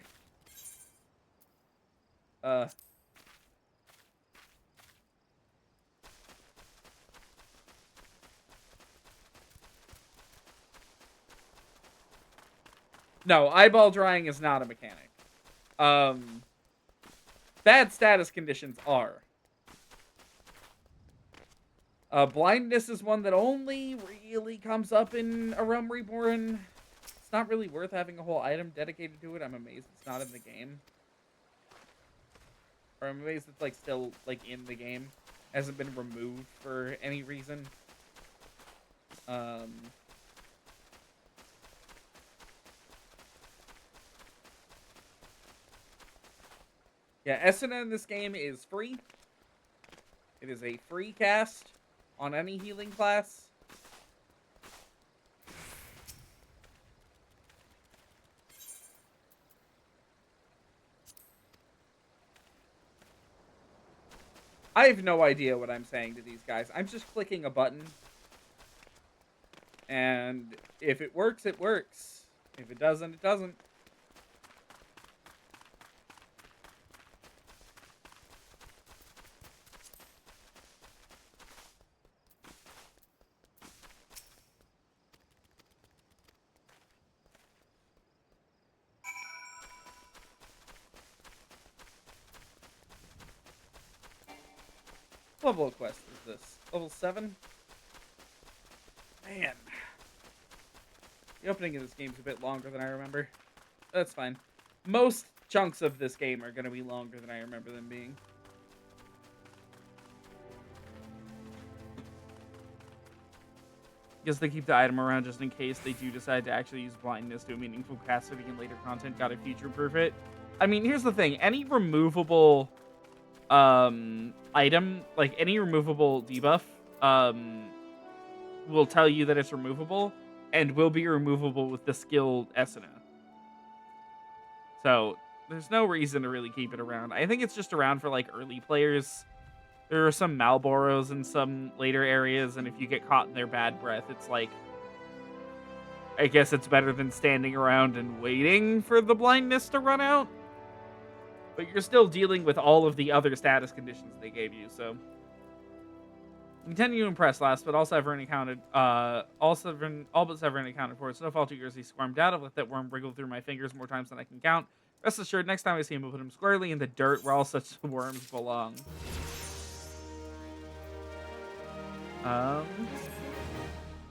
Speaker 2: No, eyeball drying is not a mechanic. Bad status conditions are. Blindness is one that only really comes up in A Realm Reborn. It's not really worth having a whole item dedicated to it. I'm amazed it's not in the game. Or I'm amazed it's like still like in the game. Hasn't been removed for any reason. Yeah, Esuna in this game is free. It is a free cast on any healing class. I have no idea what I'm saying to these guys. I'm just clicking a button. And if it works, it works. If it doesn't, it doesn't. What level of quest is this? Level 7? Man. The opening of this game's a bit longer than I remember. That's fine. Most chunks of this game are going to be longer than I remember them being. Guess they keep the item around just in case they do decide to actually use blindness to a meaningful capacity in later content. Gotta future-proof it. I mean, here's the thing. Any removable item, like any removable debuff, will tell you that it's removable and will be removable with the skill Esuna. So there's no reason to really keep it around. I think it's just around for like early players. There are some Malboros in some later areas, and if you get caught in their bad breath, it's like, I guess it's better than standing around and waiting for the blindness to run out. But you're still dealing with all of the other status conditions they gave you, so Continue to impress last, but all Severin accounted, all but Severin accounted for. It's no fault of yours. He squirmed out. I've let that worm wriggle through my fingers more times than I can count. Rest assured, next time I see him, we'll put him squarely in the dirt where all such worms belong.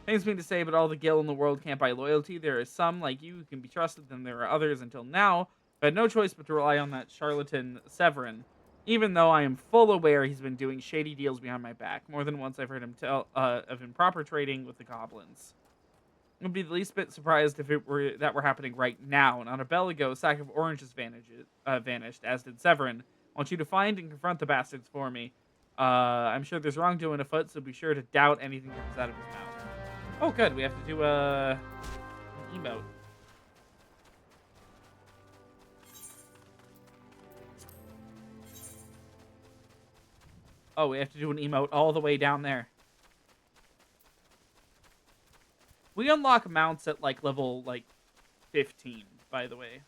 Speaker 2: Pains me to say, but all the gil in the world can't buy loyalty. There are some, like you, who can be trusted, then there are others. Until now, I had no choice but to rely on that charlatan Severin. Even though I am full aware he's been doing shady deals behind my back. More than once I've heard him tell of improper trading with the goblins. I would be the least bit surprised if it were that were happening right now. Not a bell ago, a sack of oranges vanished, as did Severin. I want you to find and confront the bastards for me. I'm sure there's wrongdoing afoot, so be sure to doubt anything that comes out of his mouth. Oh, good. We have to do an emote. Oh, we have to do an emote all the way down there. We unlock mounts at, like, level, 15, by the way.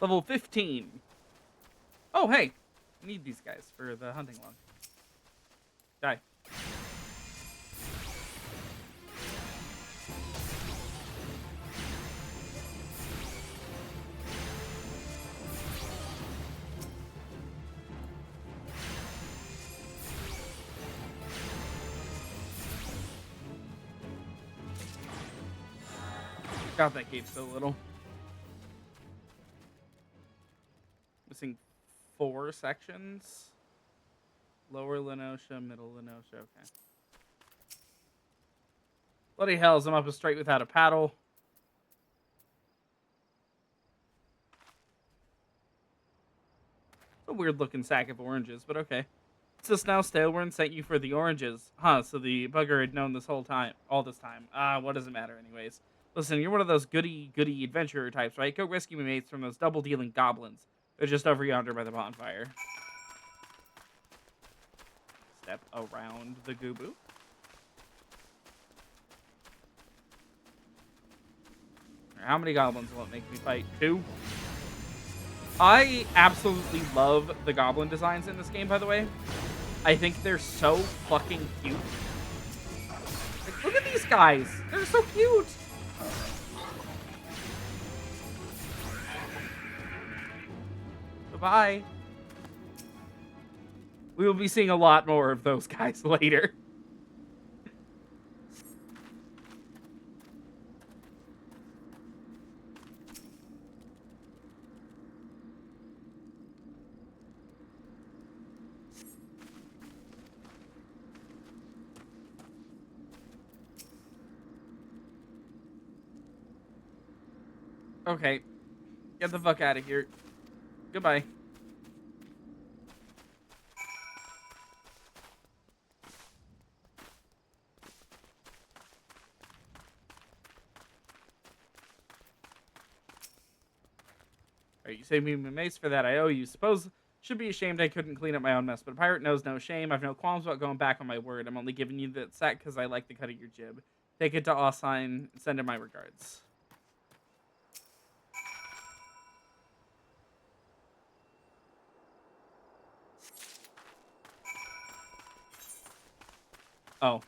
Speaker 2: Level 15. Oh, hey. I need these guys for the hunting log. Die. God, that gave so little. Missing 4 sections. Lower Lenosha, middle Lenosha, okay. Bloody hells, I'm up a straight without a paddle. A weird looking sack of oranges, but okay. What's this now? Staleworn sent you for the oranges. Huh, so the bugger had known this whole time, all this time. What does it matter anyways? Listen, you're one of those goody adventurer types, right? Go rescue me mates from those double-dealing goblins. They're just over yonder by the bonfire. Step around the Goobu. How many goblins will it make me fight? 2? I absolutely love the goblin designs in this game, by the way. I think they're so fucking cute. Like, look at these guys. They're so cute. Bye. We will be seeing a lot more of those guys later. Okay. Get the fuck out of here. Goodbye. Alright, you saved me my mace for that. I owe you. Suppose should be ashamed I couldn't clean up my own mess, but a pirate knows no shame. I've no qualms about going back on my word. I'm only giving you that sack because I like the cut of your jib. Take it to Osine and send him my regards. Oh.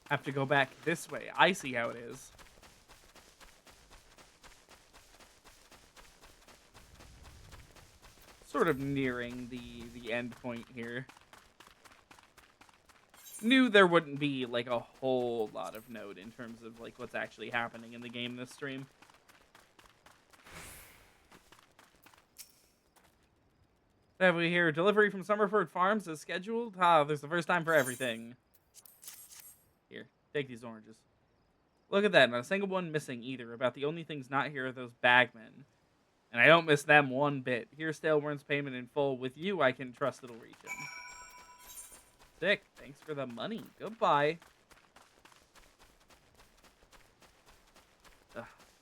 Speaker 2: Have to go back this way. I see how it is. Sort of nearing the end point here. Knew there wouldn't be like a whole lot of note in terms of like what's actually happening in the game this stream. Have we here? Delivery from Summerford Farms is scheduled. There's the first time for everything. Here, take these oranges. Look at that, not a single one missing either. About the only things not here are those bagmen. And I don't miss them one bit. Here's Tailworm's payment in full. With you, I can trust it'll reach him. Sick. Thanks for the money. Goodbye.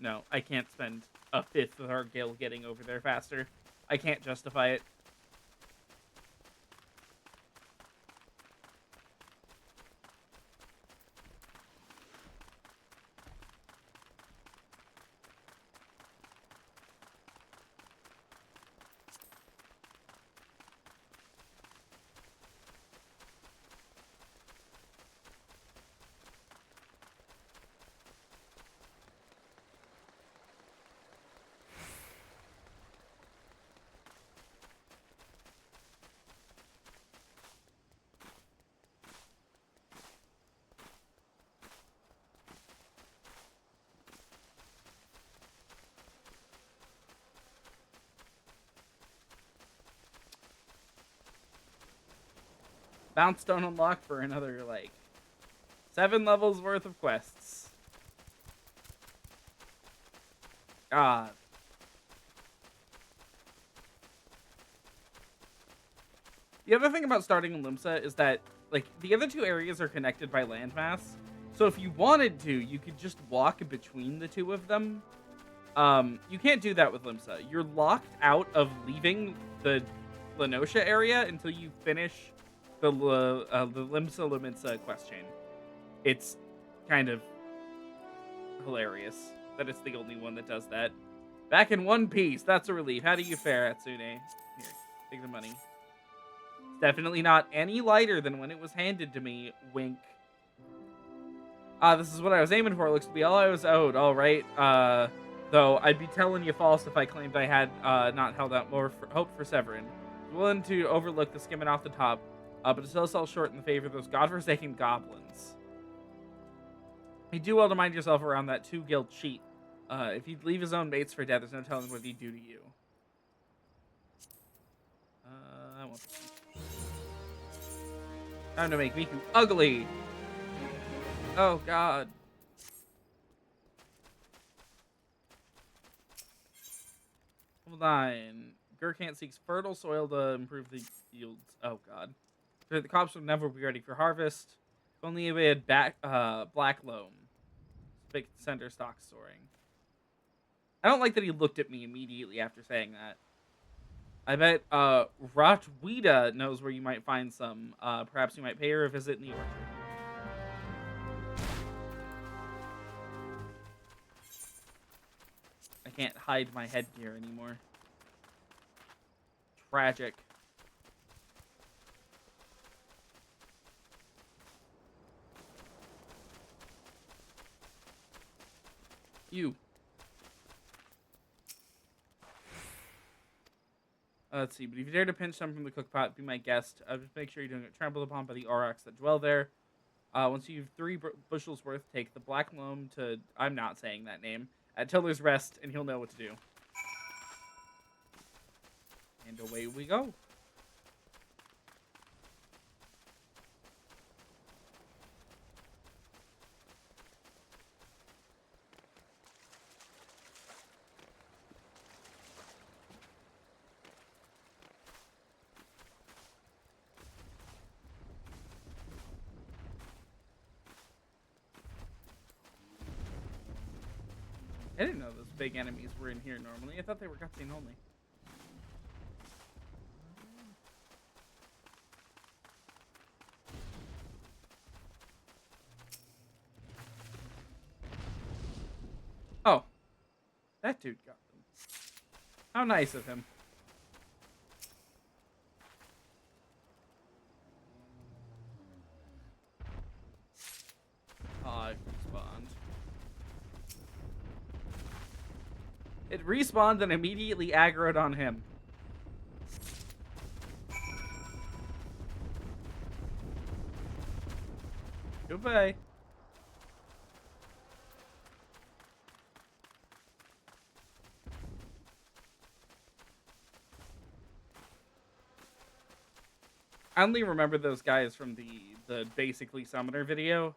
Speaker 2: No, I can't spend a fifth of our gil getting over there faster. I can't justify it. Bounce don't unlock for another, like, 7 levels worth of quests. God. The other thing about starting in Limsa is that, like, the other 2 areas are connected by landmass. So if you wanted to, you could just walk between the 2 of them. You can't do that with Limsa. You're locked out of leaving the Lenosha area until you finish the Limsa Lominsa quest chain. It's kind of hilarious that it's the only one that does that. Back in one piece. That's a relief. How do you fare, Hatsune? Here, take the money. It's definitely not any lighter than when it was handed to me. Wink. This is what I was aiming for. Looks to be all I was owed. All right. Though I'd be telling you false if I claimed I had not held out more hope for Severin. Willing to overlook the skimming off the top, but it still sells short in the favor of those godforsaken goblins. You do well to mind yourself around that 2 guild cheat. If he'd leave his own mates for dead, there's no telling what he'd do to you. I want this. Time to make Miku ugly. Oh God. Hold on. Gurkhant seeks fertile soil to improve the yields. Oh God. The crops would never be ready for harvest. If only we had black loam. Big center stock storing. I don't like that he looked at me immediately after saying that. I bet Rotweeda knows where you might find some. Perhaps you might pay her a visit in the orchard. I can't hide my headgear anymore. Tragic. You. Let's see, but if you dare to pinch some from the cookpot, be my guest. Just make sure you don't get trampled upon by the aurochs that dwell there. Once you have 3 bushels worth, take the black loam to... I'm not saying that name. At Tiller's Rest, and he'll know what to do. And away we go. I didn't know those big enemies were in here normally. I thought they were cutscene only. Oh. That dude got them. How nice of him. I respawned. It respawned and immediately aggroed on him. Goodbye. I only remember those guys from the basically summoner video.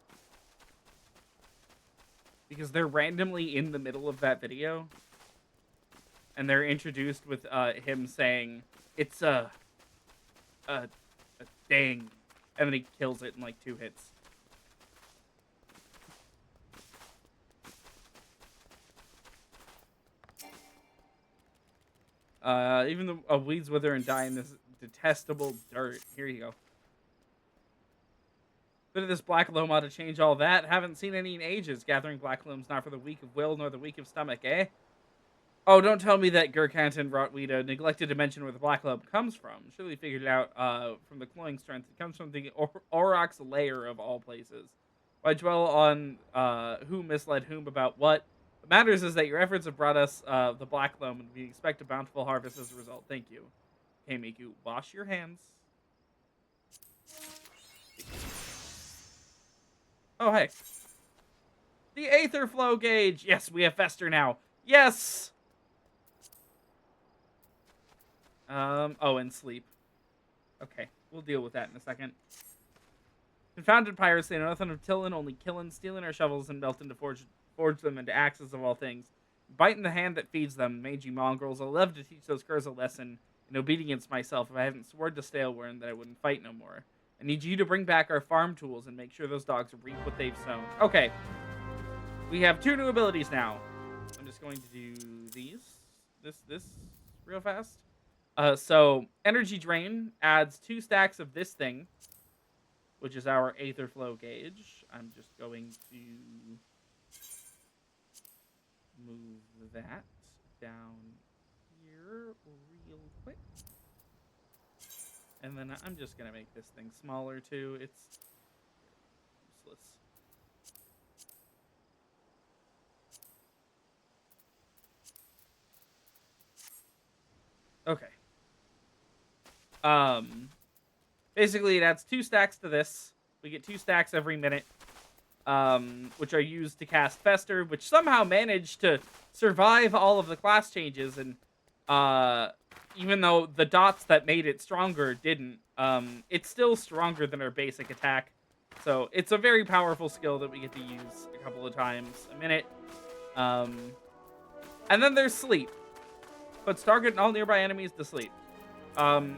Speaker 2: Because they're randomly in the middle of that video. and they're introduced with him saying, "It's a thing," and then he kills it in like 2 hits. Even the weeds wither and die in this detestable dirt. Here you go. Bit of this black loam ought to change all that. Haven't seen any in ages. Gathering black loam's not for the weak of will nor the weak of stomach, eh? Oh, don't tell me that Gurkhantin Rotweeda neglected to mention where the black loam comes from. Surely figured it out from the cloying strength. It comes from the Aurochs lair of all places. Why dwell on who misled whom about what? What matters is that your efforts have brought us the black loam, and we expect a bountiful harvest as a result. Thank you. Okay, Miku, wash your hands. Oh, hey. The Aether Flow Gauge! Yes, we have Fester now. Yes! Oh, and sleep. Okay, we'll deal with that in a second. Confounded pirates, they know nothing of tillin', only killin', stealing our shovels and melting to forge them into axes of all things. Biting the hand that feeds them, mangy mongrels. I'll love to teach those curs a lesson in obedience myself. If I hadn't sworn to Staleworn that I wouldn't fight no more. I need you to bring back our farm tools and make sure those dogs reap what they've sown. Okay. We have 2 new abilities now. I'm just going to do this real fast. So Energy Drain adds 2 stacks of this thing, which is our Aether Flow Gauge. I'm just going to move that down here real quick. And then I'm just going to make this thing smaller too. It's useless. Okay. Basically it adds 2 stacks to this. We get 2 stacks every minute, which are used to cast Fester, which somehow managed to survive all of the class changes, and even though the dots that made it stronger didn't, it's still stronger than our basic attack. So it's a very powerful skill that we get to use a couple of times a minute. And then there's Sleep. Puts target and all nearby enemies to sleep.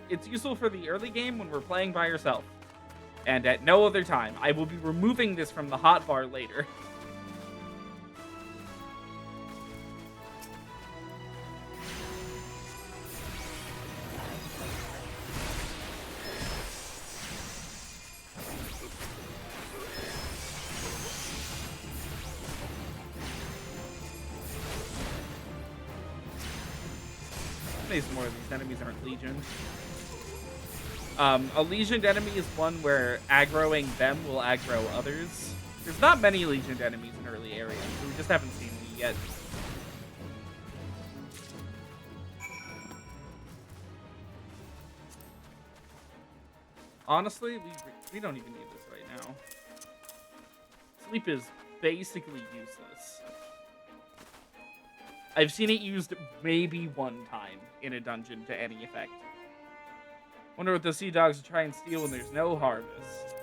Speaker 2: It's useful for the early game when we're playing by yourself. And at no other time. I will be removing this from the hotbar later. More of these enemies aren't legion. A legioned enemy is one where aggroing them will aggro others. There's not many legioned enemies in early areas, so we just haven't seen any yet. Honestly, we don't even need this right now. Sleep is basically useless. I've seen it used maybe 1 time in a dungeon to any effect. Wonder what the sea dogs are trying to steal when there's no harvest.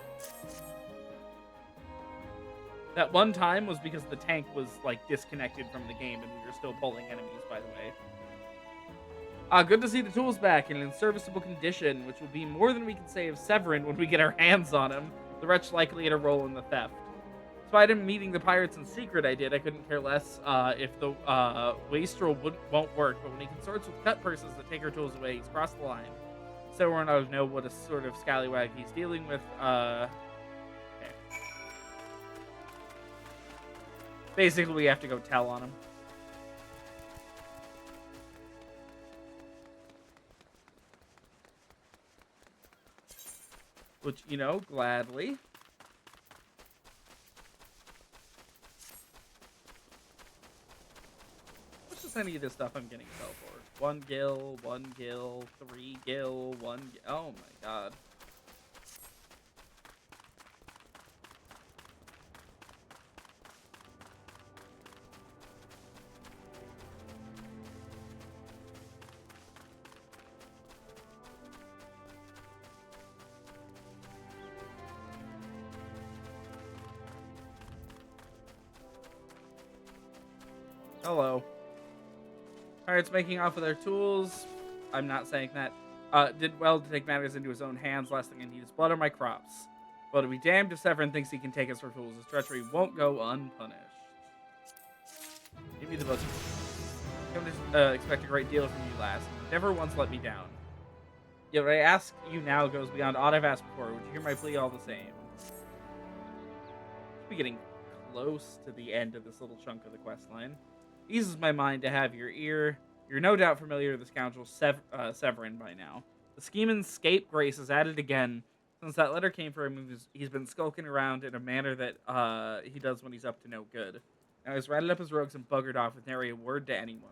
Speaker 2: That 1 time was because the tank was like disconnected from the game and we were still pulling enemies, by the way. Good to see the tools back and in serviceable condition, which will be more than we can say of Severin when we get our hands on him, the wretch likely had a role in the theft. Despite him meeting the pirates in secret, I couldn't care less if the wastrel won't work, but when he consorts with cut persons that take our tools away, he's crossed the line. So we're not to know what a sort of scallywag he's dealing with. Okay. Basically, we have to go tell on him. Which, you know, gladly. Any of this stuff I'm getting sell for. 1 gil, 1 gil, 3 gil, 1 gil. Oh my god. Hello. Pirates making off with their tools. I'm not saying that. Did well to take matters into his own hands. Last thing I need is blood on my crops. Well, to be damned if Severin thinks he can take us for fools. His treachery won't go unpunished. Give me the book. Come to expect a great deal from you, lass. Never once let me down. Yet what I ask you now goes beyond aught I've asked before. Would you hear my plea all the same? Should be getting close to the end of this little chunk of the quest line. Eases my mind to have your ear. You're no doubt familiar with the scoundrel Severin by now. The scheme and scapegrace is at it again. Since that letter came for him, he's been skulking around in a manner that he does when he's up to no good. Now he's ratted up his rogues and buggered off with nary a word to anyone.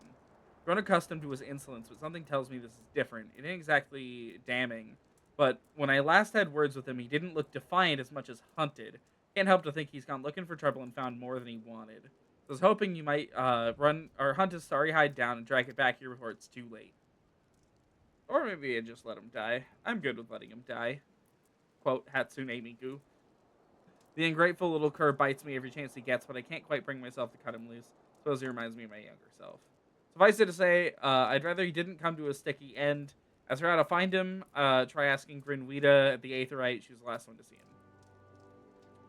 Speaker 2: Grown accustomed to his insolence, but something tells me this is different. It ain't exactly damning, but when I last had words with him, he didn't look defiant as much as hunted. Can't help to think he's gone looking for trouble and found more than he wanted. I was hoping you might run or hunt his sorry hide down and drag it back here before it's too late. Or maybe I just let him die. I'm good with letting him die. Quote, Hatsune Miku. The ungrateful little cur bites me every chance he gets, but I can't quite bring myself to cut him loose. Suppose he reminds me of my younger self. Suffice it to say, I'd rather he didn't come to a sticky end. As for how to find him, try asking Grinwita at the Aetherite. She was the last one to see him.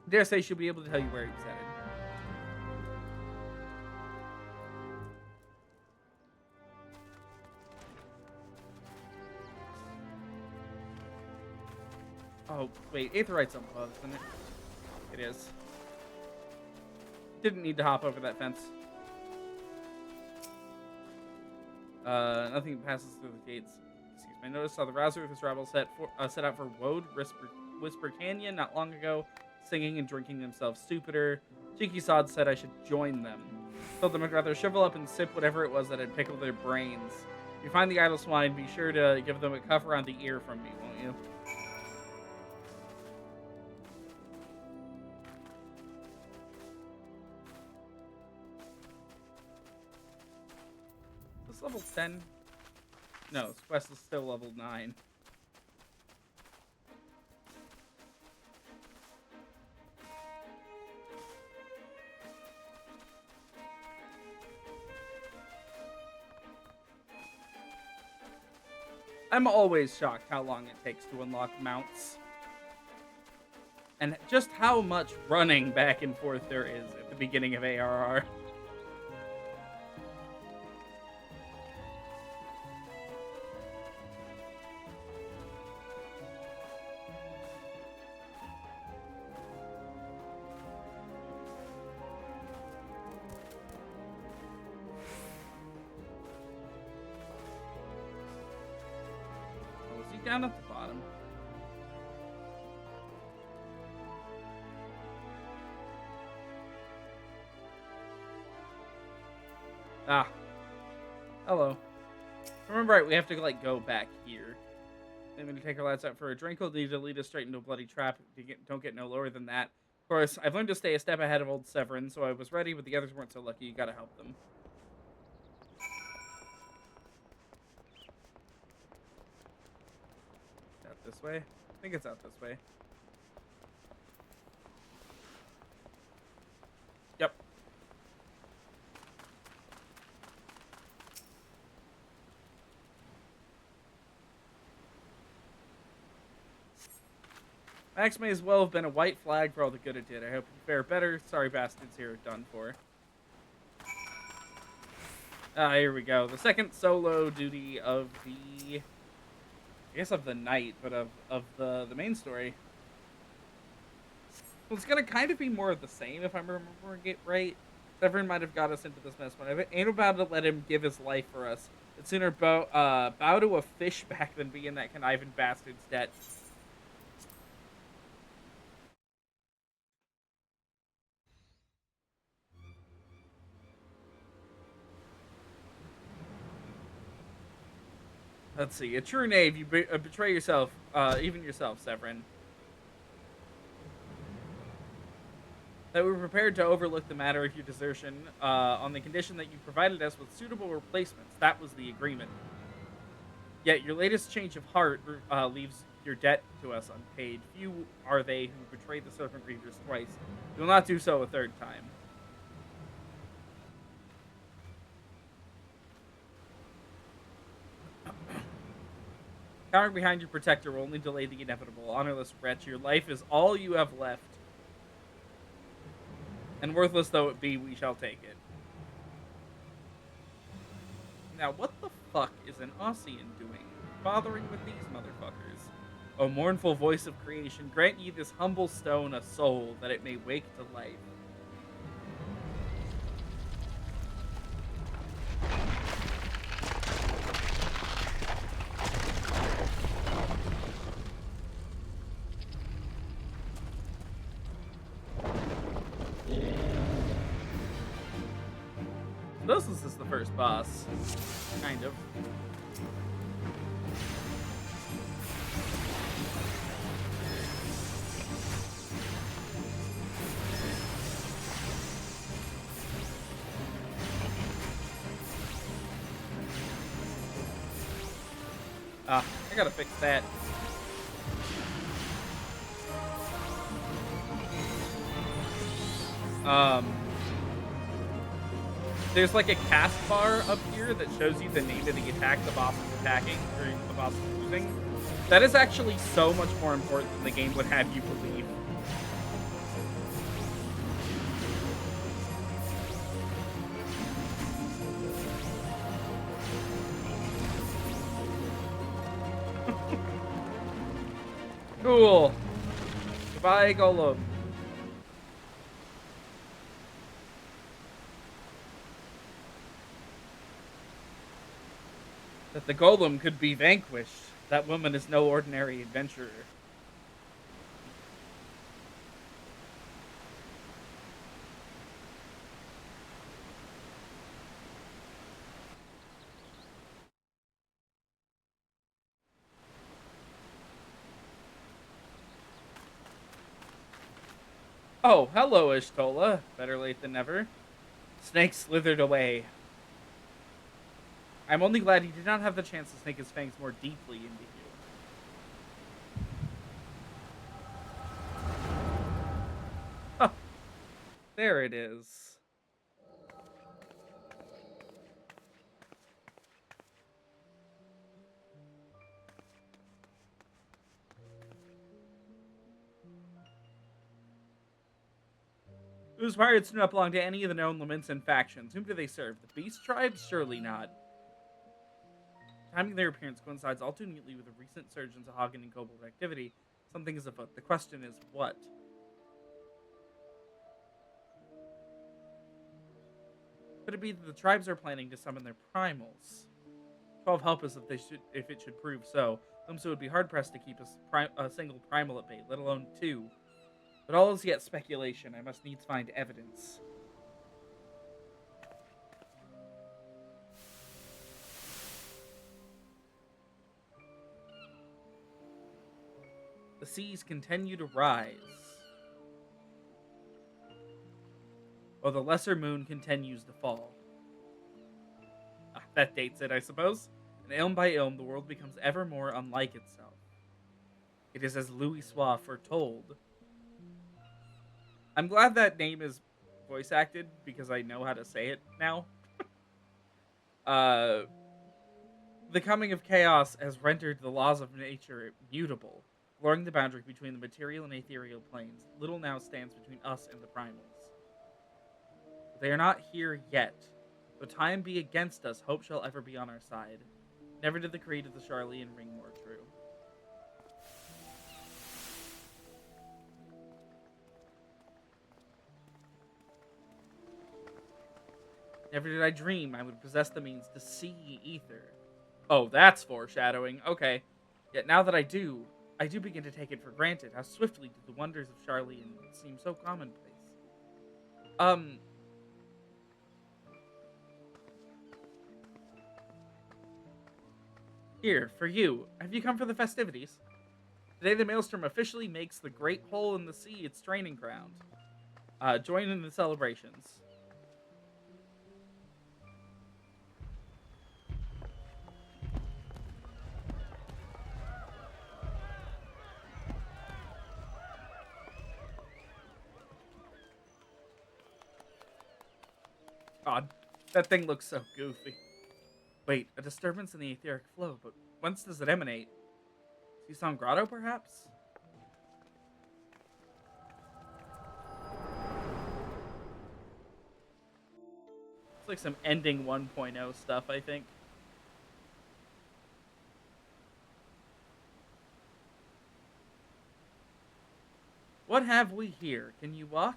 Speaker 2: I dare say she'll be able to tell you where he was headed. Oh, wait, Aetherite's on above, isn't it? It is. Didn't need to hop over that fence. Nothing passes through the gates. Excuse me. I noticed saw the rouser with his rabble set out for Woad, Whisper Canyon not long ago, singing and drinking themselves stupider. Cheeky Sod said I should join them. Told them I'd rather shrivel up and sip whatever it was that had pickled their brains. If you find the idle swine, be sure to give them a cuff around the ear from me, won't you? Level 10? No, this quest is still level 9. I'm always shocked how long it takes to unlock mounts. And just how much running back and forth there is at the beginning of ARR. Down at the bottom. Ah. Hello. Remember, right, we have to, like, go back here. Then we're going to take our lads out for a drink. Will need to lead us straight into a bloody trap. Don't get no lower than that. Of course, I've learned to stay a step ahead of old Severin, so I was ready, but the others weren't so lucky. You gotta help them. This way? I think it's out this way. Yep. Max may as well have been a white flag for all the good it did. I hope you fare better. Sorry bastards here are done for. Ah, here we go. The second solo duty of the... I guess of the night, but of the main story. Well, it's gonna kind of be more of the same if I'm remembering it right. Severin might have got us into this mess, but I ain't about to let him give his life for us. I'd sooner bow to a fishback than be in that conniving bastard's debt. Let's see. A true knave, you betray yourself, even yourself, Severin. That we were prepared to overlook the matter of your desertion, on the condition that you provided us with suitable replacements. That was the agreement. Yet your latest change of heart leaves your debt to us unpaid. Few are they who betrayed the Serpent Reavers twice. You will not do so a third time. Cowering behind your protector will only delay the inevitable. Honorless wretch, your life is all you have left. And worthless though it be, we shall take it. Now, what the fuck is an Ossian doing, bothering with these motherfuckers? O mournful voice of creation, grant ye this humble stone a soul, that it may wake to life. This is the first boss. Kind of. I gotta fix that. There's like a cast bar up here that shows you the name of the attack the boss is attacking, or the boss is using. That is actually so much more important than the game would have you believe. Cool. Goodbye, Golem. That the Golem could be vanquished. That woman is no ordinary adventurer. Oh, hello, Ishtola. Better late than never. Snake slithered away. I'm only glad he did not have the chance to sink his fangs more deeply into you. Huh. There it is. Those pirates do not belong to any of the known Lamentin factions. Whom do they serve? The Beast Tribes? Surely not. Timing their appearance coincides all too neatly with the recent surge into Hagen and Kobold activity. Something is afoot. The question is, what? Could it be that the tribes are planning to summon their primals? 12 help us if it should prove so. Lumsa would be hard-pressed to keep a single primal at bay, let alone two. But all is yet speculation. I must needs find evidence. The seas continue to rise. While the lesser moon continues to fall. That dates it, I suppose. And ilm by ilm, the world becomes ever more unlike itself. It is as Louis Soir foretold. I'm glad that name is voice acted, because I know how to say it now. The coming of chaos has rendered the laws of nature mutable, blurring the boundary between the material and ethereal planes. Little now stands between us and the primals. But they are not here yet. Though time be against us, hope shall ever be on our side. Never did the creed of the Charlian ring more true. Never did I dream I would possess the means to see ether. Oh, that's foreshadowing. Okay. Yet now that I do begin to take it for granted. How swiftly do the wonders of Charlian seem so commonplace. Here, for you. Have you come for the festivities? Today the Maelstrom officially makes the Great Hole in the Sea its training ground. Join in the celebrations. God, that thing looks so goofy. Wait, a disturbance in the etheric flow, but whence does it emanate? Tucson Grotto, perhaps? It's like some ending 1.0 stuff, I think. What have we here? Can you walk?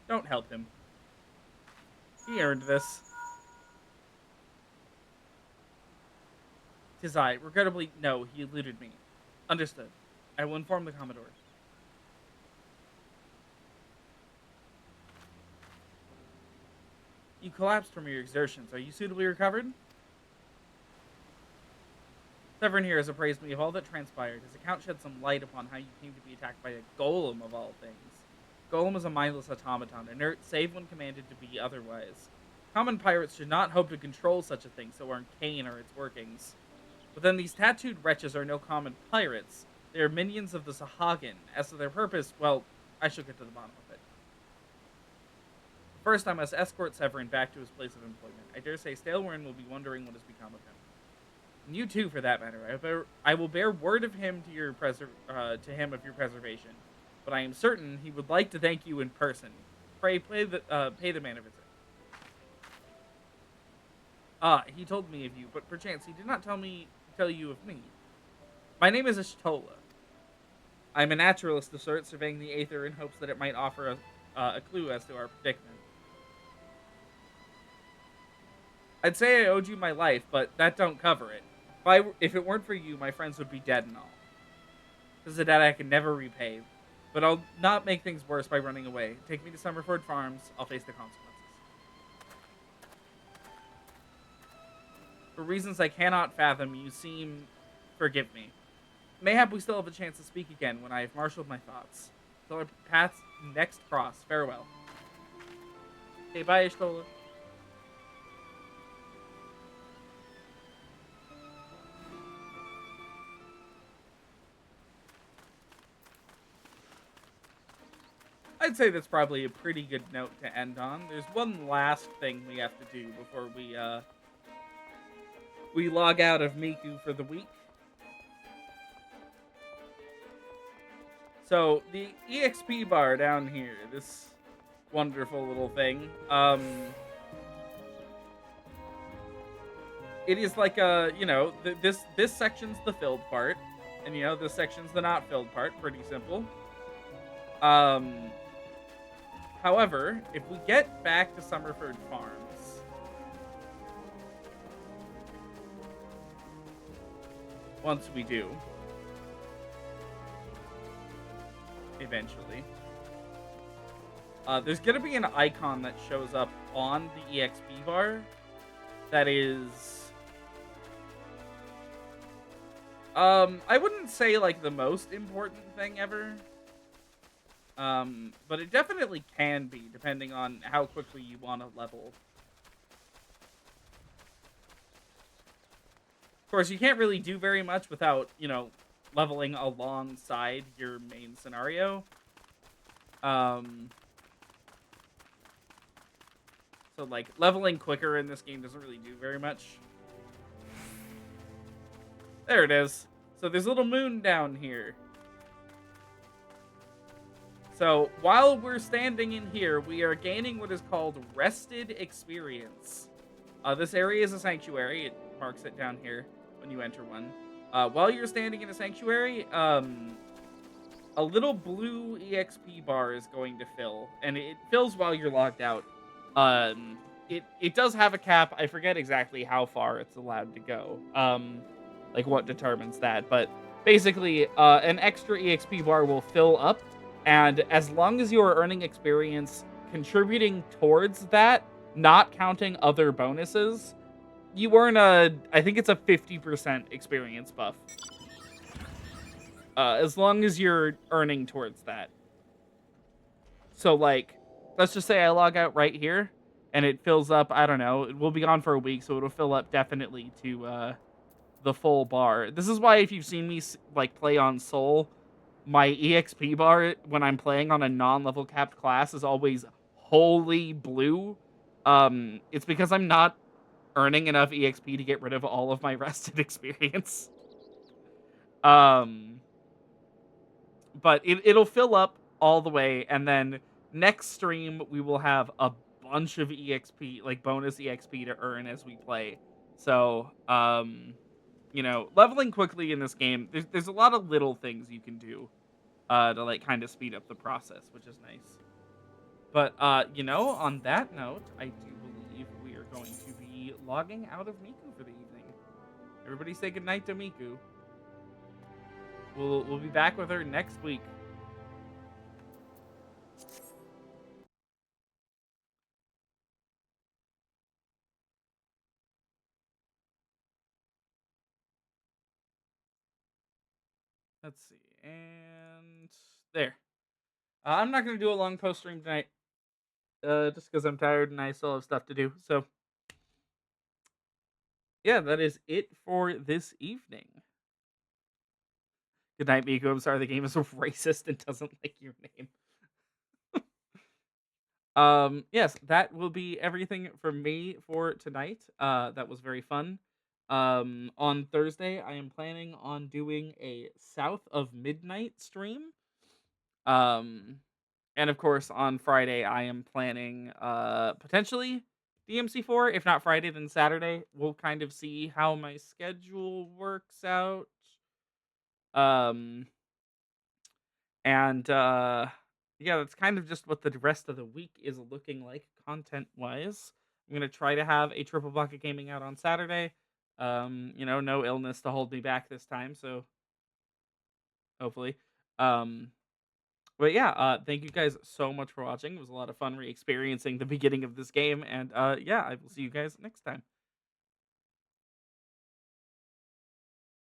Speaker 2: Don't help him. He earned this. 'Tis I. Regrettably, no, he eluded me. Understood. I will inform the Commodore. You collapsed from your exertions. Are you suitably recovered? Severin here has appraised me of all that transpired. His account shed some light upon how you came to be attacked by a golem of all things. Golem is a mindless automaton, inert save when commanded to be otherwise. Common pirates should not hope to control such a thing, so arcane are its workings. But then these tattooed wretches are no common pirates. They are minions of the Sahagin. As to their purpose, well, I shall get to the bottom of it. First, I must escort Severin back to his place of employment. I dare say Stalewern will be wondering what has become of him. And you too, for that matter. I will bear word of him to him of your preservation. But I am certain he would like to thank you in person. Pray, pay the man a visit. He told me of you, but perchance he did not tell you of me. My name is Ashtola. I am a naturalist of sorts, surveying the aether in hopes that it might offer a clue as to our predicament. I'd say I owed you my life, but that don't cover it. If it weren't for you, my friends would be dead and all. This is a debt I can never repay, but I'll not make things worse by running away. Take me to Summerford Farms, I'll face the consequences. For reasons I cannot fathom, you seem... Forgive me. Mayhap we still have a chance to speak again when I have marshaled my thoughts. Till our paths next cross, farewell. Okay, bye, Ishtola. I'd say that's probably a pretty good note to end on. There's one last thing we have to do before we log out of Miku for the week. So, the EXP bar down here, this wonderful little thing, it is like this section's the filled part, and this section's the not filled part, pretty simple. However, if we get back to Summerford Farms, once we do, eventually, there's going to be an icon that shows up on the EXP bar that is, I wouldn't say like the most important thing ever. But it definitely can be, depending on how quickly you want to level. Of course, you can't really do very much without, leveling alongside your main scenario. So, like, leveling quicker in this game doesn't really do very much. There it is. So there's a little moon down here. So, while we're standing in here, we are gaining what is called Rested Experience. This area is a sanctuary. It marks it down here when you enter one. While you're standing in a sanctuary, a little blue EXP bar is going to fill. And it fills while you're logged out. It does have a cap. I forget exactly how far it's allowed to go. Like what determines that. But basically, an extra EXP bar will fill up. And as long as you are earning experience contributing towards that, not counting other bonuses, you earn I think it's a 50% experience buff. As long as you're earning towards that. So, like, let's just say I log out right here, and it fills up, I don't know, it will be on for a week, so it'll fill up definitely to the full bar. This is why if you've seen me, like, play on Soul, my EXP bar when I'm playing on a non-level capped class is always wholly blue. It's because I'm not earning enough EXP to get rid of all of my rested experience. Um, but it'll fill up all the way, and then next stream we will have a bunch of EXP, like bonus EXP to earn as we play. So, leveling quickly in this game, there's a lot of little things you can do to like kind of speed up the process, which is nice. But on that note, I do believe we are going to be logging out of Miku for the evening. Everybody say goodnight to Miku. We'll be back with her next week. Let's see, and there. I'm not gonna do a long post stream tonight, just because I'm tired and I still have stuff to do. So, yeah, that is it for this evening. Good night, Miku. I'm sorry the game is racist and doesn't like your name. Yes, that will be everything from me for tonight. That was very fun. On Thursday, I am planning on doing a South of Midnight stream. And of course, on Friday, I am planning potentially DMC4. If not Friday, then Saturday. We'll kind of see how my schedule works out. Um, and yeah, that's kind of just what the rest of the week is looking like content wise. I'm gonna try to have a triple bucket gaming out on Saturday. No illness to hold me back this time, so hopefully. But yeah, thank you guys so much for watching. It was a lot of fun re-experiencing the beginning of this game, and yeah, I will see you guys next time.